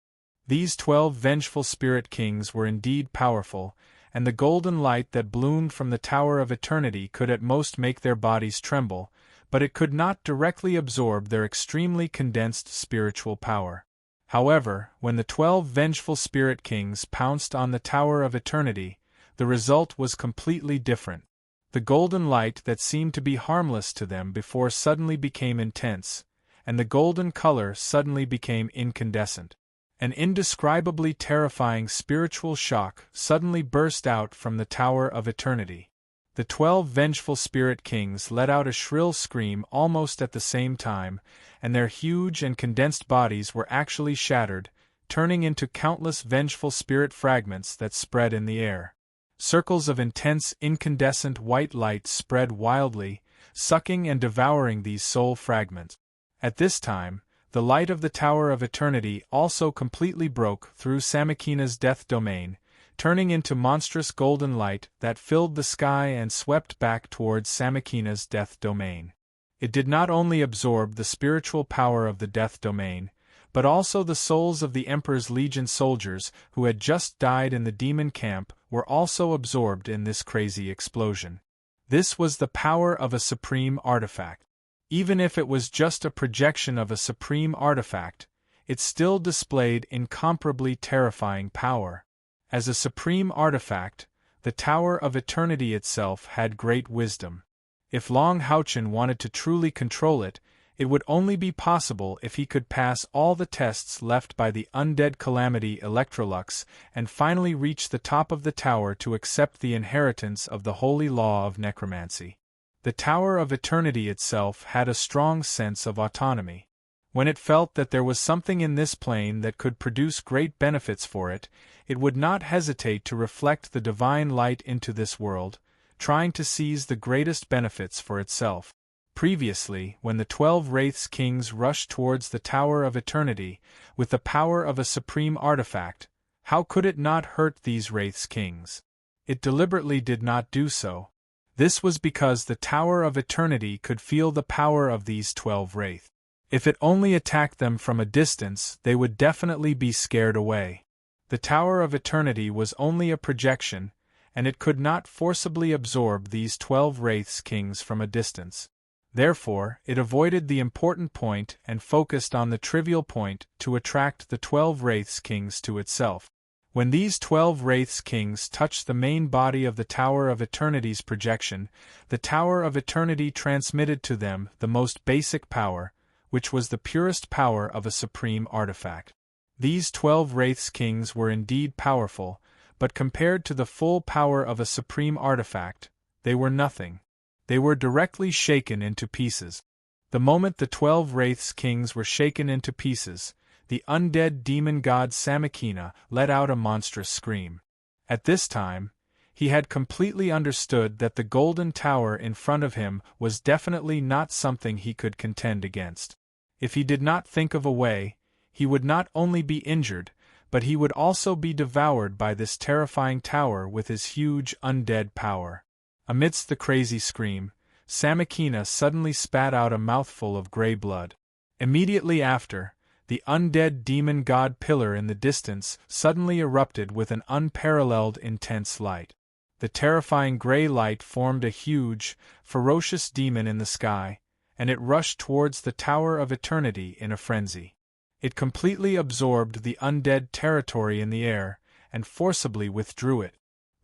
These 12 vengeful spirit kings were indeed powerful, and the golden light that bloomed from the Tower of Eternity could at most make their bodies tremble, but it could not directly absorb their extremely condensed spiritual power. However, when the 12 vengeful spirit kings pounced on the Tower of Eternity, the result was completely different. The golden light that seemed to be harmless to them before suddenly became intense, and the golden color suddenly became incandescent. An indescribably terrifying spiritual shock suddenly burst out from the Tower of Eternity. The 12 vengeful spirit kings let out a shrill scream almost at the same time, and their huge and condensed bodies were actually shattered, turning into countless vengeful spirit fragments that spread in the air. Circles of intense incandescent white light spread wildly, sucking and devouring these soul fragments. At this time, the light of the Tower of Eternity also completely broke through Samakina's death domain, turning into monstrous golden light that filled the sky and swept back towards Samakina's death domain. It did not only absorb the spiritual power of the death domain, but also the souls of the Emperor's Legion soldiers who had just died in the demon camp were also absorbed in this crazy explosion. This was the power of a supreme artifact. Even if it was just a projection of a supreme artifact, it still displayed incomparably terrifying power. As a supreme artifact, the Tower of Eternity itself had great wisdom. If Long Houchen wanted to truly control it, It would only be possible if he could pass all the tests left by the undead calamity Electrolux and finally reach the top of the tower to accept the inheritance of the holy law of necromancy. The Tower of Eternity itself had a strong sense of autonomy. When it felt that there was something in this plane that could produce great benefits for it, it would not hesitate to reflect the divine light into this world, trying to seize the greatest benefits for itself. Previously, when the 12 Wraiths Kings rushed towards the Tower of Eternity, with the power of a supreme artifact, how could it not hurt these Wraiths Kings? It deliberately did not do so. This was because the Tower of Eternity could feel the power of these 12 Wraith. If it only attacked them from a distance, they would definitely be scared away. The Tower of Eternity was only a projection, and it could not forcibly absorb these 12 Wraiths Kings from a distance. Therefore, it avoided the important point and focused on the trivial point to attract the 12 Wraiths Kings to itself. When these 12 Wraiths Kings touched the main body of the Tower of Eternity's projection, the Tower of Eternity transmitted to them the most basic power, which was the purest power of a supreme artifact. These 12 Wraiths Kings were indeed powerful, but compared to the full power of a supreme artifact, they were nothing. They were directly shaken into pieces. The moment the 12 Wraiths Kings were shaken into pieces, the undead demon god Samakina let out a monstrous scream. At this time, he had completely understood that the golden tower in front of him was definitely not something he could contend against. If he did not think of a way, he would not only be injured, but he would also be devoured by this terrifying tower with his huge undead power. Amidst the crazy scream, Samakina suddenly spat out a mouthful of grey blood. Immediately after, the undead demon god pillar in the distance suddenly erupted with an unparalleled intense light. The terrifying grey light formed a huge, ferocious demon in the sky, and it rushed towards the Tower of Eternity in a frenzy. It completely absorbed the undead territory in the air, and forcibly withdrew it.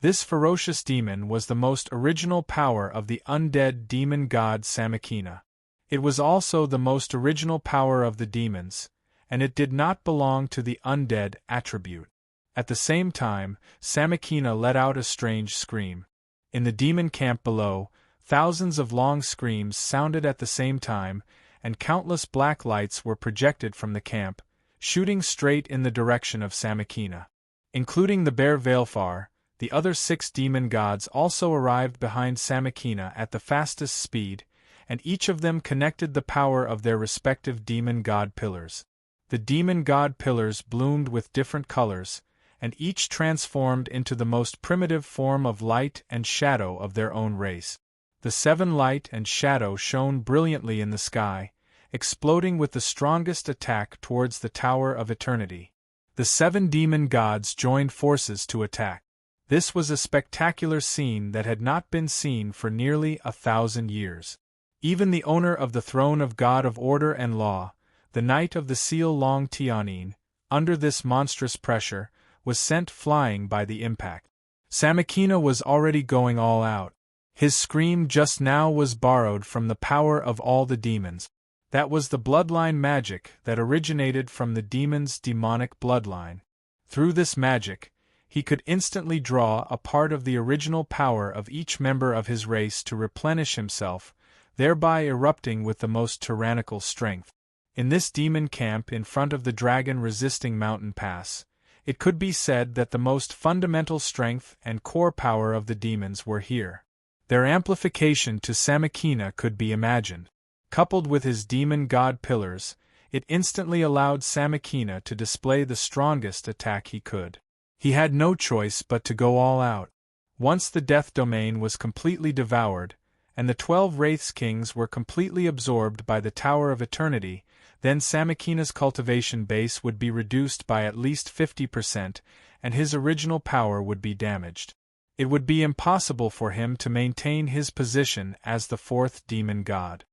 This ferocious demon was the most original power of the undead demon god Samakina. It was also the most original power of the demons, and it did not belong to the undead attribute. At the same time, Samakina let out a strange scream. In the demon camp below, thousands of long screams sounded at the same time, and countless black lights were projected from the camp, shooting straight in the direction of Samakina. Including the bear Veilfar, the other 6 demon gods also arrived behind Samakina at the fastest speed, and each of them connected the power of their respective demon god pillars. The demon god pillars bloomed with different colors, and each transformed into the most primitive form of light and shadow of their own race. The 7 light and shadow shone brilliantly in the sky, exploding with the strongest attack towards the Tower of Eternity. The 7 demon gods joined forces to attack. This was a spectacular scene that had not been seen for nearly 1,000 years. Even the owner of the throne of God of Order and Law, the Knight of the Seal Long Tianyin, under this monstrous pressure, was sent flying by the impact. Samakina was already going all out. His scream just now was borrowed from the power of all the demons. That was the bloodline magic that originated from the demon's demonic bloodline. Through this magic, he could instantly draw a part of the original power of each member of his race to replenish himself, thereby erupting with the most tyrannical strength. In this demon camp in front of the dragon-resisting mountain pass, it could be said that the most fundamental strength and core power of the demons were here. Their amplification to Samakina could be imagined. Coupled with his demon god pillars, it instantly allowed Samakina to display the strongest attack he could. He had no choice but to go all out. Once the death domain was completely devoured, and the 12 Wraiths Kings were completely absorbed by the Tower of Eternity, then Samakina's cultivation base would be reduced by at least 50%, and his original power would be damaged. It would be impossible for him to maintain his position as the 4th demon god.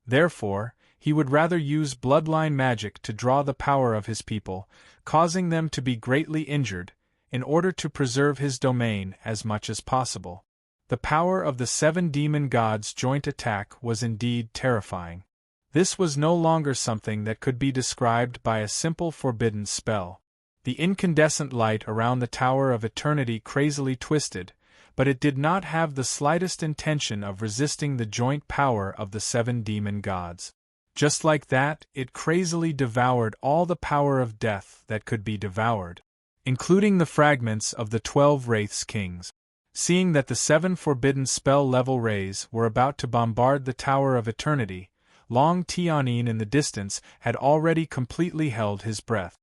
Therefore, he would rather use bloodline magic to draw the power of his people, causing them to be greatly injured, in order to preserve his domain as much as possible. The power of the 7 demon gods' joint attack was indeed terrifying. This was no longer something that could be described by a simple forbidden spell. The incandescent light around the Tower of Eternity crazily twisted, but it did not have the slightest intention of resisting the joint power of the 7 demon gods. Just like that, it crazily devoured all the power of death that could be devoured, including the fragments of the 12 Wraith's kings. Seeing that the 7 forbidden spell-level rays were about to bombard the Tower of Eternity, Long Tianyin in the distance had already completely held his breath.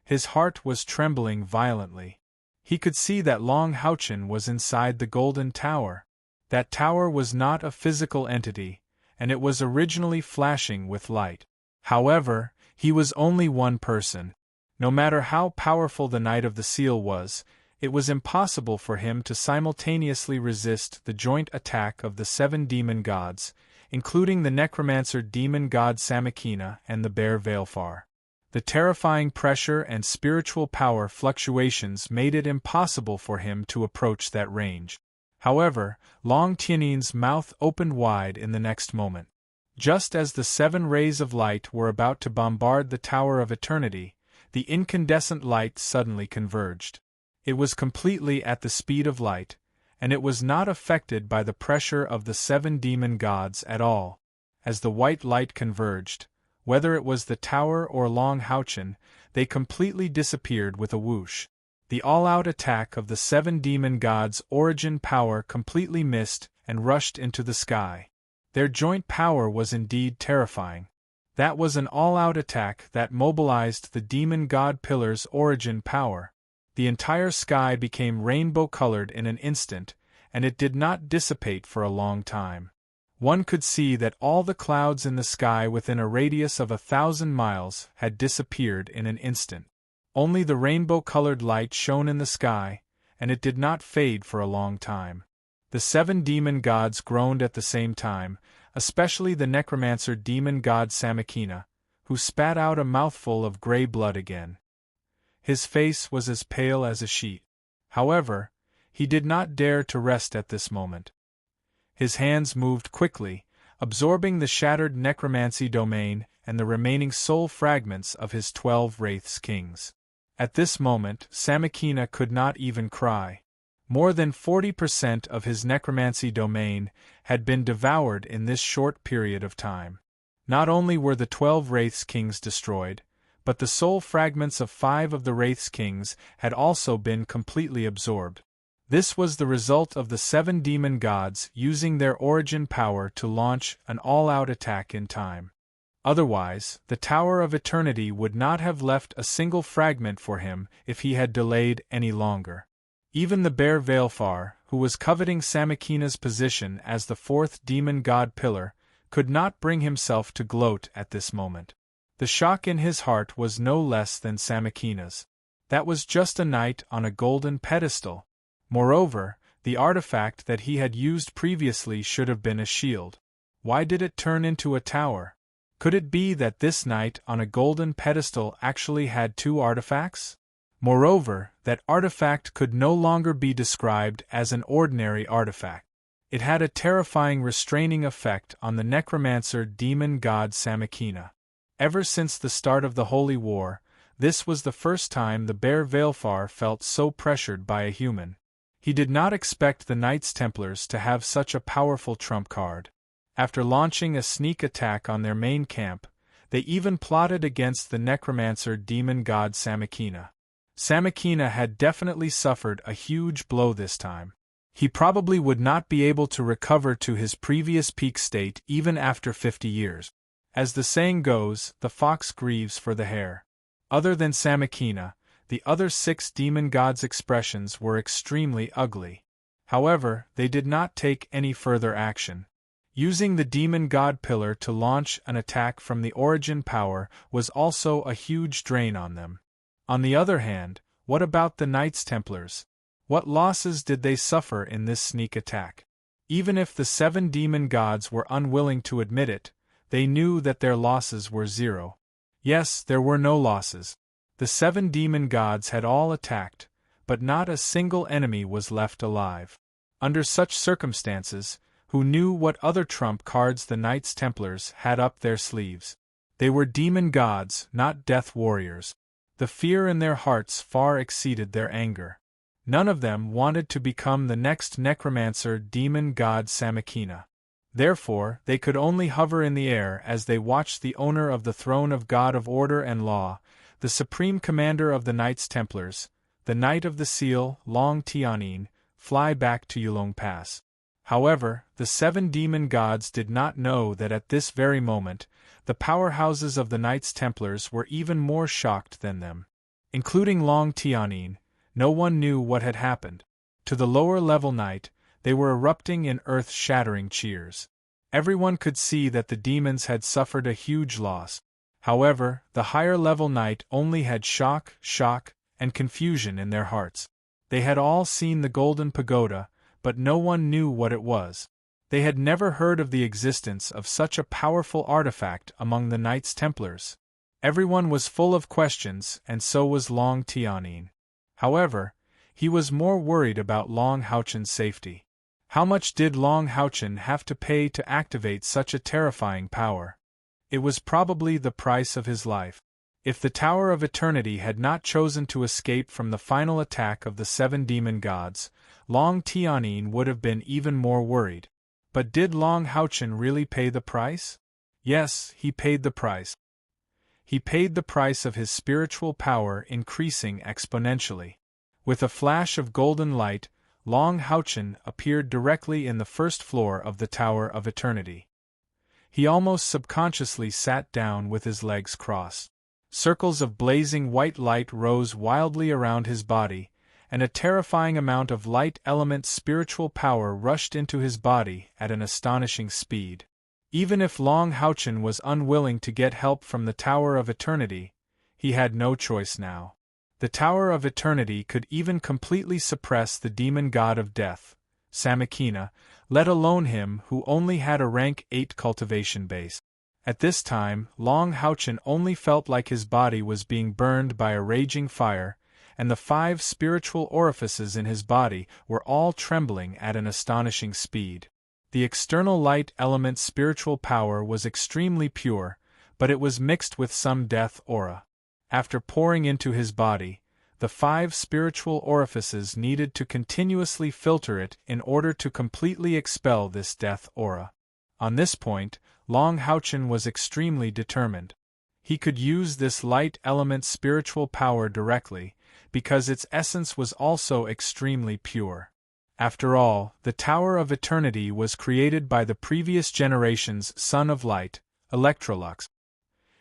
His heart was trembling violently. He could see that Long Haochen was inside the Golden Tower. That tower was not a physical entity, and it was originally flashing with light. However, he was only one person. No matter how powerful the Knight of the Seal was, it was impossible for him to simultaneously resist the joint attack of the 7 demon gods, including the necromancer demon god Samakina and the bear Veilfar. The terrifying pressure and spiritual power fluctuations made it impossible for him to approach that range. However, Long Tianyin's mouth opened wide in the next moment. Just as the 7 rays of light were about to bombard the Tower of Eternity, the incandescent light suddenly converged. It was completely at the speed of light, and it was not affected by the pressure of the 7 demon gods at all. As the white light converged, whether it was the tower or Long Haochen, they completely disappeared with a whoosh. The all-out attack of the 7 demon gods' origin power completely missed and rushed into the sky. Their joint power was indeed terrifying. That was an all-out attack that mobilized the demon god pillar's origin power. The entire sky became rainbow-colored in an instant, and it did not dissipate for a long time. One could see that all the clouds in the sky within a radius of 1,000 miles had disappeared in an instant. Only the rainbow-colored light shone in the sky, and it did not fade for a long time. The 7 demon gods groaned at the same time, especially the necromancer demon god Samakina, who spat out a mouthful of gray blood again. His face was as pale as a sheet. However, he did not dare to rest at this moment. His hands moved quickly, absorbing the shattered necromancy domain and the remaining soul fragments of his 12 Wraith's kings. At this moment, Samakina could not even cry. More than 40% of his necromancy domain had been devoured in this short period of time. Not only were the 12 Wraith's kings destroyed, but the soul fragments of 5 of the Wraith's kings had also been completely absorbed. This was the result of the 7 demon gods using their origin power to launch an all-out attack in time. Otherwise, the Tower of Eternity would not have left a single fragment for him if he had delayed any longer. Even the bear Veilfar, who was coveting Samakina's position as the 4th demon god pillar, could not bring himself to gloat at this moment. The shock in his heart was no less than Samakina's. That was just a knight on a golden pedestal. Moreover, the artifact that he had used previously should have been a shield. Why did it turn into a tower? Could it be that this knight on a golden pedestal actually had 2 artifacts? Moreover, that artifact could no longer be described as an ordinary artifact. It had a terrifying restraining effect on the necromancer demon god Samakina. Ever since the start of the Holy War, this was the first time the bear Veilfar felt so pressured by a human. He did not expect the Knights Templars to have such a powerful trump card. After launching a sneak attack on their main camp, they even plotted against the necromancer demon god Samakina. Samakina had definitely suffered a huge blow this time. He probably would not be able to recover to his previous peak state even after 50 years. As the saying goes, the fox grieves for the hare. Other than Samakina, the other 6 demon gods' expressions were extremely ugly. However, they did not take any further action. Using the demon god pillar to launch an attack from the origin power was also a huge drain on them. On the other hand, what about the Knights Templars? What losses did they suffer in this sneak attack? Even if the 7 demon gods were unwilling to admit it, they knew that their losses were 0. Yes, there were no losses. The 7 demon gods had all attacked, but not a single enemy was left alive. Under such circumstances, who knew what other trump cards the Knights Templars had up their sleeves. They were demon gods, not death warriors. The fear in their hearts far exceeded their anger. None of them wanted to become the next necromancer demon god Samakina. Therefore, they could only hover in the air as they watched the owner of the throne of God of Order and Law, the supreme commander of the Knights Templars, the Knight of the Seal, Long Tianyin, fly back to Yulong Pass. However, the 7 demon gods did not know that at this very moment, the powerhouses of the Knights Templars were even more shocked than them. Including Long Tianyin, no one knew what had happened. To the lower-level knight, they were erupting in earth-shattering cheers. Everyone could see that the demons had suffered a huge loss. However, the higher-level knight only had shock, and confusion in their hearts. They had all seen the Golden Pagoda, but no one knew what it was. They had never heard of the existence of such a powerful artifact among the Knights Templars. Everyone was full of questions, and so was Long Tianyin. However, he was more worried about Long Haochen's safety. How much did Long Haochen have to pay to activate such a terrifying power? It was probably the price of his life. If the Tower of Eternity had not chosen to escape from the final attack of the 7 demon gods, Long Tianyin would have been even more worried. But did Long Haochen really pay the price? Yes, he paid the price. He paid the price of his spiritual power increasing exponentially. With a flash of golden light, Long Haochen appeared directly in the first floor of the Tower of Eternity. He almost subconsciously sat down with his legs crossed. Circles of blazing white light rose wildly around his body, and a terrifying amount of light element spiritual power rushed into his body at an astonishing speed. Even if Long Haochen was unwilling to get help from the Tower of Eternity, he had no choice now. The Tower of Eternity could even completely suppress the demon god of death, Samakina, let alone him who only had a rank 8 cultivation base. At this time, Long Haochen only felt like his body was being burned by a raging fire, and the 5 spiritual orifices in his body were all trembling at an astonishing speed. The external light element spiritual power was extremely pure, but it was mixed with some death aura. After pouring into his body, the 5 spiritual orifices needed to continuously filter it in order to completely expel this death aura. On this point, Long Haochen was extremely determined. He could use this light element spiritual power directly, because its essence was also extremely pure. After all, the Tower of Eternity was created by the previous generation's Son of Light, Electrolux.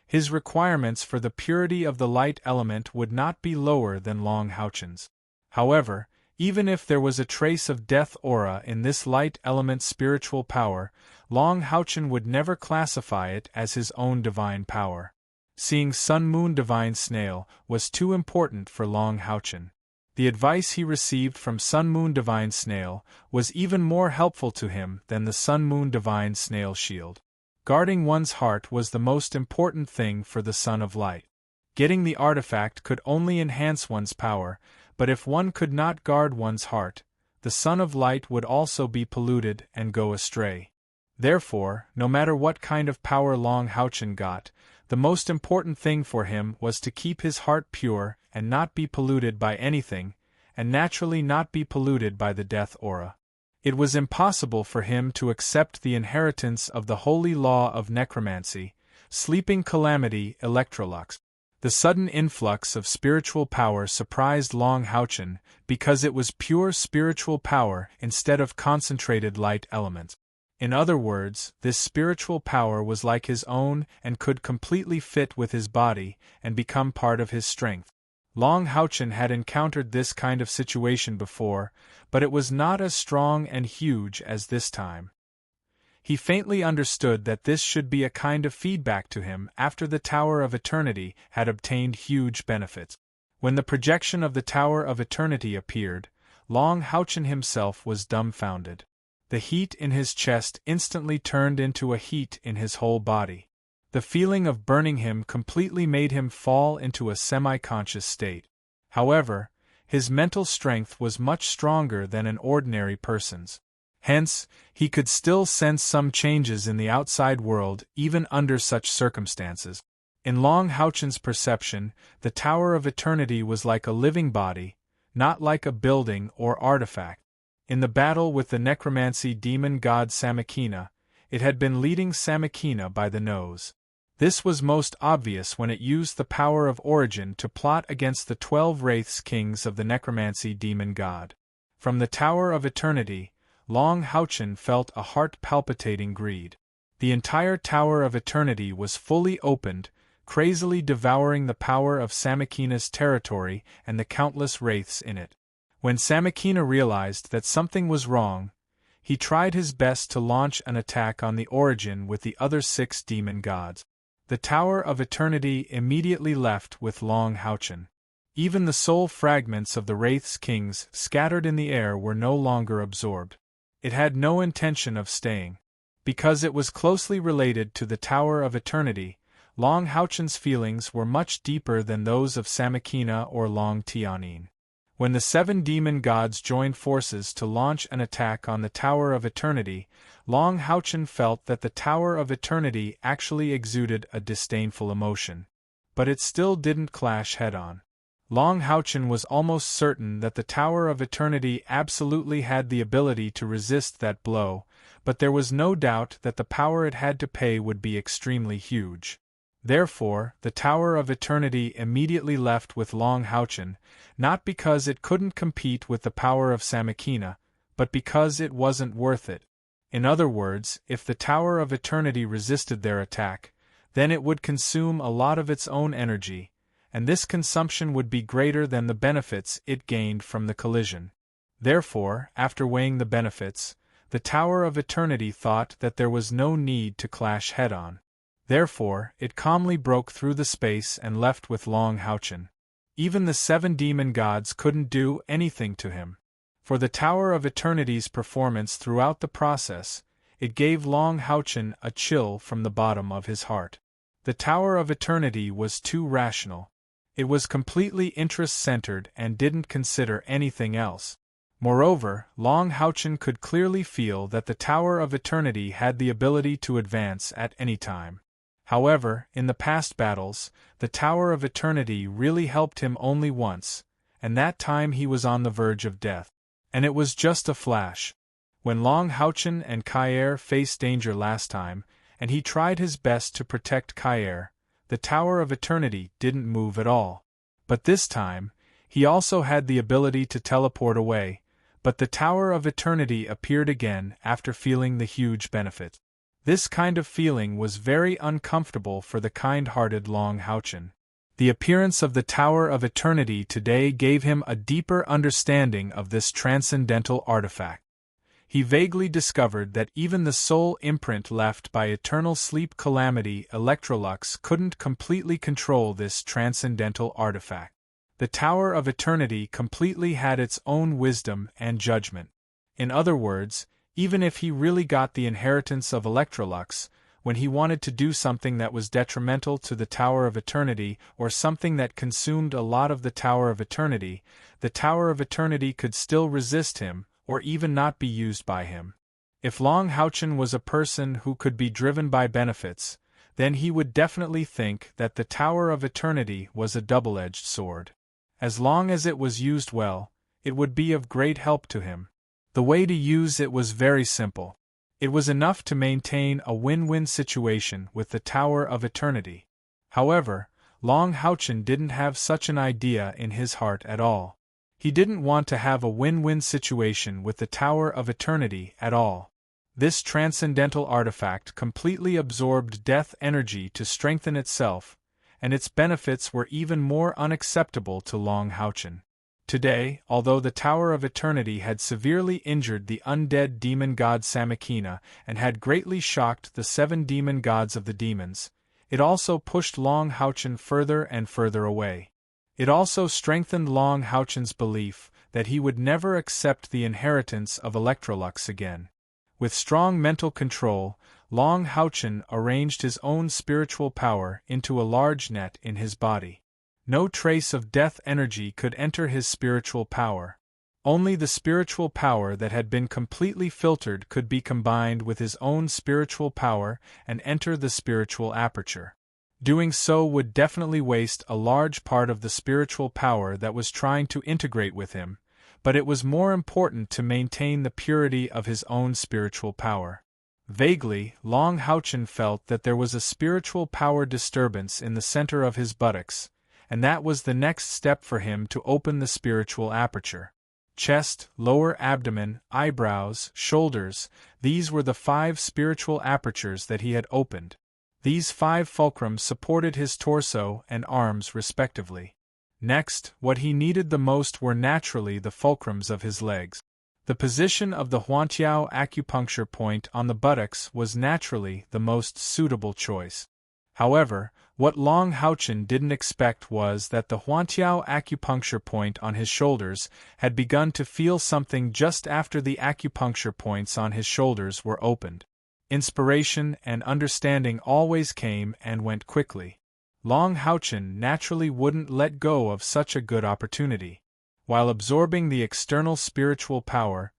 His requirements for the purity of the light element would not be lower than Long Haochen's. However, even if there was a trace of death aura in this light element spiritual power, Long Haochen would never classify it as his own divine power. Seeing Sun Moon Divine Snail was too important for Long Haochen. The advice he received from Sun Moon Divine Snail was even more helpful to him than the Sun Moon Divine Snail shield. Guarding one's heart was the most important thing for the Son of Light. Getting the artifact could only enhance one's power, but if one could not guard one's heart, the Son of Light would also be polluted and go astray. Therefore, no matter what kind of power Long Haochen got, the most important thing for him was to keep his heart pure and not be polluted by anything, and naturally not be polluted by the death aura. It was impossible for him to accept the inheritance of the holy law of necromancy, sleeping calamity Electrolux. The sudden influx of spiritual power surprised Long Haochen because it was pure spiritual power instead of concentrated light elements. In other words, this spiritual power was like his own and could completely fit with his body and become part of his strength. Long Haochen had encountered this kind of situation before, but it was not as strong and huge as this time. He faintly understood that this should be a kind of feedback to him after the Tower of Eternity had obtained huge benefits. When the projection of the Tower of Eternity appeared, Long Haochen himself was dumbfounded. The heat in his chest instantly turned into a heat in his whole body. The feeling of burning him completely made him fall into a semi-conscious state. However, his mental strength was much stronger than an ordinary person's. Hence, he could still sense some changes in the outside world even under such circumstances. In Long Houchen's perception, the Tower of Eternity was like a living body, not like a building or artifact. In the battle with the necromancy demon god Samakina, it had been leading Samakina by the nose. This was most obvious when it used the power of origin to plot against the 12 wraiths kings of the necromancy demon god. From the Tower of Eternity, Long Houchen felt a heart-palpitating greed. The entire Tower of Eternity was fully opened, crazily devouring the power of Samakina's territory and the countless wraiths in it. When Samakina realized that something was wrong, he tried his best to launch an attack on the origin with the other 6 demon gods. The Tower of Eternity immediately left with Long Houchen. Even the soul fragments of the wraiths kings scattered in the air were no longer absorbed. It had no intention of staying. Because it was closely related to the Tower of Eternity, Long Houchen's feelings were much deeper than those of Samakina or Long Tianyin. When the 7 demon gods joined forces to launch an attack on the Tower of Eternity, Long Houchen felt that the Tower of Eternity actually exuded a disdainful emotion. But it still didn't clash head-on. Long Houchen was almost certain that the Tower of Eternity absolutely had the ability to resist that blow, but there was no doubt that the power it had to pay would be extremely huge. Therefore, the Tower of Eternity immediately left with Long Houchen, not because it couldn't compete with the power of Samakina, but because it wasn't worth it. In other words, if the Tower of Eternity resisted their attack, then it would consume a lot of its own energy, and this consumption would be greater than the benefits it gained from the collision. Therefore, after weighing the benefits, the Tower of Eternity thought that there was no need to clash head-on. Therefore, it calmly broke through the space and left with Long Houchen. Even the 7 demon gods couldn't do anything to him. For the Tower of Eternity's performance throughout the process, it gave Long Houchen a chill from the bottom of his heart. The Tower of Eternity was too rational. It was completely interest-centered and didn't consider anything else. Moreover, Long Houchen could clearly feel that the Tower of Eternity had the ability to advance at any time. However, in the past battles, the Tower of Eternity really helped him only once, and that time he was on the verge of death. And it was just a flash. When Long Houchen and Kair faced danger last time, and he tried his best to protect Kair, the Tower of Eternity didn't move at all. But this time, he also had the ability to teleport away, but the Tower of Eternity appeared again after feeling the huge benefit. This kind of feeling was very uncomfortable for the kind-hearted Long Houchen. The appearance of the Tower of Eternity today gave him a deeper understanding of this transcendental artifact. He vaguely discovered that even the soul imprint left by eternal sleep calamity Electrolux couldn't completely control this transcendental artifact. The Tower of Eternity completely had its own wisdom and judgment. In other words, even if he really got the inheritance of Electrolux, when he wanted to do something that was detrimental to the Tower of Eternity or something that consumed a lot of the Tower of Eternity, the Tower of Eternity could still resist him, or even not be used by him. If Long Houchen was a person who could be driven by benefits, then he would definitely think that the Tower of Eternity was a double-edged sword. As long as it was used well, it would be of great help to him. The way to use it was very simple. It was enough to maintain a win-win situation with the Tower of Eternity. However, Long Houchen didn't have such an idea in his heart at all. He didn't want to have a win-win situation with the Tower of Eternity at all. This transcendental artifact completely absorbed death energy to strengthen itself, and its benefits were even more unacceptable to Long Houchen. Today, although the Tower of Eternity had severely injured the undead demon god Samakina and had greatly shocked the 7 demon gods of the demons, it also pushed Long Houchen further and further away. It also strengthened Long Houchen's belief that he would never accept the inheritance of Electrolux again. With strong mental control, Long Houchen arranged his own spiritual power into a large net in his body. No trace of death energy could enter his spiritual power. Only the spiritual power that had been completely filtered could be combined with his own spiritual power and enter the spiritual aperture. Doing so would definitely waste a large part of the spiritual power that was trying to integrate with him, but it was more important to maintain the purity of his own spiritual power. Vaguely, Long Houchen felt that there was a spiritual power disturbance in the center of his buttocks, and that was the next step for him to open the spiritual aperture. Chest, lower abdomen, eyebrows, shoulders, these were the 5 spiritual apertures that he had opened. These 5 fulcrums supported his torso and arms respectively. Next, what he needed the most were naturally the fulcrums of his legs. The position of the Huantiao acupuncture point on the buttocks was naturally the most suitable choice. However, what Long Houchen didn't expect was that the Huantiao acupuncture point on his shoulders had begun to feel something just after the acupuncture points on his shoulders were opened. Inspiration and understanding always came and went quickly. Long Houchen naturally wouldn't let go of such a good opportunity. While absorbing the external spiritual power,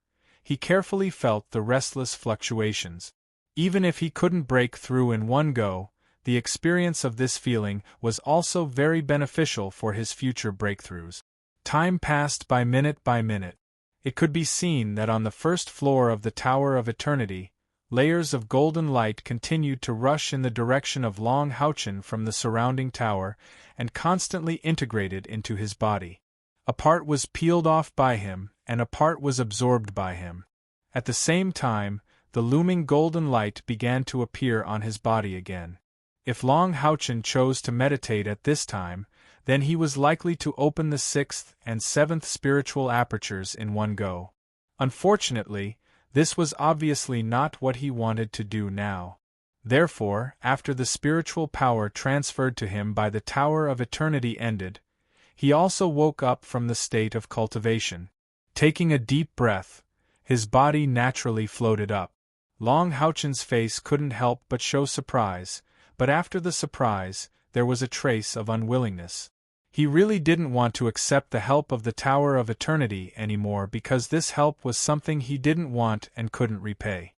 he carefully felt the restless fluctuations. Even if he couldn't break through in one go, the experience of this feeling was also very beneficial for his future breakthroughs. Time passed by minute. It could be seen that on the first floor of the Tower of Eternity, layers of golden light continued to rush in the direction of Long Houchen from the surrounding tower and constantly integrated into his body. A part was peeled off by him, and a part was absorbed by him. At the same time, the looming golden light began to appear on his body again. If Long Houchen chose to meditate at this time, then he was likely to open the 6th and 7th spiritual apertures in one go. Unfortunately, this was obviously not what he wanted to do now. Therefore, after the spiritual power transferred to him by the Tower of Eternity ended, he also woke up from the state of cultivation. Taking a deep breath, his body naturally floated up. Long Houchen's face couldn't help but show surprise, but after the surprise, there was a trace of unwillingness. He really didn't want to accept the help of the Tower of Eternity anymore because this help was something he didn't want and couldn't repay.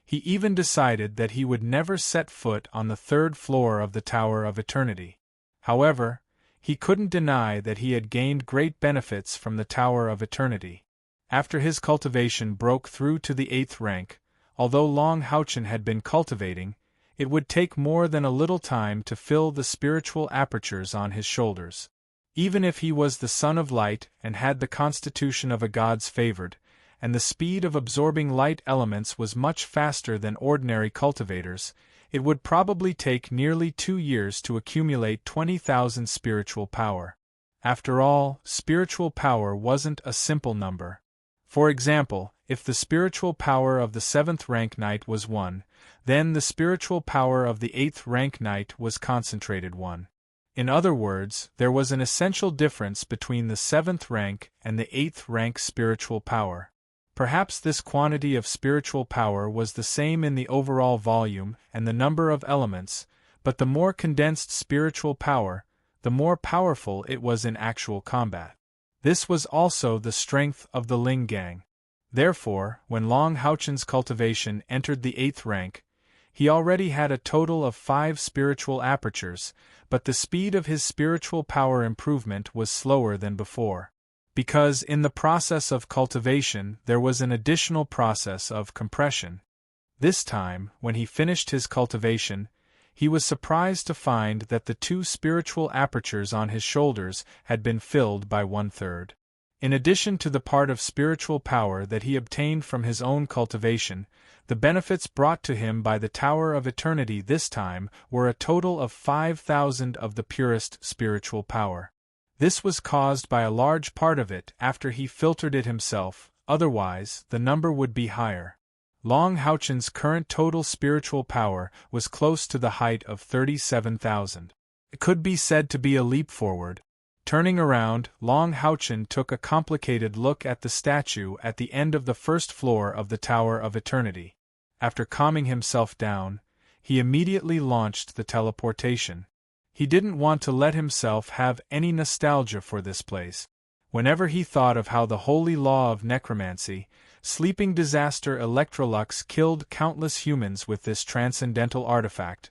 He even decided that he would never set foot on the 3rd floor of the Tower of Eternity. However, he couldn't deny that he had gained great benefits from the Tower of Eternity. After his cultivation broke through to the 8th rank, although Long Houchen had been cultivating, it would take more than a little time to fill the spiritual apertures on his shoulders. Even if he was the son of light and had the constitution of a god's favored, and the speed of absorbing light elements was much faster than ordinary cultivators, it would probably take nearly 2 years to accumulate 20,000 spiritual power. After all, spiritual power wasn't a simple number. For example, if the spiritual power of the 7th rank knight was 1, then the spiritual power of the 8th rank knight was concentrated 1. In other words, there was an essential difference between the 7th rank and the 8th rank spiritual power. Perhaps this quantity of spiritual power was the same in the overall volume and the number of elements, but the more condensed spiritual power, the more powerful it was in actual combat. This was also the strength of the Ling Gang. Therefore, when Long Houchen's cultivation entered the 8th rank, he already had a total of 5 spiritual apertures, but the speed of his spiritual power improvement was slower than before. Because in the process of cultivation there was an additional process of compression. This time, when he finished his cultivation, he was surprised to find that the 2 spiritual apertures on his shoulders had been filled by 1/3. In addition to the part of spiritual power that he obtained from his own cultivation, the benefits brought to him by the Tower of Eternity this time were a total of 5,000 of the purest spiritual power. This was caused by a large part of it after he filtered it himself, otherwise the number would be higher. Long Houchen's current total spiritual power was close to the height of 37,000. It could be said to be a leap forward. Turning around, Long Houchen took a complicated look at the statue at the end of the 1st floor of the Tower of Eternity. After calming himself down, he immediately launched the teleportation. He didn't want to let himself have any nostalgia for this place. Whenever he thought of how the holy law of necromancy, sleeping disaster Electrolux killed countless humans with this transcendental artifact,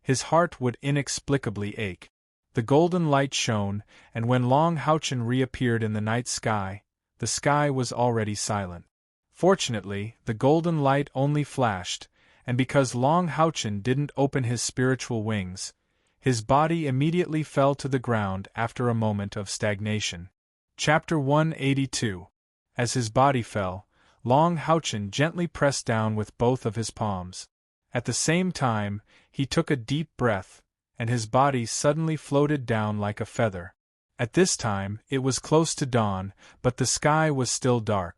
his heart would inexplicably ache. The golden light shone, and when Long Houchen reappeared in the night sky, the sky was already silent. Fortunately, the golden light only flashed, and because Long Houchen didn't open his spiritual wings, his body immediately fell to the ground after a moment of stagnation. Chapter 182. As his body fell, Long Houchen gently pressed down with both of his palms. At the same time, he took a deep breath, and his body suddenly floated down like a feather. At this time, it was close to dawn, but the sky was still dark.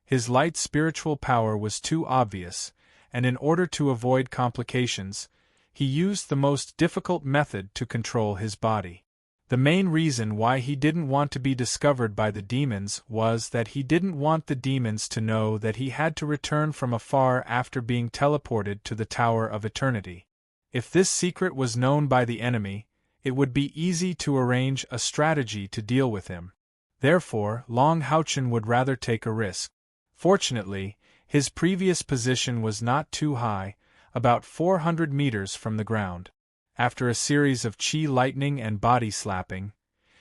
His light spiritual power was too obvious, and in order to avoid complications, he used the most difficult method to control his body. The main reason why he didn't want to be discovered by the demons was that he didn't want the demons to know that he had to return from afar after being teleported to the Tower of Eternity. If this secret was known by the enemy, it would be easy to arrange a strategy to deal with him. Therefore, Long Houchen would rather take a risk. Fortunately, his previous position was not too high, about 400 meters from the ground. After a series of chi lightning and body slapping,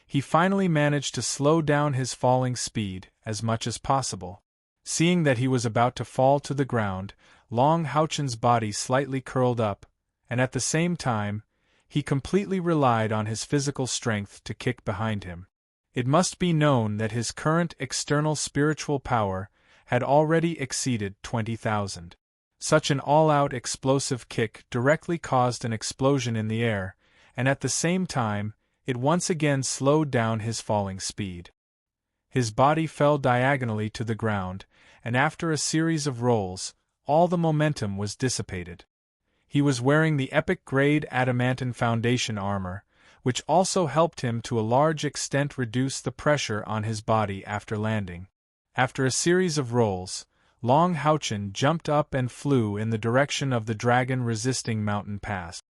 he finally managed to slow down his falling speed as much as possible. Seeing that he was about to fall to the ground, Long Houchen's body slightly curled up, and at the same time, he completely relied on his physical strength to kick behind him. It must be known that his current external spiritual power had already exceeded 20,000. Such an all-out explosive kick directly caused an explosion in the air, and at the same time, it once again slowed down his falling speed. His body fell diagonally to the ground, and after a series of rolls, all the momentum was dissipated. He was wearing the epic-grade adamantine foundation armor, which also helped him to a large extent reduce the pressure on his body after landing. After a series of rolls, Long Houchen jumped up and flew in the direction of the dragon-resisting mountain pass.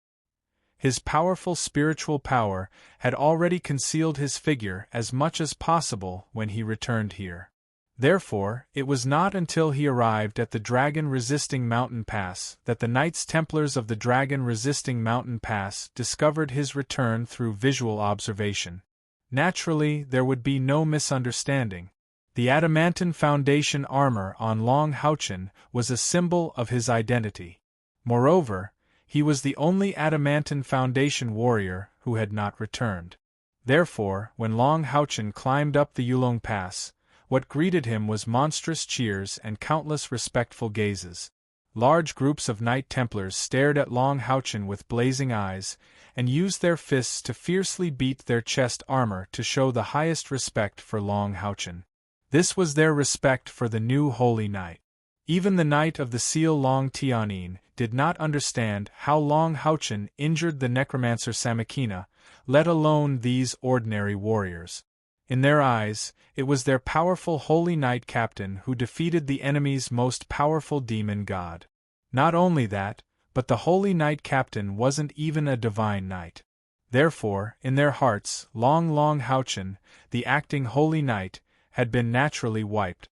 His powerful spiritual power had already concealed his figure as much as possible when he returned here. Therefore, it was not until he arrived at the dragon-resisting mountain pass that the Knights Templars of the dragon-resisting mountain pass discovered his return through visual observation. Naturally, there would be no misunderstanding. The adamantine foundation armor on Long Houchen was a symbol of his identity. Moreover, he was the only adamantine foundation warrior who had not returned. Therefore, when Long Houchen climbed up the Yulong Pass, what greeted him was monstrous cheers and countless respectful gazes. Large groups of Knight Templars stared at Long Houchen with blazing eyes, and used their fists to fiercely beat their chest armor to show the highest respect for Long Houchen. This was their respect for the new Holy Knight. Even the Knight of the Seal Long Tianyin did not understand how Long Houchen injured the necromancer Samakina, let alone these ordinary warriors. In their eyes, it was their powerful Holy Knight captain who defeated the enemy's most powerful demon god. Not only that, but the Holy Knight captain wasn't even a divine knight. Therefore, in their hearts, Long Houchen, the acting Holy Knight, had been naturally wiped.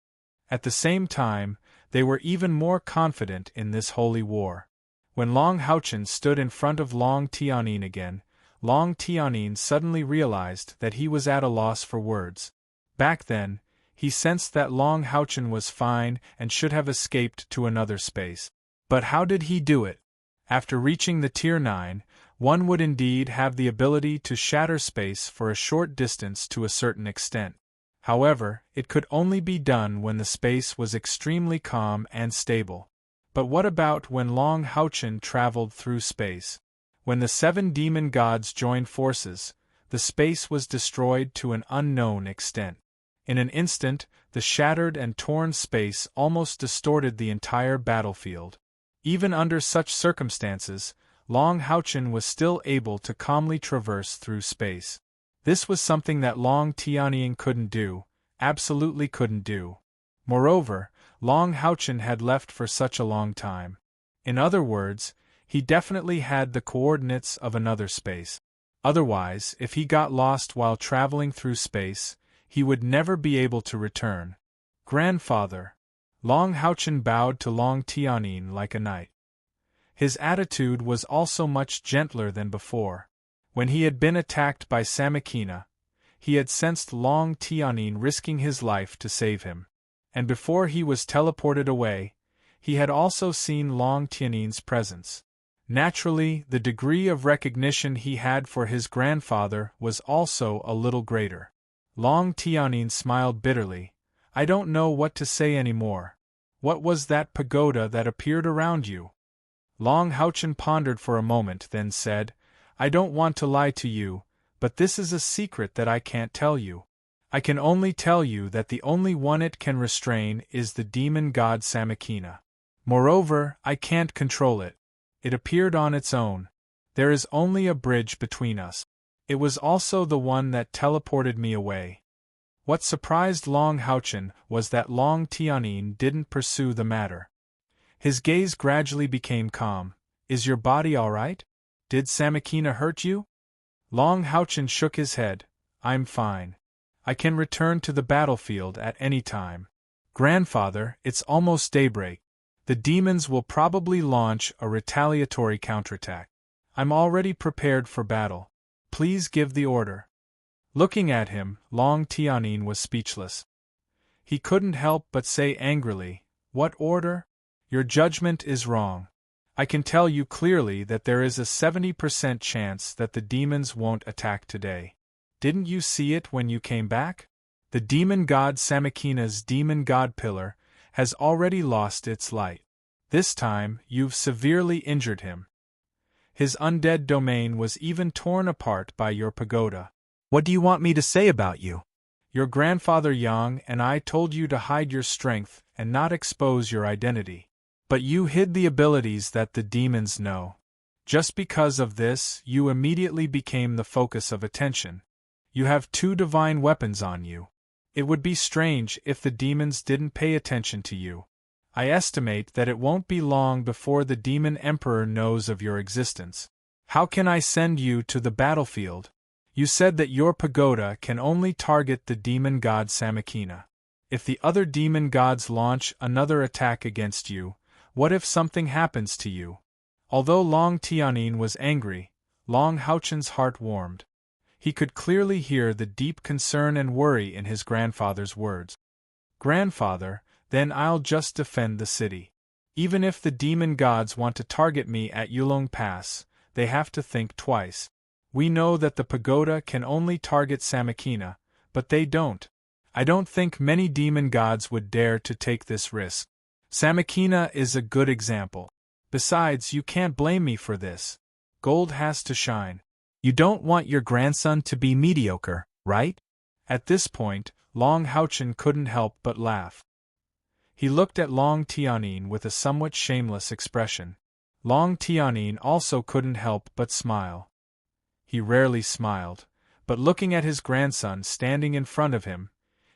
At the same time, they were even more confident in this holy war. When Long Houchen stood in front of Long Tianyin again, Long Tianyin suddenly realized that he was at a loss for words. Back then, he sensed that Long Houchen was fine and should have escaped to another space. But how did he do it? After reaching the Tier 9, one would indeed have the ability to shatter space for a short distance to a certain extent. However, it could only be done when the space was extremely calm and stable. But what about when Long Houchen traveled through space? When the 7 demon gods joined forces, the space was destroyed to an unknown extent. In an instant, the shattered and torn space almost distorted the entire battlefield. Even under such circumstances, Long Houchen was still able to calmly traverse through space. This was something that Long Tianyin couldn't do, absolutely couldn't do. Moreover, Long Houchen had left for such a long time. In other words, he definitely had the coordinates of another space. Otherwise, if he got lost while traveling through space, he would never be able to return. Grandfather. Long Houchen bowed to Long Tianyin like a knight. His attitude was also much gentler than before. When he had been attacked by Samakina, he had sensed Long Tianyin risking his life to save him. And before he was teleported away, he had also seen Long Tianyin's presence. Naturally, the degree of recognition he had for his grandfather was also a little greater. Long Tianyin smiled bitterly. I don't know what to say anymore. What was that pagoda that appeared around you? Long Houchen pondered for a moment, then said, I don't want to lie to you, but this is a secret that I can't tell you. I can only tell you that the only one it can restrain is the demon god Samakina. Moreover, I can't control it. It appeared on its own. There is only a bridge between us. It was also the one that teleported me away. What surprised Long Houchen was that Long Tianyin didn't pursue the matter. His gaze gradually became calm. Is your body all right? Did Samakina hurt you? Long Houchen shook his head. I'm fine. I can return to the battlefield at any time. Grandfather, it's almost daybreak. The demons will probably launch a retaliatory counterattack. I'm already prepared for battle. Please give the order. Looking at him, Long Tianyin was speechless. He couldn't help but say angrily, What order? Your judgment is wrong. I can tell you clearly that there is a 70% chance that the demons won't attack today. Didn't you see it when you came back? The demon god Samakina's demon god pillar has already lost its light. This time, you've severely injured him. His undead domain was even torn apart by your pagoda. What do you want me to say about you? Your grandfather Yang and I told you to hide your strength and not expose your identity. But you hid the abilities that the demons know. Just because of this, you immediately became the focus of attention. You have 2 divine weapons on you. It would be strange if the demons didn't pay attention to you. I estimate that it won't be long before the demon emperor knows of your existence. How can I send you to the battlefield? You said that your pagoda can only target the demon god Samakina. If the other demon gods launch another attack against you, what if something happens to you? Although Long Tianyin was angry, Long Houchen's heart warmed. He could clearly hear the deep concern and worry in his grandfather's words. Grandfather, then I'll just defend the city. Even if the demon gods want to target me at Yulong Pass, they have to think twice. We know that the pagoda can only target Samakina, but they don't. I don't think many demon gods would dare to take this risk. Samakina is a good example. Besides, you can't blame me for this. Gold has to shine. You don't want your grandson to be mediocre, right? At this point, Long Houchen couldn't help but laugh. He looked at Long Tianyin with a somewhat shameless expression. Long Tianyin also couldn't help but smile. He rarely smiled, but looking at his grandson standing in front of him,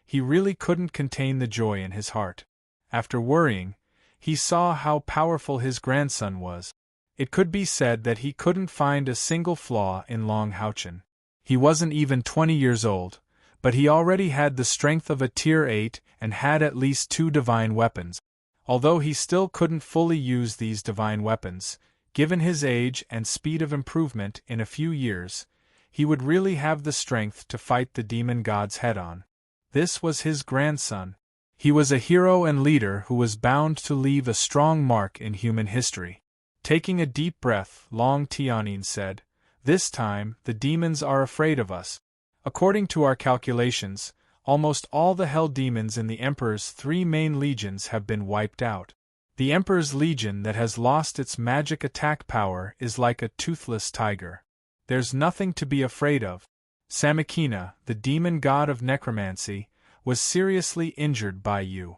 he really couldn't contain the joy in his heart. After worrying, he saw how powerful his grandson was. It could be said that he couldn't find a single flaw in Long Houchen. He wasn't even 20 years old, but he already had the strength of a Tier 8 and had at least 2 divine weapons. Although he still couldn't fully use these divine weapons, given his age and speed of improvement in a few years, he would really have the strength to fight the demon gods head-on. This was his grandson. He was a hero and leader who was bound to leave a strong mark in human history. Taking a deep breath, Long Tianyin said, This time, the demons are afraid of us. According to our calculations, almost all the hell demons in the Emperor's 3 main legions have been wiped out. The Emperor's legion that has lost its magic attack power is like a toothless tiger. There's nothing to be afraid of. Samakina, the demon god of necromancy, was seriously injured by you.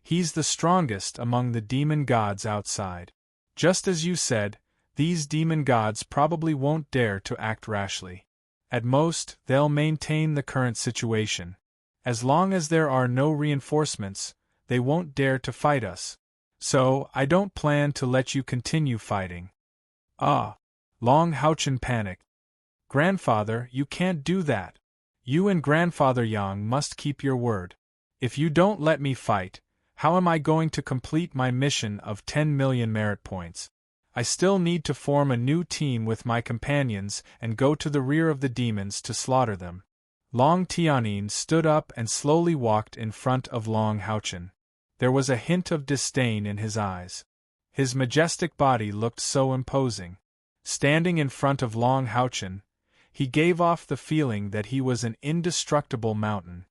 He's the strongest among the demon gods outside. Just as you said, these demon gods probably won't dare to act rashly. At most, they'll maintain the current situation. As long as there are no reinforcements, they won't dare to fight us. So, I don't plan to let you continue fighting. Ah! Long Houchen panicked. Grandfather, you can't do that. You and Grandfather Yang must keep your word. If you don't let me fight, how am I going to complete my mission of 10 million merit points? I still need to form a new team with my companions and go to the rear of the demons to slaughter them. Long Tianyin stood up and slowly walked in front of Long Haochen. There was a hint of disdain in his eyes. His majestic body looked so imposing. Standing in front of Long Haochen, he gave off the feeling that he was an indestructible mountain.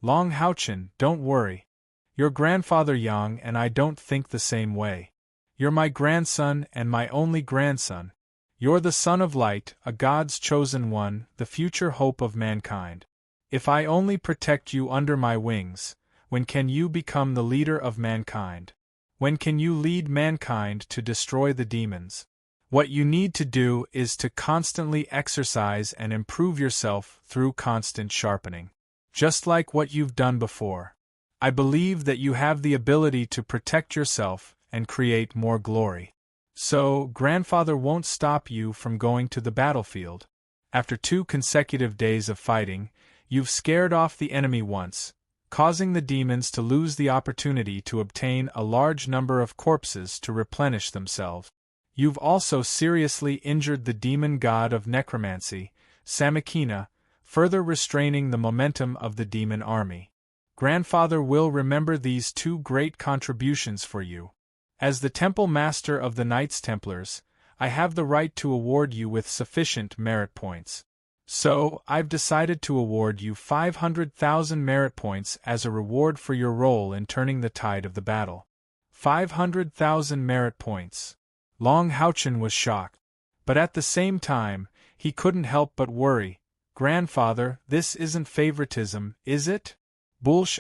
Long Haochen, don't worry. Your Grandfather Yang and I don't think the same way. You're my grandson and my only grandson. You're the son of light, a God's chosen one, the future hope of mankind. If I only protect you under my wings, when can you become the leader of mankind? When can you lead mankind to destroy the demons? What you need to do is to constantly exercise and improve yourself through constant sharpening. Just like what you've done before. I believe that you have the ability to protect yourself and create more glory. So, Grandfather won't stop you from going to the battlefield. After 2 consecutive days of fighting, you've scared off the enemy once, causing the demons to lose the opportunity to obtain a large number of corpses to replenish themselves. You've also seriously injured the demon god of necromancy, Samikina, further restraining the momentum of the demon army. Grandfather will remember these 2 great contributions for you. As the Temple Master of the Knights Templars, I have the right to award you with sufficient merit points. So, I've decided to award you 500,000 merit points as a reward for your role in turning the tide of the battle. 500,000 merit points. Long Haochen was shocked. But at the same time, he couldn't help but worry. Grandfather, this isn't favoritism, is it? Bulsh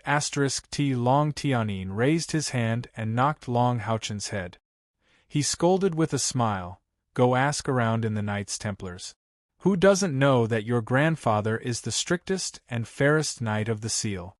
*T. Long Tianyin raised his hand and knocked Long Haochen's head. He scolded with a smile, go ask around in the Knights Templars. Who doesn't know that your grandfather is the strictest and fairest knight of the seal?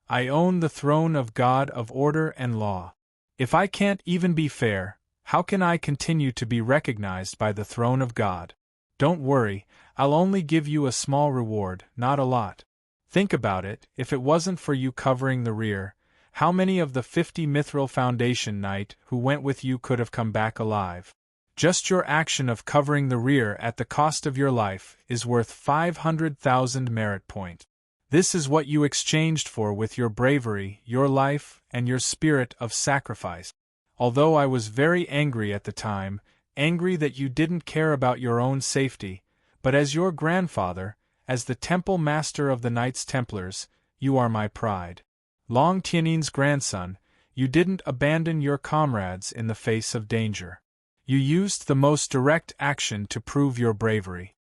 I own the throne of God of order and law. If I can't even be fair, how can I continue to be recognized by the throne of God? Don't worry, I'll only give you a small reward, not a lot. Think about it, if it wasn't for you covering the rear, how many of the 50 Mithril Foundation Knight who went with you could have come back alive? Just your action of covering the rear at the cost of your life is worth 500,000 merit point. This is what you exchanged for with your bravery, your life, and your spirit of sacrifice. Although I was very angry at the time, angry that you didn't care about your own safety, but as your grandfather, as the Temple Master of the Knights Templars, you are my pride. Long Tianyin's grandson, you didn't abandon your comrades in the face of danger. You used the most direct action to prove your bravery.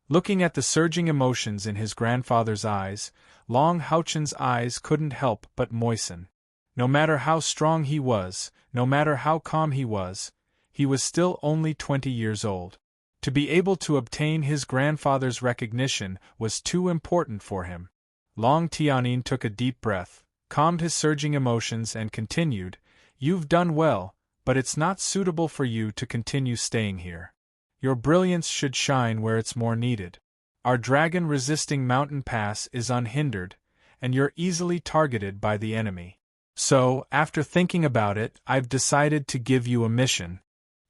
Looking at the surging emotions in his grandfather's eyes, Long Haochen's eyes couldn't help but moisten. No matter how strong he was, no matter how calm he was still only 20 years old. To be able to obtain his grandfather's recognition was too important for him. Long Tianyin took a deep breath, calmed his surging emotions and continued, You've done well, but it's not suitable for you to continue staying here. Your brilliance should shine where it's more needed. Our dragon-resisting mountain pass is unhindered, and you're easily targeted by the enemy. So, after thinking about it, I've decided to give you a mission.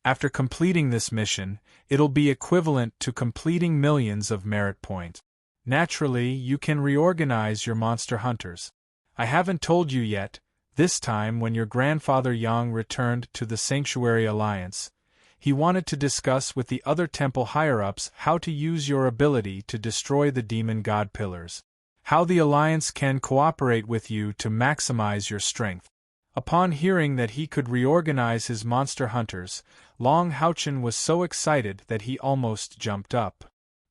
After completing this mission, it'll be equivalent to completing millions of merit points. Naturally, you can reorganize your monster hunters. I haven't told you yet, this time when your grandfather Yang returned to the Sanctuary Alliance, he wanted to discuss with the other temple higher-ups how to use your ability to destroy the demon god pillars. How the Alliance can cooperate with you to maximize your strength. Upon hearing that he could reorganize his monster hunters, Long Haochen was so excited that he almost jumped up.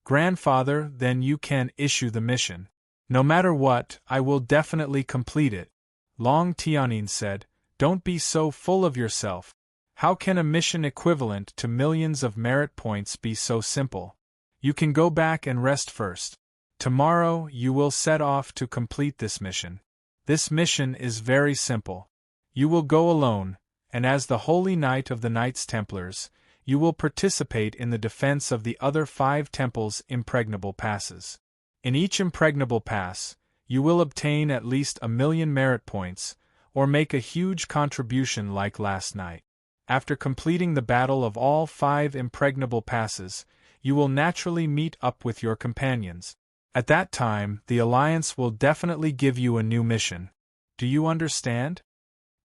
Grandfather, then you can issue the mission. No matter what, I will definitely complete it. Long Tianyin said, Don't be so full of yourself. How can a mission equivalent to millions of merit points be so simple? You can go back and rest first. Tomorrow you will set off to complete this mission. This mission is very simple. You will go alone, and as the Holy Knight of the Knights Templars, you will participate in the defense of the other 5 temples' impregnable passes. In each impregnable pass, you will obtain at least 1,000,000 merit points, or make a huge contribution like last night. After completing the battle of all 5 impregnable passes, you will naturally meet up with your companions. At that time, the Alliance will definitely give you a new mission. Do you understand?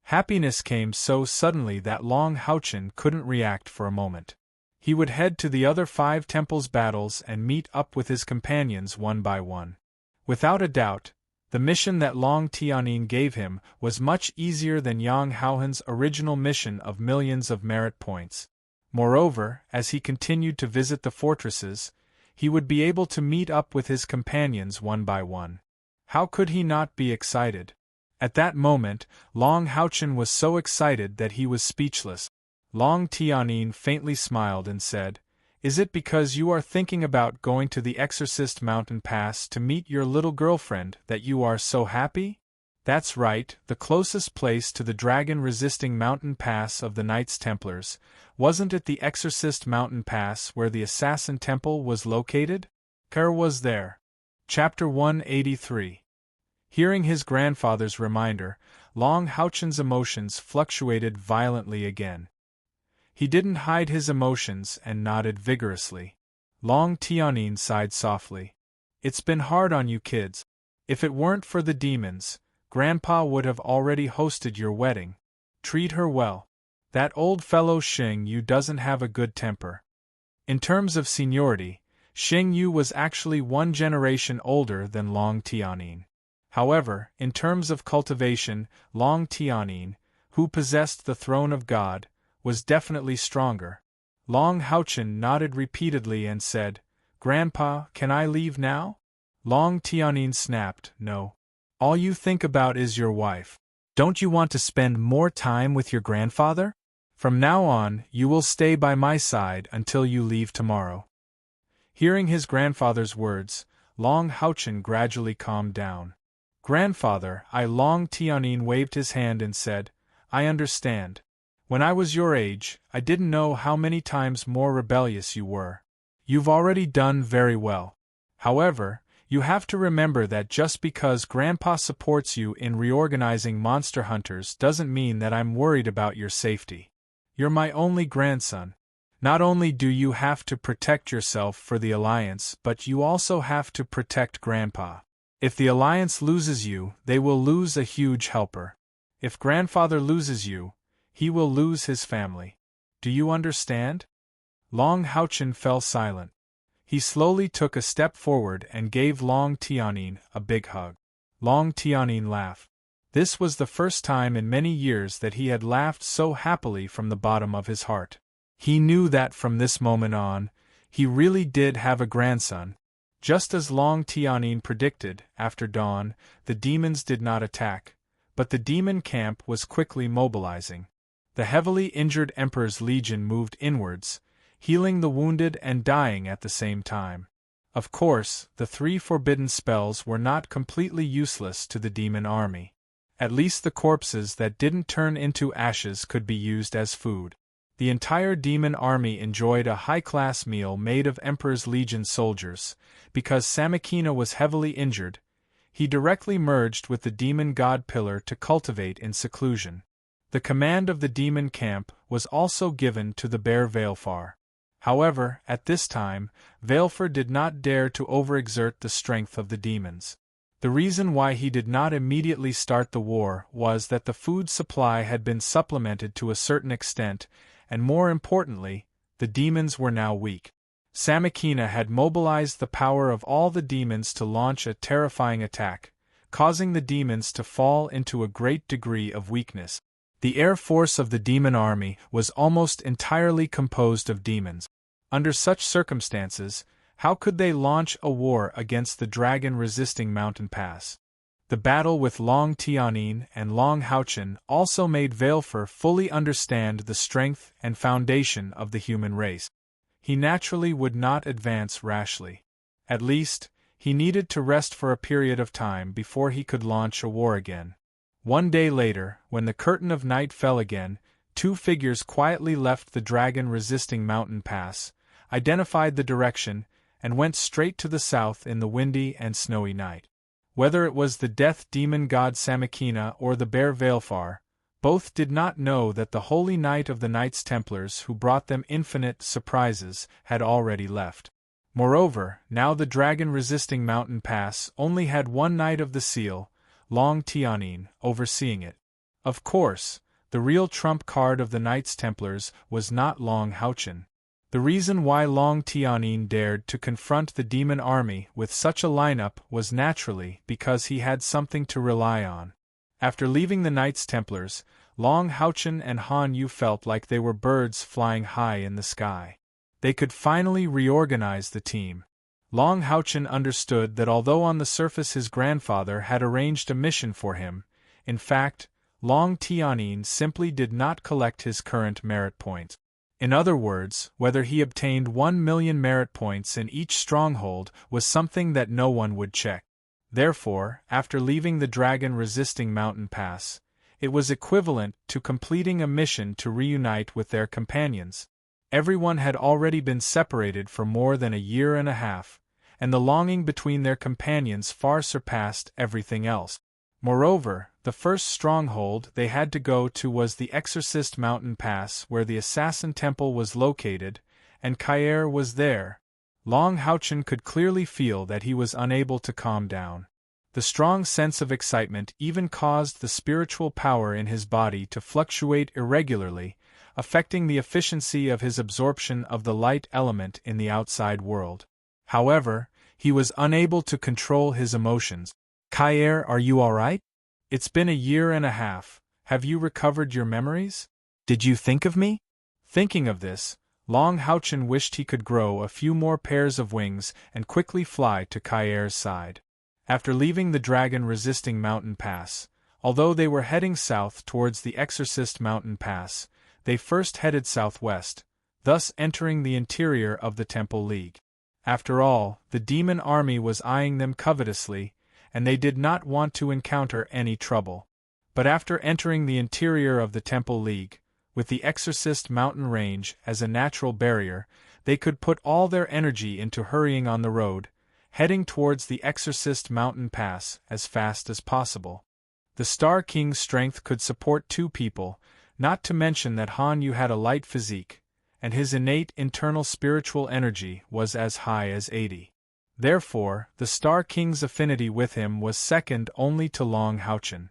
Happiness came so suddenly that Long Houchen couldn't react for a moment. He would head to the other 5 temples' battles and meet up with his companions one by one. Without a doubt, the mission that Long Tianyin gave him was much easier than Yang Haohan's original mission of millions of merit points. Moreover, as he continued to visit the fortresses, he would be able to meet up with his companions one by one. How could he not be excited? At that moment, Long Houchen was so excited that he was speechless. Long Tianyin faintly smiled and said, "Is it because you are thinking about going to the Exorcist Mountain Pass to meet your little girlfriend that you are so happy?" "That's right, the closest place to the dragon-resisting mountain pass of the Knights Templars. Wasn't it the Exorcist Mountain Pass where the Assassin Temple was located?" Kerr was there. Chapter 183. Hearing his grandfather's reminder, Long Houchen's emotions fluctuated violently again. He didn't hide his emotions and nodded vigorously. Long Tianyin sighed softly. "It's been hard on you kids. If it weren't for the demons, Grandpa would have already hosted your wedding. Treat her well. That old fellow Xing Yu doesn't have a good temper." In terms of seniority, Xing Yu was actually 1 generation older than Long Tianyin. However, in terms of cultivation, Long Tianyin, who possessed the throne of God, was definitely stronger. Long Houchen nodded repeatedly and said, "Grandpa, can I leave now?" Long Tianyin snapped, "No. All you think about is your wife. Don't you want to spend more time with your grandfather? From now on, you will stay by my side until you leave tomorrow." Hearing his grandfather's words, Long Houchen gradually calmed down. "Grandfather," Long Tianyin waved his hand and said, "I understand. When I was your age, I didn't know how many times more rebellious you were. You've already done very well. However, you have to remember that just because Grandpa supports you in reorganizing monster hunters doesn't mean that I'm worried about your safety. You're my only grandson. Not only do you have to protect yourself for the Alliance, but you also have to protect Grandpa. If the Alliance loses you, they will lose a huge helper. If Grandfather loses you, he will lose his family. Do you understand?" Long Houchen fell silent. He slowly took a step forward and gave Long Tianyin a big hug. Long Tianyin laughed. This was the first time in many years that he had laughed so happily from the bottom of his heart. He knew that from this moment on, he really did have a grandson. Just as Long Tianyin predicted, after dawn, the demons did not attack, but the demon camp was quickly mobilizing. The heavily injured Emperor's legion moved inwards, healing the wounded and dying at the same time. Of course, the 3 forbidden spells were not completely useless to the demon army. At least the corpses that didn't turn into ashes could be used as food. The entire demon army enjoyed a high-class meal made of Emperor's Legion soldiers. Because Samakina was heavily injured, he directly merged with the demon god Pillar to cultivate in seclusion. The command of the demon camp was also given to the bear Veilfar. However, at this time, Veilfar did not dare to overexert the strength of the demons. The reason why he did not immediately start the war was that the food supply had been supplemented to a certain extent, and more importantly, the demons were now weak. Samakina had mobilized the power of all the demons to launch a terrifying attack, causing the demons to fall into a great degree of weakness. The air force of the demon army was almost entirely composed of demons. Under such circumstances, how could they launch a war against the dragon-resisting mountain pass? The battle with Long Tianyin and Long Houchen also made Veilfar fully understand the strength and foundation of the human race. He naturally would not advance rashly. At least, he needed to rest for a period of time before he could launch a war again. One day later, when the curtain of night fell again, 2 figures quietly left the dragon-resisting mountain pass, identified the direction, and went straight to the south in the windy and snowy night. Whether it was the death demon god Sammakina or the bear Veilfar, both did not know that the holy knight of the Knights Templars who brought them infinite surprises had already left. Moreover, now the dragon-resisting mountain pass only had one Knight of the Seal, Long Tianyin, overseeing it. Of course, the real trump card of the Knights Templars was not Long Houchen. The reason why Long Tianyin dared to confront the demon army with such a lineup was naturally because he had something to rely on. After leaving the Knights Templars, Long Houchen and Han Yu felt like they were birds flying high in the sky. They could finally reorganize the team. Long Houchen understood that although on the surface his grandfather had arranged a mission for him, in fact, Long Tianyin simply did not collect his current merit points. In other words, whether he obtained 1 million merit points in each stronghold was something that no one would check. Therefore, after leaving the dragon-resisting mountain pass, it was equivalent to completing a mission to reunite with their companions. Everyone had already been separated for more than a year and a half, and the longing between their companions far surpassed everything else. Moreover, the first stronghold they had to go to was the Exorcist Mountain Pass where the Assassin Temple was located, and Kair was there. Long Houchen could clearly feel that he was unable to calm down. The strong sense of excitement even caused the spiritual power in his body to fluctuate irregularly, affecting the efficiency of his absorption of the light element in the outside world. However, he was unable to control his emotions. Kair, are you all right? It's been a year and a half. Have you recovered your memories? Did you think of me? Thinking of this, Long Houchen wished he could grow a few more pairs of wings and quickly fly to Kair's side. After leaving the dragon-resisting mountain pass, although they were heading south towards the Exorcist Mountain Pass, they first headed southwest, thus entering the interior of the Temple League. After all, the demon army was eyeing them covetously, and they did not want to encounter any trouble. But after entering the interior of the Temple League, with the Exorcist mountain range as a natural barrier, they could put all their energy into hurrying on the road, heading towards the Exorcist Mountain Pass as fast as possible. The Star King's strength could support 2 people, not to mention that Han Yu had a light physique, and his innate internal spiritual energy was as high as 80. Therefore, the Star King's affinity with him was second only to Long Houchen.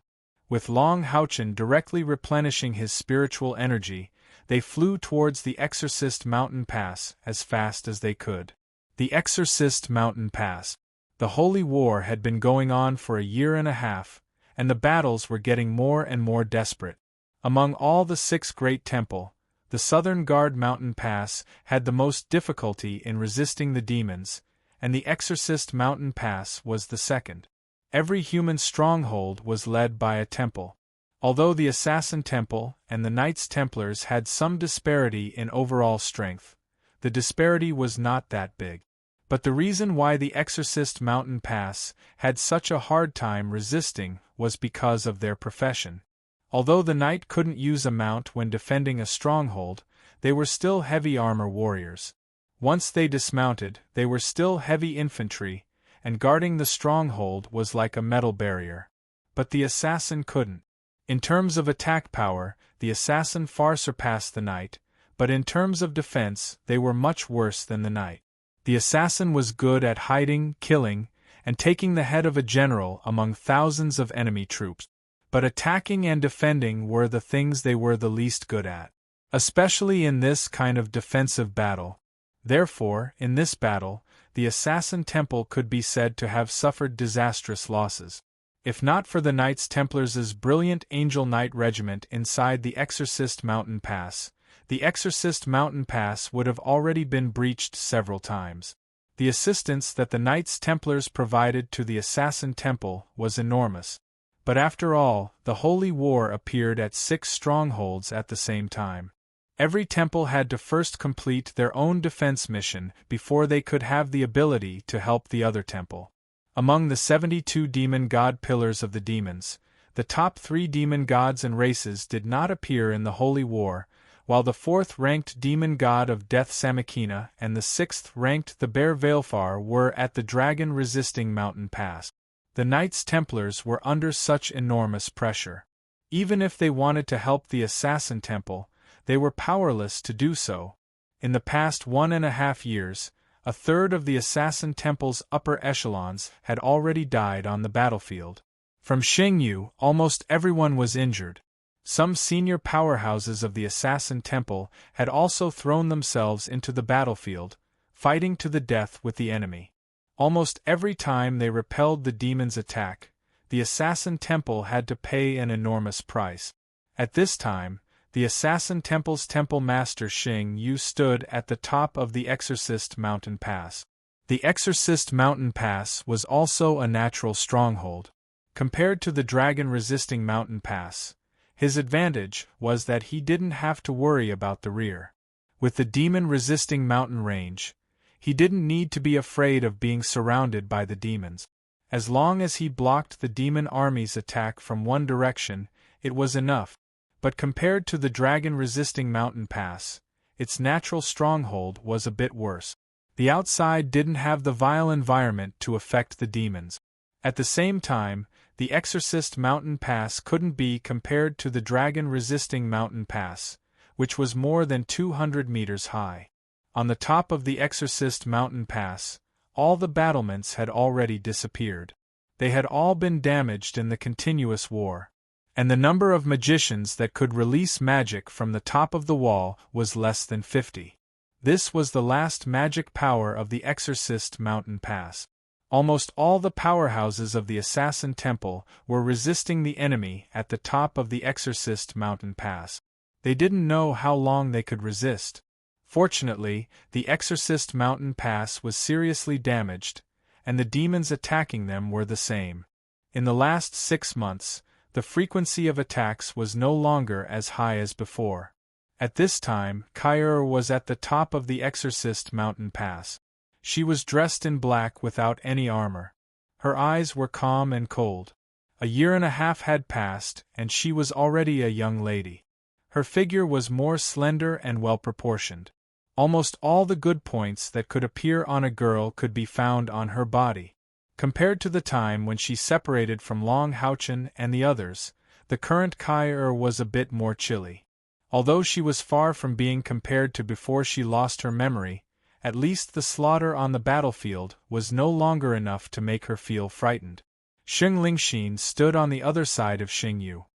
With Long Houchen directly replenishing his spiritual energy, they flew towards the Exorcist Mountain Pass as fast as they could. The Exorcist Mountain Pass. The Holy War had been going on for a year and a half, and the battles were getting more and more desperate. Among all the 6 great temple, the Southern Guard Mountain Pass had the most difficulty in resisting the demons, and the Exorcist Mountain Pass was the second. Every human stronghold was led by a temple. Although the Assassin Temple and the Knights Templars had some disparity in overall strength, the disparity was not that big. But the reason why the Exorcist Mountain Pass had such a hard time resisting was because of their profession. Although the knight couldn't use a mount when defending a stronghold, they were still heavy armor warriors. Once they dismounted, they were still heavy infantry, and guarding the stronghold was like a metal barrier. But the assassin couldn't. In terms of attack power, the assassin far surpassed the knight, but in terms of defense, they were much worse than the knight. The assassin was good at hiding, killing, and taking the head of a general among thousands of enemy troops. But attacking and defending were the things they were the least good at, especially in this kind of defensive battle. Therefore, in this battle, the Assassin Temple could be said to have suffered disastrous losses. If not for the Knights Templars' brilliant Angel Knight regiment inside the Exorcist Mountain Pass, the Exorcist Mountain Pass would have already been breached several times. The assistance that the Knights Templars provided to the Assassin Temple was enormous. But after all, the Holy War appeared at 6 strongholds at the same time. Every temple had to first complete their own defense mission before they could have the ability to help the other temple. Among the 72 demon god pillars of the demons, the top 3 demon gods and races did not appear in the Holy War, while the 4th-ranked demon god of death Samakina and the 6th-ranked the bear Veilfar were at the dragon-resisting mountain pass. The Knights Templars were under such enormous pressure. Even if they wanted to help the Assassin Temple, they were powerless to do so. In the past 1.5 years, a third of the Assassin Temple's upper echelons had already died on the battlefield. From Xingyu, almost everyone was injured. Some senior powerhouses of the Assassin Temple had also thrown themselves into the battlefield, fighting to the death with the enemy. Almost every time they repelled the demon's attack, the Assassin Temple had to pay an enormous price. At this time, the Assassin Temple's Temple Master Xing Yu stood at the top of the Exorcist Mountain Pass. The Exorcist Mountain Pass was also a natural stronghold. Compared to the dragon-resisting Mountain Pass, his advantage was that he didn't have to worry about the rear. With the demon-resisting mountain range, he didn't need to be afraid of being surrounded by the demons. As long as he blocked the demon army's attack from one direction, it was enough. But compared to the dragon-resisting mountain pass, its natural stronghold was a bit worse. The outside didn't have the vile environment to affect the demons. At the same time, the Exorcist Mountain Pass couldn't be compared to the dragon-resisting mountain pass, which was more than 200 meters high. On the top of the Exorcist Mountain Pass, all the battlements had already disappeared. They had all been damaged in the continuous war, and the number of magicians that could release magic from the top of the wall was less than 50. This was the last magic power of the Exorcist Mountain Pass. Almost all the powerhouses of the Assassin Temple were resisting the enemy at the top of the Exorcist Mountain Pass. They didn't know how long they could resist. Fortunately, the Exorcist Mountain Pass was seriously damaged, and the demons attacking them were the same. In the last 6 months, the frequency of attacks was no longer as high as before. At this time, Kair was at the top of the Exorcist Mountain Pass. She was dressed in black without any armor. Her eyes were calm and cold. A year and a half had passed, and she was already a young lady. Her figure was more slender and well-proportioned. Almost all the good points that could appear on a girl could be found on her body. Compared to the time when she separated from Long Haochen and the others, the current Kair was a bit more chilly. Although she was far from being compared to before she lost her memory, at least the slaughter on the battlefield was no longer enough to make her feel frightened. Xing Lingxin stood on the other side of Xing Yu.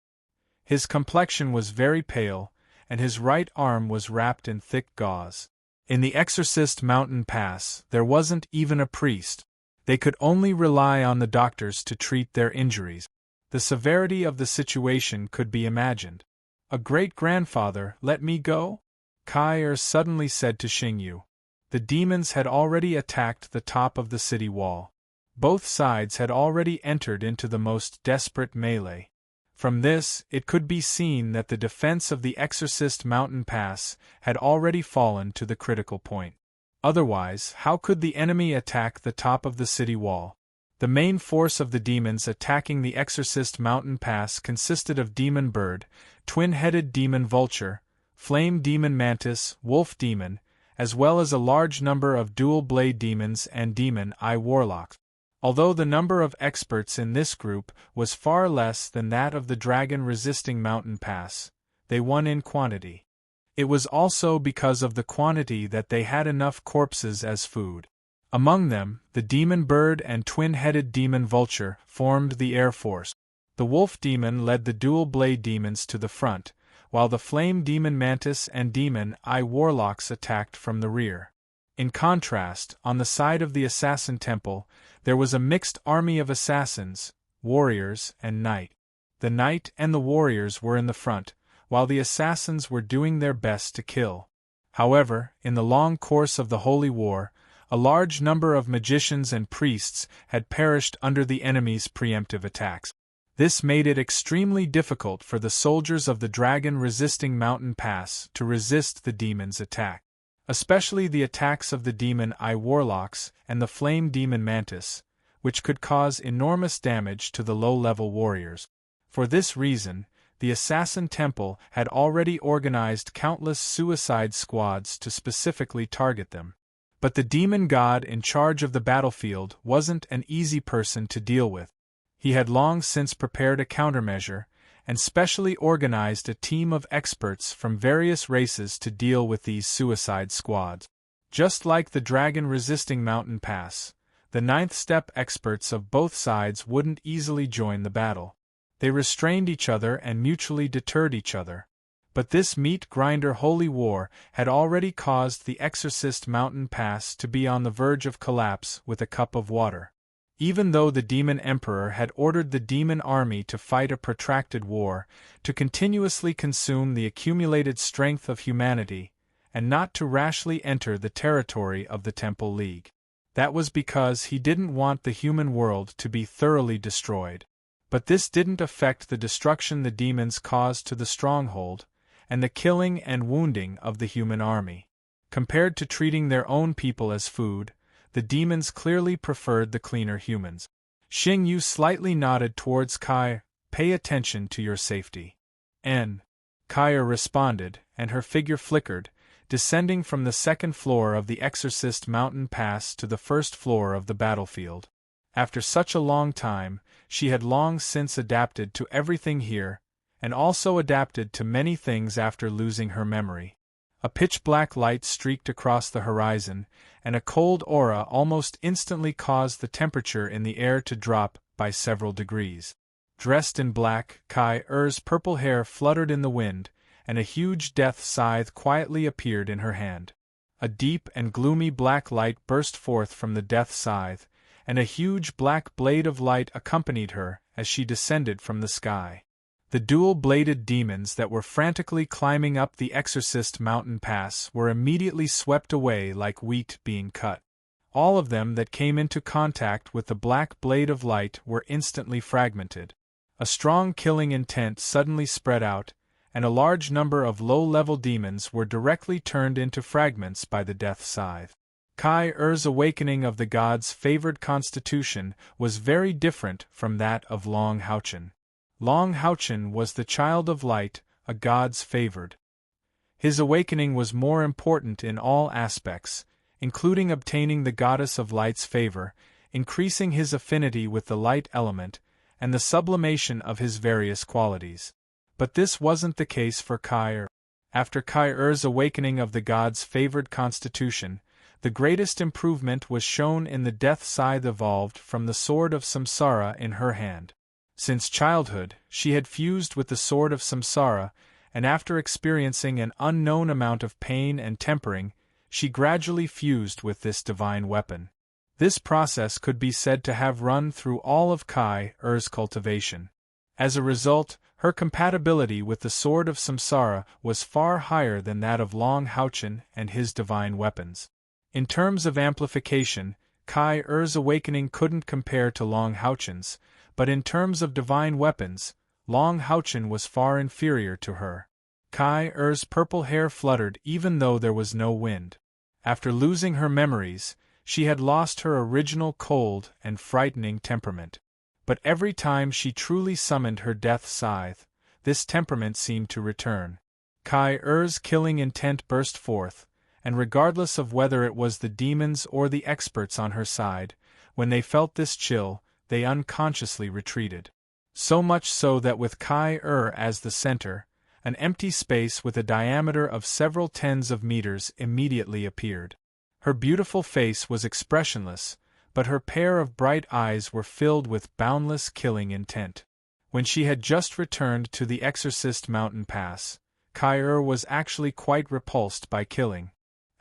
His complexion was very pale, and his right arm was wrapped in thick gauze. In the Exorcist Mountain Pass, there wasn't even a priest. They could only rely on the doctors to treat their injuries. The severity of the situation could be imagined. "A great-grandfather, let me go?" Kair suddenly said to Xing Yu. The demons had already attacked the top of the city wall. Both sides had already entered into the most desperate melee. From this, it could be seen that the defense of the Exorcist Mountain Pass had already fallen to the critical point. Otherwise, how could the enemy attack the top of the city wall? The main force of the demons attacking the Exorcist Mountain Pass consisted of Demon Bird, Twin-Headed Demon Vulture, Flame Demon Mantis, Wolf Demon, as well as a large number of Dual Blade Demons and Demon Eye Warlocks. Although the number of experts in this group was far less than that of the dragon-resisting Mountain Pass, they won in quantity. It was also because of the quantity that they had enough corpses as food. Among them, the Demon Bird and Twin-Headed Demon Vulture formed the Air Force. The Wolf Demon led the Dual Blade Demons to the front, while the Flame Demon Mantis and Demon Eye Warlocks attacked from the rear. In contrast, on the side of the Assassin Temple, there was a mixed army of assassins, warriors, and knight. The knight and the warriors were in the front, while the assassins were doing their best to kill. However, in the long course of the Holy War, a large number of magicians and priests had perished under the enemy's preemptive attacks. This made it extremely difficult for the soldiers of the dragon-resisting Mountain Pass to resist the demon's attack. Especially the attacks of the Demon Eye Warlocks and the Flame Demon Mantis, which could cause enormous damage to the low-level warriors. For this reason, the assassin temple had already organized countless suicide squads to specifically target them. But the demon god in charge of the battlefield wasn't an easy person to deal with. He had long since prepared a countermeasure, and specially organized a team of experts from various races to deal with these suicide squads. Just like the dragon-resisting mountain pass, the ninth step experts of both sides wouldn't easily join the battle. They restrained each other and mutually deterred each other. But this meat-grinder holy war had already caused the Exorcist mountain pass to be on the verge of collapse with a cup of water. Even though the demon emperor had ordered the demon army to fight a protracted war, to continuously consume the accumulated strength of humanity, and not to rashly enter the territory of the Temple League. That was because he didn't want the human world to be thoroughly destroyed. But this didn't affect the destruction the demons caused to the stronghold, and the killing and wounding of the human army. Compared to treating their own people as food, the demons clearly preferred the cleaner humans. Xing Yu slightly nodded towards Kai. "Pay attention to your safety." Kaya responded, and her figure flickered, descending from the second floor of the Exorcist mountain pass to the first floor of the battlefield. After such a long time, she had long since adapted to everything here, and also adapted to many things after losing her memory. A pitch-black light streaked across the horizon, and a cold aura almost instantly caused the temperature in the air to drop by several degrees. Dressed in black, Kai Er's purple hair fluttered in the wind, and a huge death scythe quietly appeared in her hand. A deep and gloomy black light burst forth from the death scythe, and a huge black blade of light accompanied her as she descended from the sky. The dual-bladed demons that were frantically climbing up the Exorcist mountain pass were immediately swept away like wheat being cut. All of them that came into contact with the black blade of light were instantly fragmented. A strong killing intent suddenly spread out, and a large number of low-level demons were directly turned into fragments by the death scythe. Kai Er's awakening of the god's favored constitution was very different from that of Long Houchen. Long Houchen was the child of light, a god's favored. His awakening was more important in all aspects, including obtaining the goddess of light's favor, increasing his affinity with the light element, and the sublimation of his various qualities. But this wasn't the case for Kai Er. After Kai Er's awakening of the god's favored constitution, the greatest improvement was shown in the death scythe evolved from the sword of samsara in her hand. Since childhood, she had fused with the sword of samsara, and after experiencing an unknown amount of pain and tempering, she gradually fused with this divine weapon. This process could be said to have run through all of Kai Er's cultivation. As a result, her compatibility with the sword of samsara was far higher than that of Long Houchen and his divine weapons. In terms of amplification, Kai Er's awakening couldn't compare to Long Houchen's, but in terms of divine weapons, Long Houchen was far inferior to her. Kai Er's purple hair fluttered even though there was no wind. After losing her memories, she had lost her original cold and frightening temperament. But every time she truly summoned her death scythe, this temperament seemed to return. Kai Er's killing intent burst forth, and regardless of whether it was the demons or the experts on her side, when they felt this chill, they unconsciously retreated. So much so that with Kai as the center, an empty space with a diameter of several tens of meters immediately appeared. Her beautiful face was expressionless, but her pair of bright eyes were filled with boundless killing intent. When she had just returned to the Exorcist mountain pass, Kai was actually quite repulsed by killing.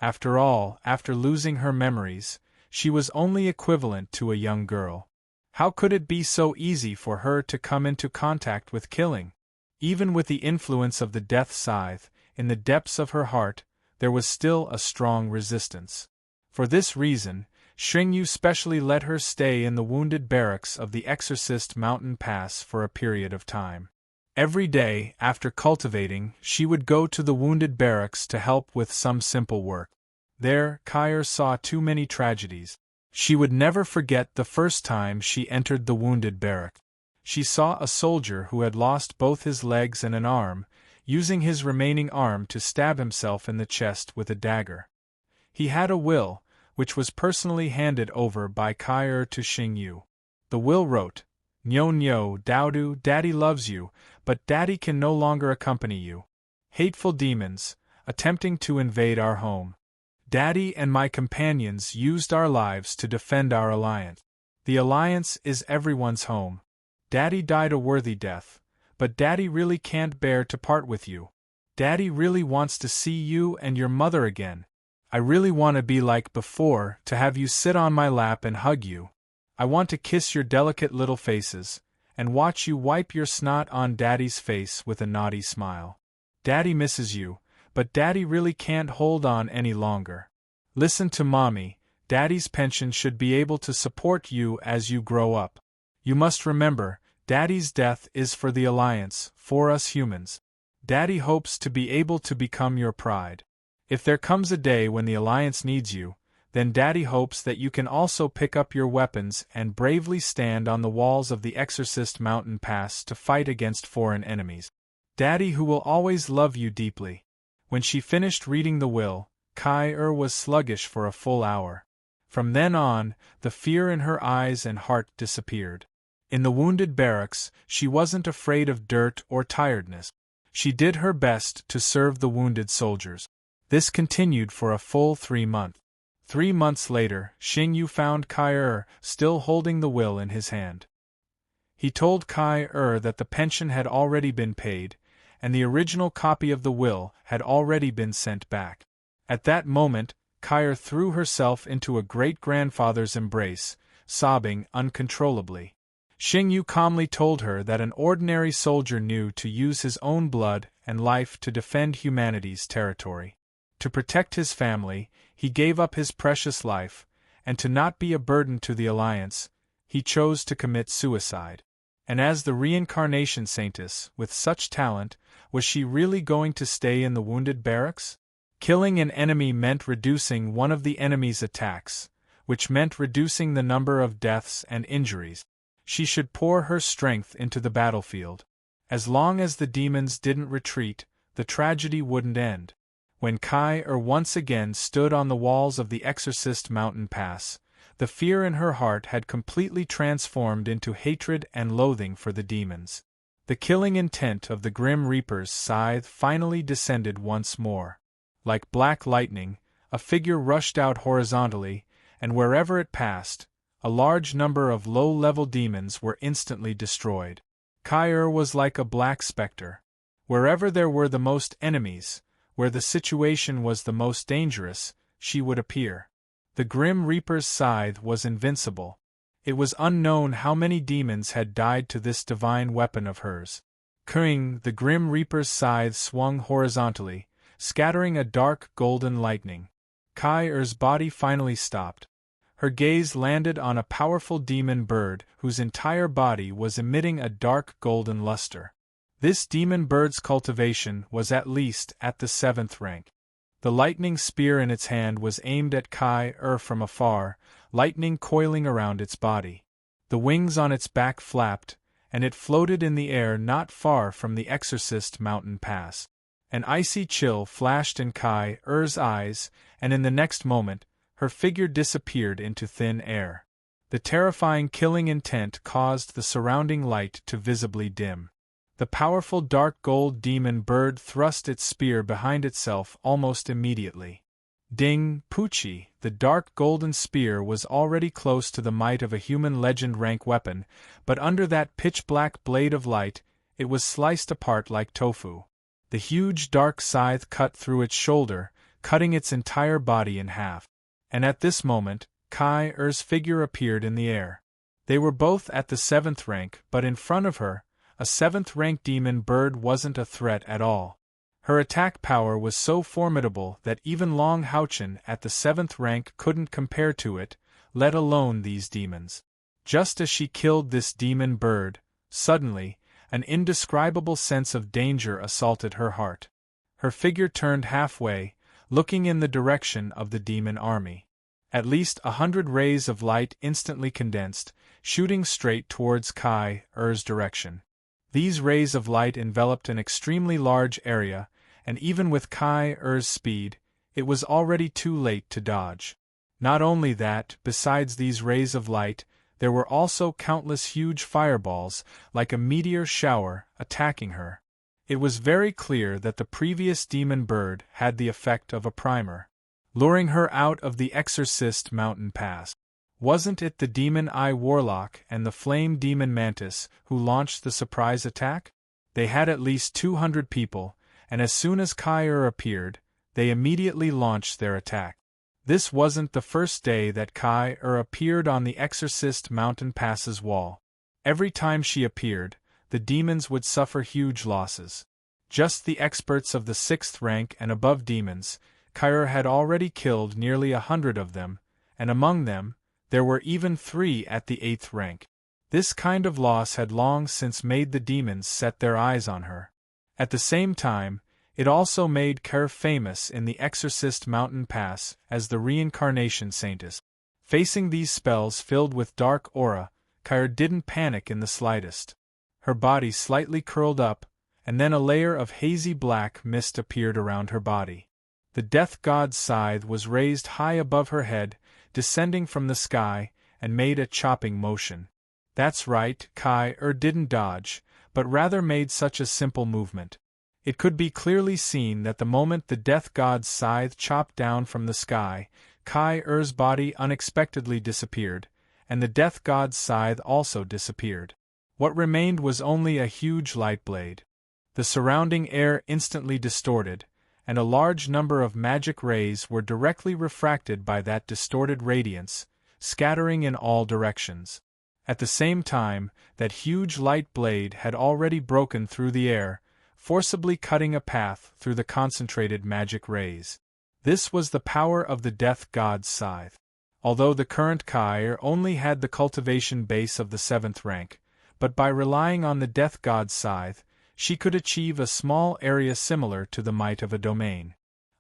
After all, after losing her memories, she was only equivalent to a young girl. How could it be so easy for her to come into contact with killing? Even with the influence of the death scythe, in the depths of her heart, there was still a strong resistance. For this reason, Xing Yu specially let her stay in the wounded barracks of the Exorcist mountain pass for a period of time. Every day, after cultivating, she would go to the wounded barracks to help with some simple work. There, Kai saw too many tragedies. She would never forget the first time she entered the wounded barrack. She saw a soldier who had lost both his legs and an arm, using his remaining arm to stab himself in the chest with a dagger. He had a will, which was personally handed over by Kai to Xing Yu. The will wrote, "Nyo Nyo, Daodu, Daddy loves you, but Daddy can no longer accompany you. Hateful demons, attempting to invade our home. Daddy and my companions used our lives to defend our alliance. The alliance is everyone's home. Daddy died a worthy death, but Daddy really can't bear to part with you. Daddy really wants to see you and your mother again. I really want to be like before, to have you sit on my lap and hug you. I want to kiss your delicate little faces, and watch you wipe your snot on Daddy's face with a naughty smile. Daddy misses you, but Daddy really can't hold on any longer. Listen to Mommy, Daddy's pension should be able to support you as you grow up. You must remember, Daddy's death is for the Alliance, for us humans. Daddy hopes to be able to become your pride. If there comes a day when the Alliance needs you, then Daddy hopes that you can also pick up your weapons and bravely stand on the walls of the Exorcist Mountain Pass to fight against foreign enemies. Daddy who will always love you deeply." When she finished reading the will, Kai was sluggish for a full hour. From then on, the fear in her eyes and heart disappeared. In the wounded barracks, she wasn't afraid of dirt or tiredness. She did her best to serve the wounded soldiers. This continued for a full 3 months. 3 months later, Xing Yu found Kai still holding the will in his hand. He told Kai that the pension had already been paid, and the original copy of the will had already been sent back. At that moment, Kai threw herself into a great-grandfather's embrace, sobbing uncontrollably. Xing Yu calmly told her that an ordinary soldier knew to use his own blood and life to defend humanity's territory. To protect his family, he gave up his precious life, and to not be a burden to the Alliance, he chose to commit suicide. And as the reincarnation saintess, with such talent, was she really going to stay in the wounded barracks? Killing an enemy meant reducing one of the enemy's attacks, which meant reducing the number of deaths and injuries. She should pour her strength into the battlefield. As long as the demons didn't retreat, the tragedy wouldn't end. When Kai once again stood on the walls of the Exorcist Mountain Pass, the fear in her heart had completely transformed into hatred and loathing for the demons. The killing intent of the Grim Reaper's scythe finally descended once more. Like black lightning, a figure rushed out horizontally, and wherever it passed, a large number of low-level demons were instantly destroyed. Kai was like a black specter. Wherever there were the most enemies, where the situation was the most dangerous, she would appear. The Grim Reaper's scythe was invincible. It was unknown how many demons had died to this divine weapon of hers. Kuing, the Grim Reaper's scythe swung horizontally, scattering a dark golden lightning. Kai's body finally stopped. Her gaze landed on a powerful demon bird whose entire body was emitting a dark golden luster. This demon bird's cultivation was at least at the 7th rank. The lightning spear in its hand was aimed at Kai from afar, lightning coiling around its body. The wings on its back flapped, and it floated in the air not far from the Exorcist Mountain Pass. An icy chill flashed in Kai's eyes, and in the next moment, her figure disappeared into thin air. The terrifying killing intent caused the surrounding light to visibly dim. The powerful dark gold demon bird thrust its spear behind itself almost immediately. Ding, Poochie, the dark golden spear was already close to the might of a human legend rank weapon, but under that pitch-black blade of light, it was sliced apart like tofu. The huge dark scythe cut through its shoulder, cutting its entire body in half. And at this moment, Kai's figure appeared in the air. They were both at the 7th rank, but in front of her, a 7th-rank demon bird wasn't a threat at all. Her attack power was so formidable that even Long Houchen at the 7th rank couldn't compare to it, let alone these demons. Just as she killed this demon bird, suddenly, an indescribable sense of danger assaulted her heart. Her figure turned halfway, looking in the direction of the demon army. At least 100 rays of light instantly condensed, shooting straight towards Kai-Er's direction. These rays of light enveloped an extremely large area, and even with Kai-Er's speed, it was already too late to dodge. Not only that, besides these rays of light, there were also countless huge fireballs, like a meteor shower, attacking her. It was very clear that the previous demon bird had the effect of a primer, luring her out of the Exorcist Mountain Pass. Wasn't it the Demon Eye Warlock and the Flame Demon Mantis who launched the surprise attack? They had at least 200 people, and as soon as Kai-Er appeared, they immediately launched their attack. This wasn't the first day that Kai-Er appeared on the Exorcist Mountain Pass's wall. Every time she appeared, the demons would suffer huge losses. Just the experts of the 6th rank and above demons, Kai-Er had already killed nearly 100 of them, and among them, there were even 3 at the 8th rank. This kind of loss had long since made the demons set their eyes on her. At the same time, it also made Kai-Er famous in the Exorcist Mountain Pass as the reincarnation saintess. Facing these spells filled with dark aura, Kai-Er didn't panic in the slightest. Her body slightly curled up, and then a layer of hazy black mist appeared around her body. The death god's scythe was raised high above her head, descending from the sky, and made a chopping motion. That's right, Kai-Er didn't dodge, but rather made such a simple movement. It could be clearly seen that the moment the death god's scythe chopped down from the sky, Kai-Er's body unexpectedly disappeared, and the death god's scythe also disappeared. What remained was only a huge light blade. The surrounding air instantly distorted, and a large number of magic rays were directly refracted by that distorted radiance, scattering in all directions. At the same time, that huge light blade had already broken through the air, forcibly cutting a path through the concentrated magic rays. This was the power of the death god's scythe. Although the current Kai-Er only had the cultivation base of the 7th rank, but by relying on the death god's scythe, she could achieve a small area similar to the might of a domain.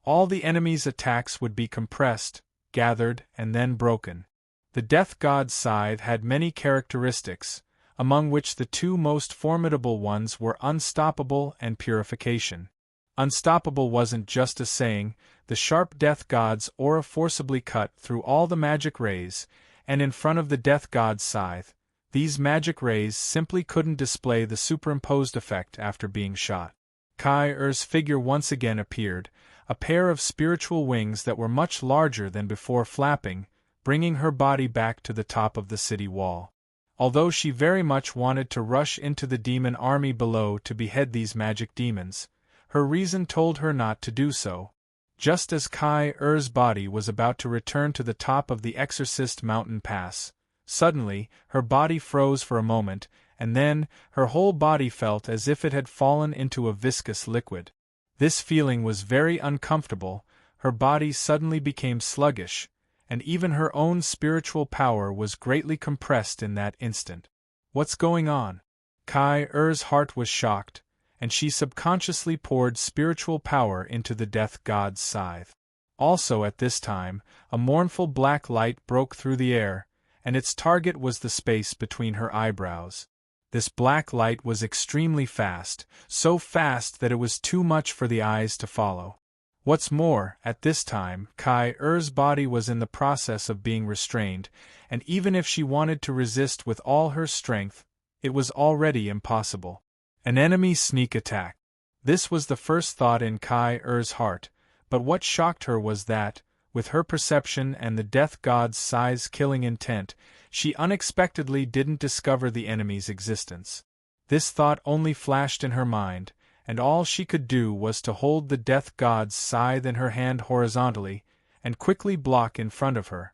All the enemy's attacks would be compressed, gathered, and then broken. The death god's scythe had many characteristics, among which the 2 most formidable ones were unstoppable and purification. Unstoppable wasn't just a saying, the sharp death god's aura forcibly cut through all the magic rays, and in front of the death god's scythe, these magic rays simply couldn't display the superimposed effect after being shot. Kai-Er's figure once again appeared, a pair of spiritual wings that were much larger than before flapping, bringing her body back to the top of the city wall. Although she very much wanted to rush into the demon army below to behead these magic demons, her reason told her not to do so. Just as Kai-Er's body was about to return to the top of the Exorcist Mountain Pass, suddenly, her body froze for a moment, and then, her whole body felt as if it had fallen into a viscous liquid. This feeling was very uncomfortable, her body suddenly became sluggish, and even her own spiritual power was greatly compressed in that instant. What's going on? Kai-Er's heart was shocked, and she subconsciously poured spiritual power into the death god's scythe. Also at this time, a mournful black light broke through the air, and its target was the space between her eyebrows. This black light was extremely fast, so fast that it was too much for the eyes to follow. What's more, at this time, Kai-Er's body was in the process of being restrained, and even if she wanted to resist with all her strength, it was already impossible. An enemy sneak attack. This was the first thought in Kai-Er's heart, but what shocked her was that, with her perception and the death god's scythe's killing intent, she unexpectedly didn't discover the enemy's existence. This thought only flashed in her mind, and all she could do was to hold the death god's scythe in her hand horizontally, and quickly block in front of her.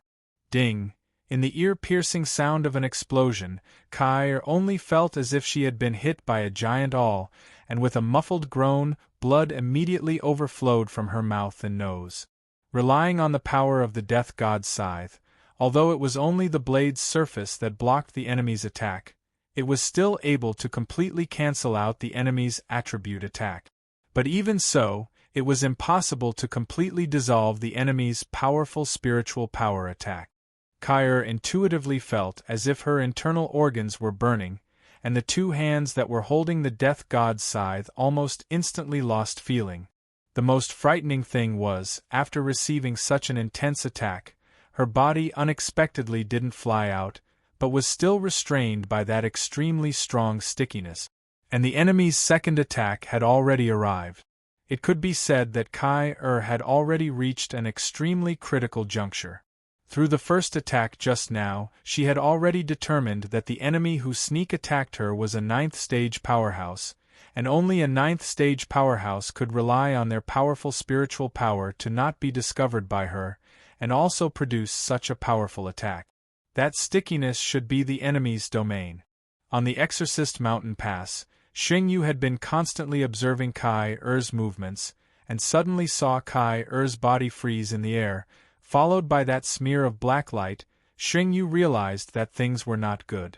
Ding! In the ear-piercing sound of an explosion, Kai-Er only felt as if she had been hit by a giant awl, and with a muffled groan, blood immediately overflowed from her mouth and nose. Relying on the power of the death god's scythe, although it was only the blade's surface that blocked the enemy's attack, it was still able to completely cancel out the enemy's attribute attack. But even so, It was impossible to completely dissolve the enemy's powerful spiritual power attack. Kai intuitively felt as if her internal organs were burning, and the two hands that were holding the death god's scythe almost instantly lost feeling. The most frightening thing was, after receiving such an intense attack, her body unexpectedly didn't fly out, but was still restrained by that extremely strong stickiness. And the enemy's second attack had already arrived. It could be said that Kai had already reached an extremely critical juncture. Through the first attack just now, she had already determined that the enemy who sneak attacked her was a 9th-stage powerhouse, and only a 9th-stage powerhouse could rely on their powerful spiritual power to not be discovered by her, and also produce such a powerful attack. That stickiness should be the enemy's domain. On the Exorcist Mountain Pass, Xingyu had been constantly observing Kai-Er's movements, and suddenly saw Kai-Er's body freeze in the air. Followed by that smear of black light, Xingyu realized that things were not good.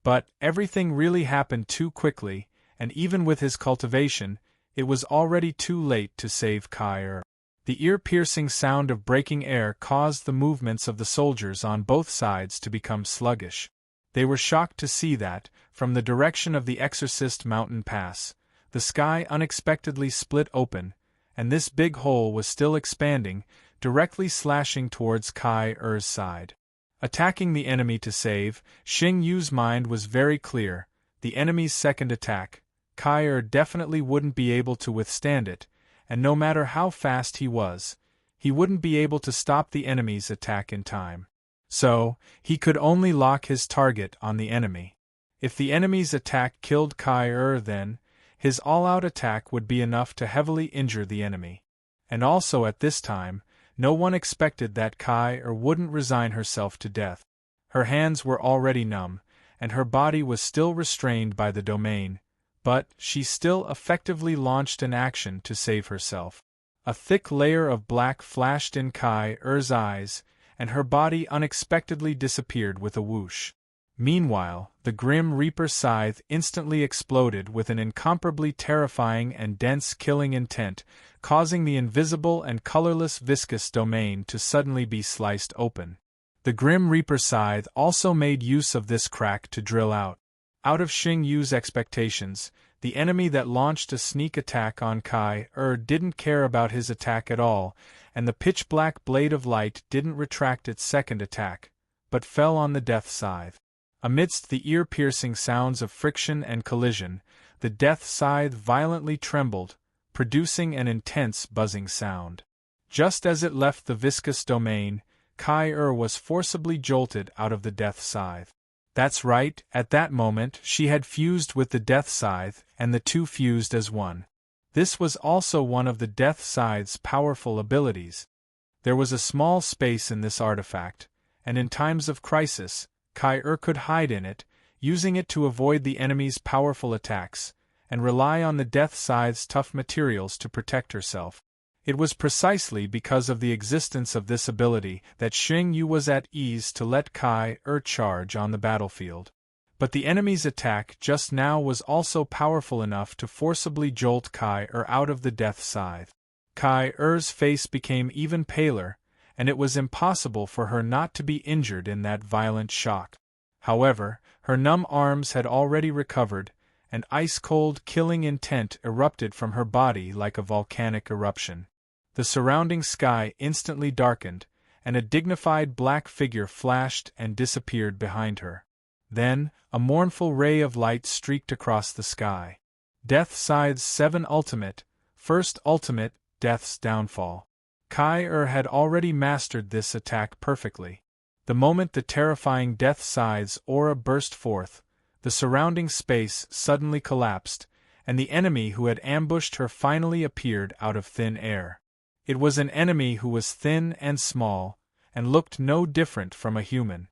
But everything really happened too quickly, and even with his cultivation, it was already too late to save Kai. The ear-piercing sound of breaking air caused the movements of the soldiers on both sides to become sluggish. They were shocked to see that, from the direction of the Exorcist Mountain Pass, the sky unexpectedly split open, and this big hole was still expanding, directly slashing towards Kai-Er's side. Attacking the enemy to save, Xingyu's mind was very clear. The enemy's second attack, Kai-Er definitely wouldn't be able to withstand it, and no matter how fast he was, he wouldn't be able to stop the enemy's attack in time. So, he could only lock his target on the enemy. If the enemy's attack killed Kai-Er, then his all-out attack would be enough to heavily injure the enemy. And also at this time, no one expected that Kai-Er wouldn't resign herself to death. Her hands were already numb, and her body was still restrained by the domain, but she still effectively launched an action to save herself. A thick layer of black flashed in Kai-Er's eyes, and her body unexpectedly disappeared with a whoosh. Meanwhile, the Grim Reaper scythe instantly exploded with an incomparably terrifying and dense killing intent, causing the invisible and colorless viscous domain to suddenly be sliced open. The Grim Reaper scythe also made use of this crack to drill out. Out of Xingyu's expectations, the enemy that launched a sneak attack on Kai-Er didn't care about his attack at all, and the pitch-black blade of light didn't retract its second attack, but fell on the death scythe. Amidst the ear-piercing sounds of friction and collision, the death scythe violently trembled, producing an intense buzzing sound. Just as it left the viscous domain, Kai-Er was forcibly jolted out of the death scythe. That's right, at that moment she had fused with the death scythe, and the two fused as one. This was also one of the death scythe's powerful abilities. There was a small space in this artifact, and in times of crisis, Kai-Er could hide in it, using it to avoid the enemy's powerful attacks, and rely on the death scythe's tough materials to protect herself. It was precisely because of the existence of this ability that Xingyu was at ease to let Kai-Er charge on the battlefield. But the enemy's attack just now was also powerful enough to forcibly jolt Kai-Er out of the death scythe. Kai-Er's face became even paler, and it was impossible for her not to be injured in that violent shock. However, her numb arms had already recovered, and ice-cold killing intent erupted from her body like a volcanic eruption. The surrounding sky instantly darkened, and a dignified black figure flashed and disappeared behind her. Then, a mournful ray of light streaked across the sky. Death Scythe's 7 Ultimate, First Ultimate, Death's Downfall. Kai-Er had already mastered this attack perfectly. The moment the terrifying Death Scythe's aura burst forth, the surrounding space suddenly collapsed, and the enemy who had ambushed her finally appeared out of thin air. It was an enemy who was thin and small, and looked no different from a human.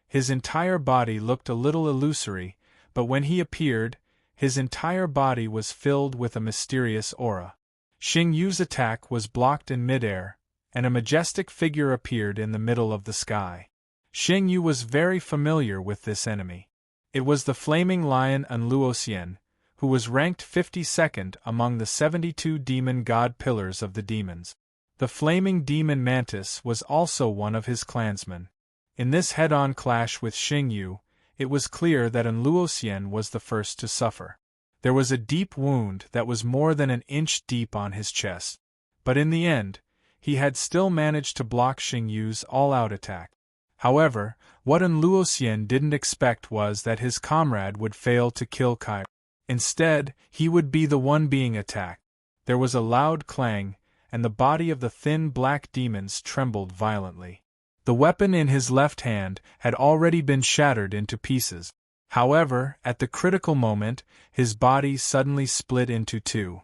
His entire body looked a little illusory, but when he appeared, his entire body was filled with a mysterious aura. Xingyu's attack was blocked in midair, and a majestic figure appeared in the middle of the sky. Xingyu was very familiar with this enemy. It was the flaming lion Luoxian, who was ranked 52nd among the 72 demon god pillars of the demons. The flaming demon Mantis was also one of his clansmen. In this head-on clash with Xing Yu, it was clear that Luoxian was the first to suffer. There was a deep wound that was more than an inch deep on his chest. But in the end, he had still managed to block Xing Yu's all-out attack. However, what Luoxian didn't expect was that his comrade would fail to kill Kai. Instead, he would be the one being attacked. There was a loud clang, and the body of the thin black demons trembled violently. The weapon in his left hand had already been shattered into pieces. However, at the critical moment, his body suddenly split into two.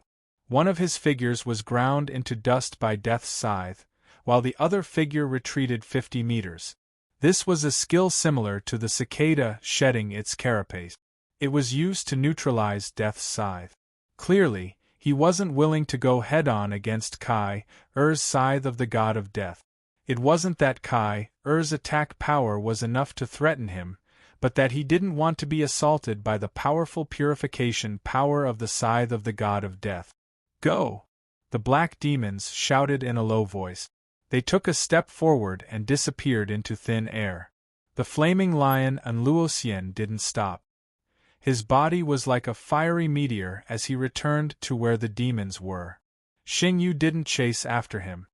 One of his figures was ground into dust by Death's scythe, while the other figure retreated 50 meters. This was a skill similar to the cicada shedding its carapace. It was used to neutralize Death's scythe. Clearly, he wasn't willing to go head-on against Kai Er's scythe of the god of death. It wasn't that Kai Er's attack power was enough to threaten him, but that he didn't want to be assaulted by the powerful purification power of the scythe of the god of death. "Go!" the black demons shouted in a low voice. They took a step forward and disappeared into thin air. The flaming lion Luoxian didn't stop. His body was like a fiery meteor as he returned to where the demons were. Xing Yu didn't chase after him.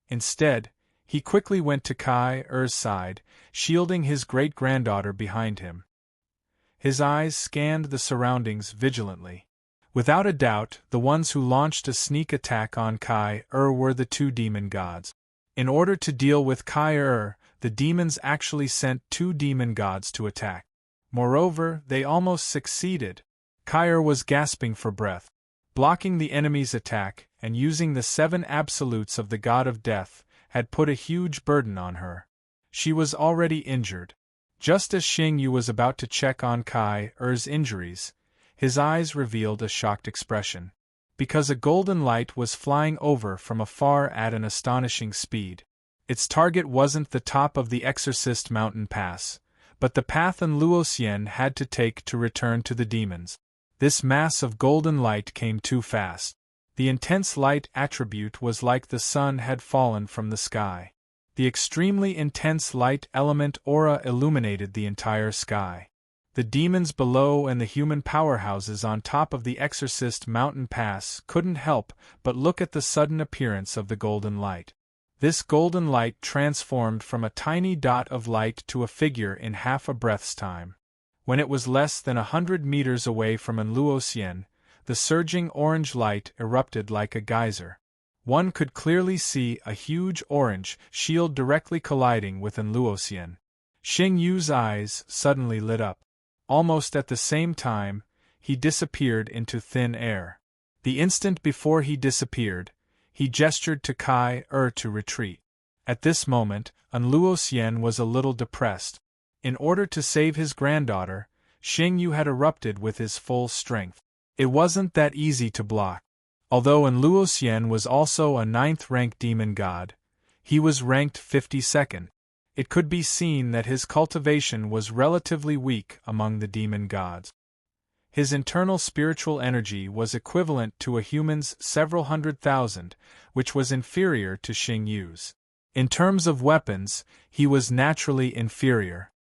Instead, he quickly went to Kai Er's side, shielding his great-granddaughter behind him. His eyes scanned the surroundings vigilantly. Without a doubt, the ones who launched a sneak attack on Kai were the two demon gods. In order to deal with Kai the demons actually sent two demon gods to attack. Moreover, they almost succeeded. Kai was gasping for breath. Blocking the enemy's attack and using the 7 absolutes of the god of death had put a huge burden on her. She was already injured. Just as Xing Yu was about to check on Kai Er's injuries, his eyes revealed a shocked expression. Because a golden light was flying over from afar at an astonishing speed. Its target wasn't the top of the Exorcist mountain pass, but the path Luoxian had to take to return to the demons. This mass of golden light came too fast. The intense light attribute was like the sun had fallen from the sky. The extremely intense light element aura illuminated the entire sky. The demons below and the human powerhouses on top of the Exorcist mountain pass couldn't help but look at the sudden appearance of the golden light. This golden light transformed from a tiny dot of light to a figure in half a breath's time. When it was less than 100 meters away from Luoxian, the surging orange light erupted like a geyser. One could clearly see a huge orange shield directly colliding with Luoxian. Xing Yu's eyes suddenly lit up. Almost at the same time, he disappeared into thin air. The instant before he disappeared, he gestured to Kai to retreat. At this moment, Luoxian was a little depressed. In order to save his granddaughter, Xing Yu had erupted with his full strength. It wasn't that easy to block. Although Luoxian was also a 9th-ranked demon god, he was ranked 52nd. It could be seen that his cultivation was relatively weak among the demon gods. His internal spiritual energy was equivalent to a human's several 100,000, which was inferior to Xing Yu's. In terms of weapons, he was naturally inferior.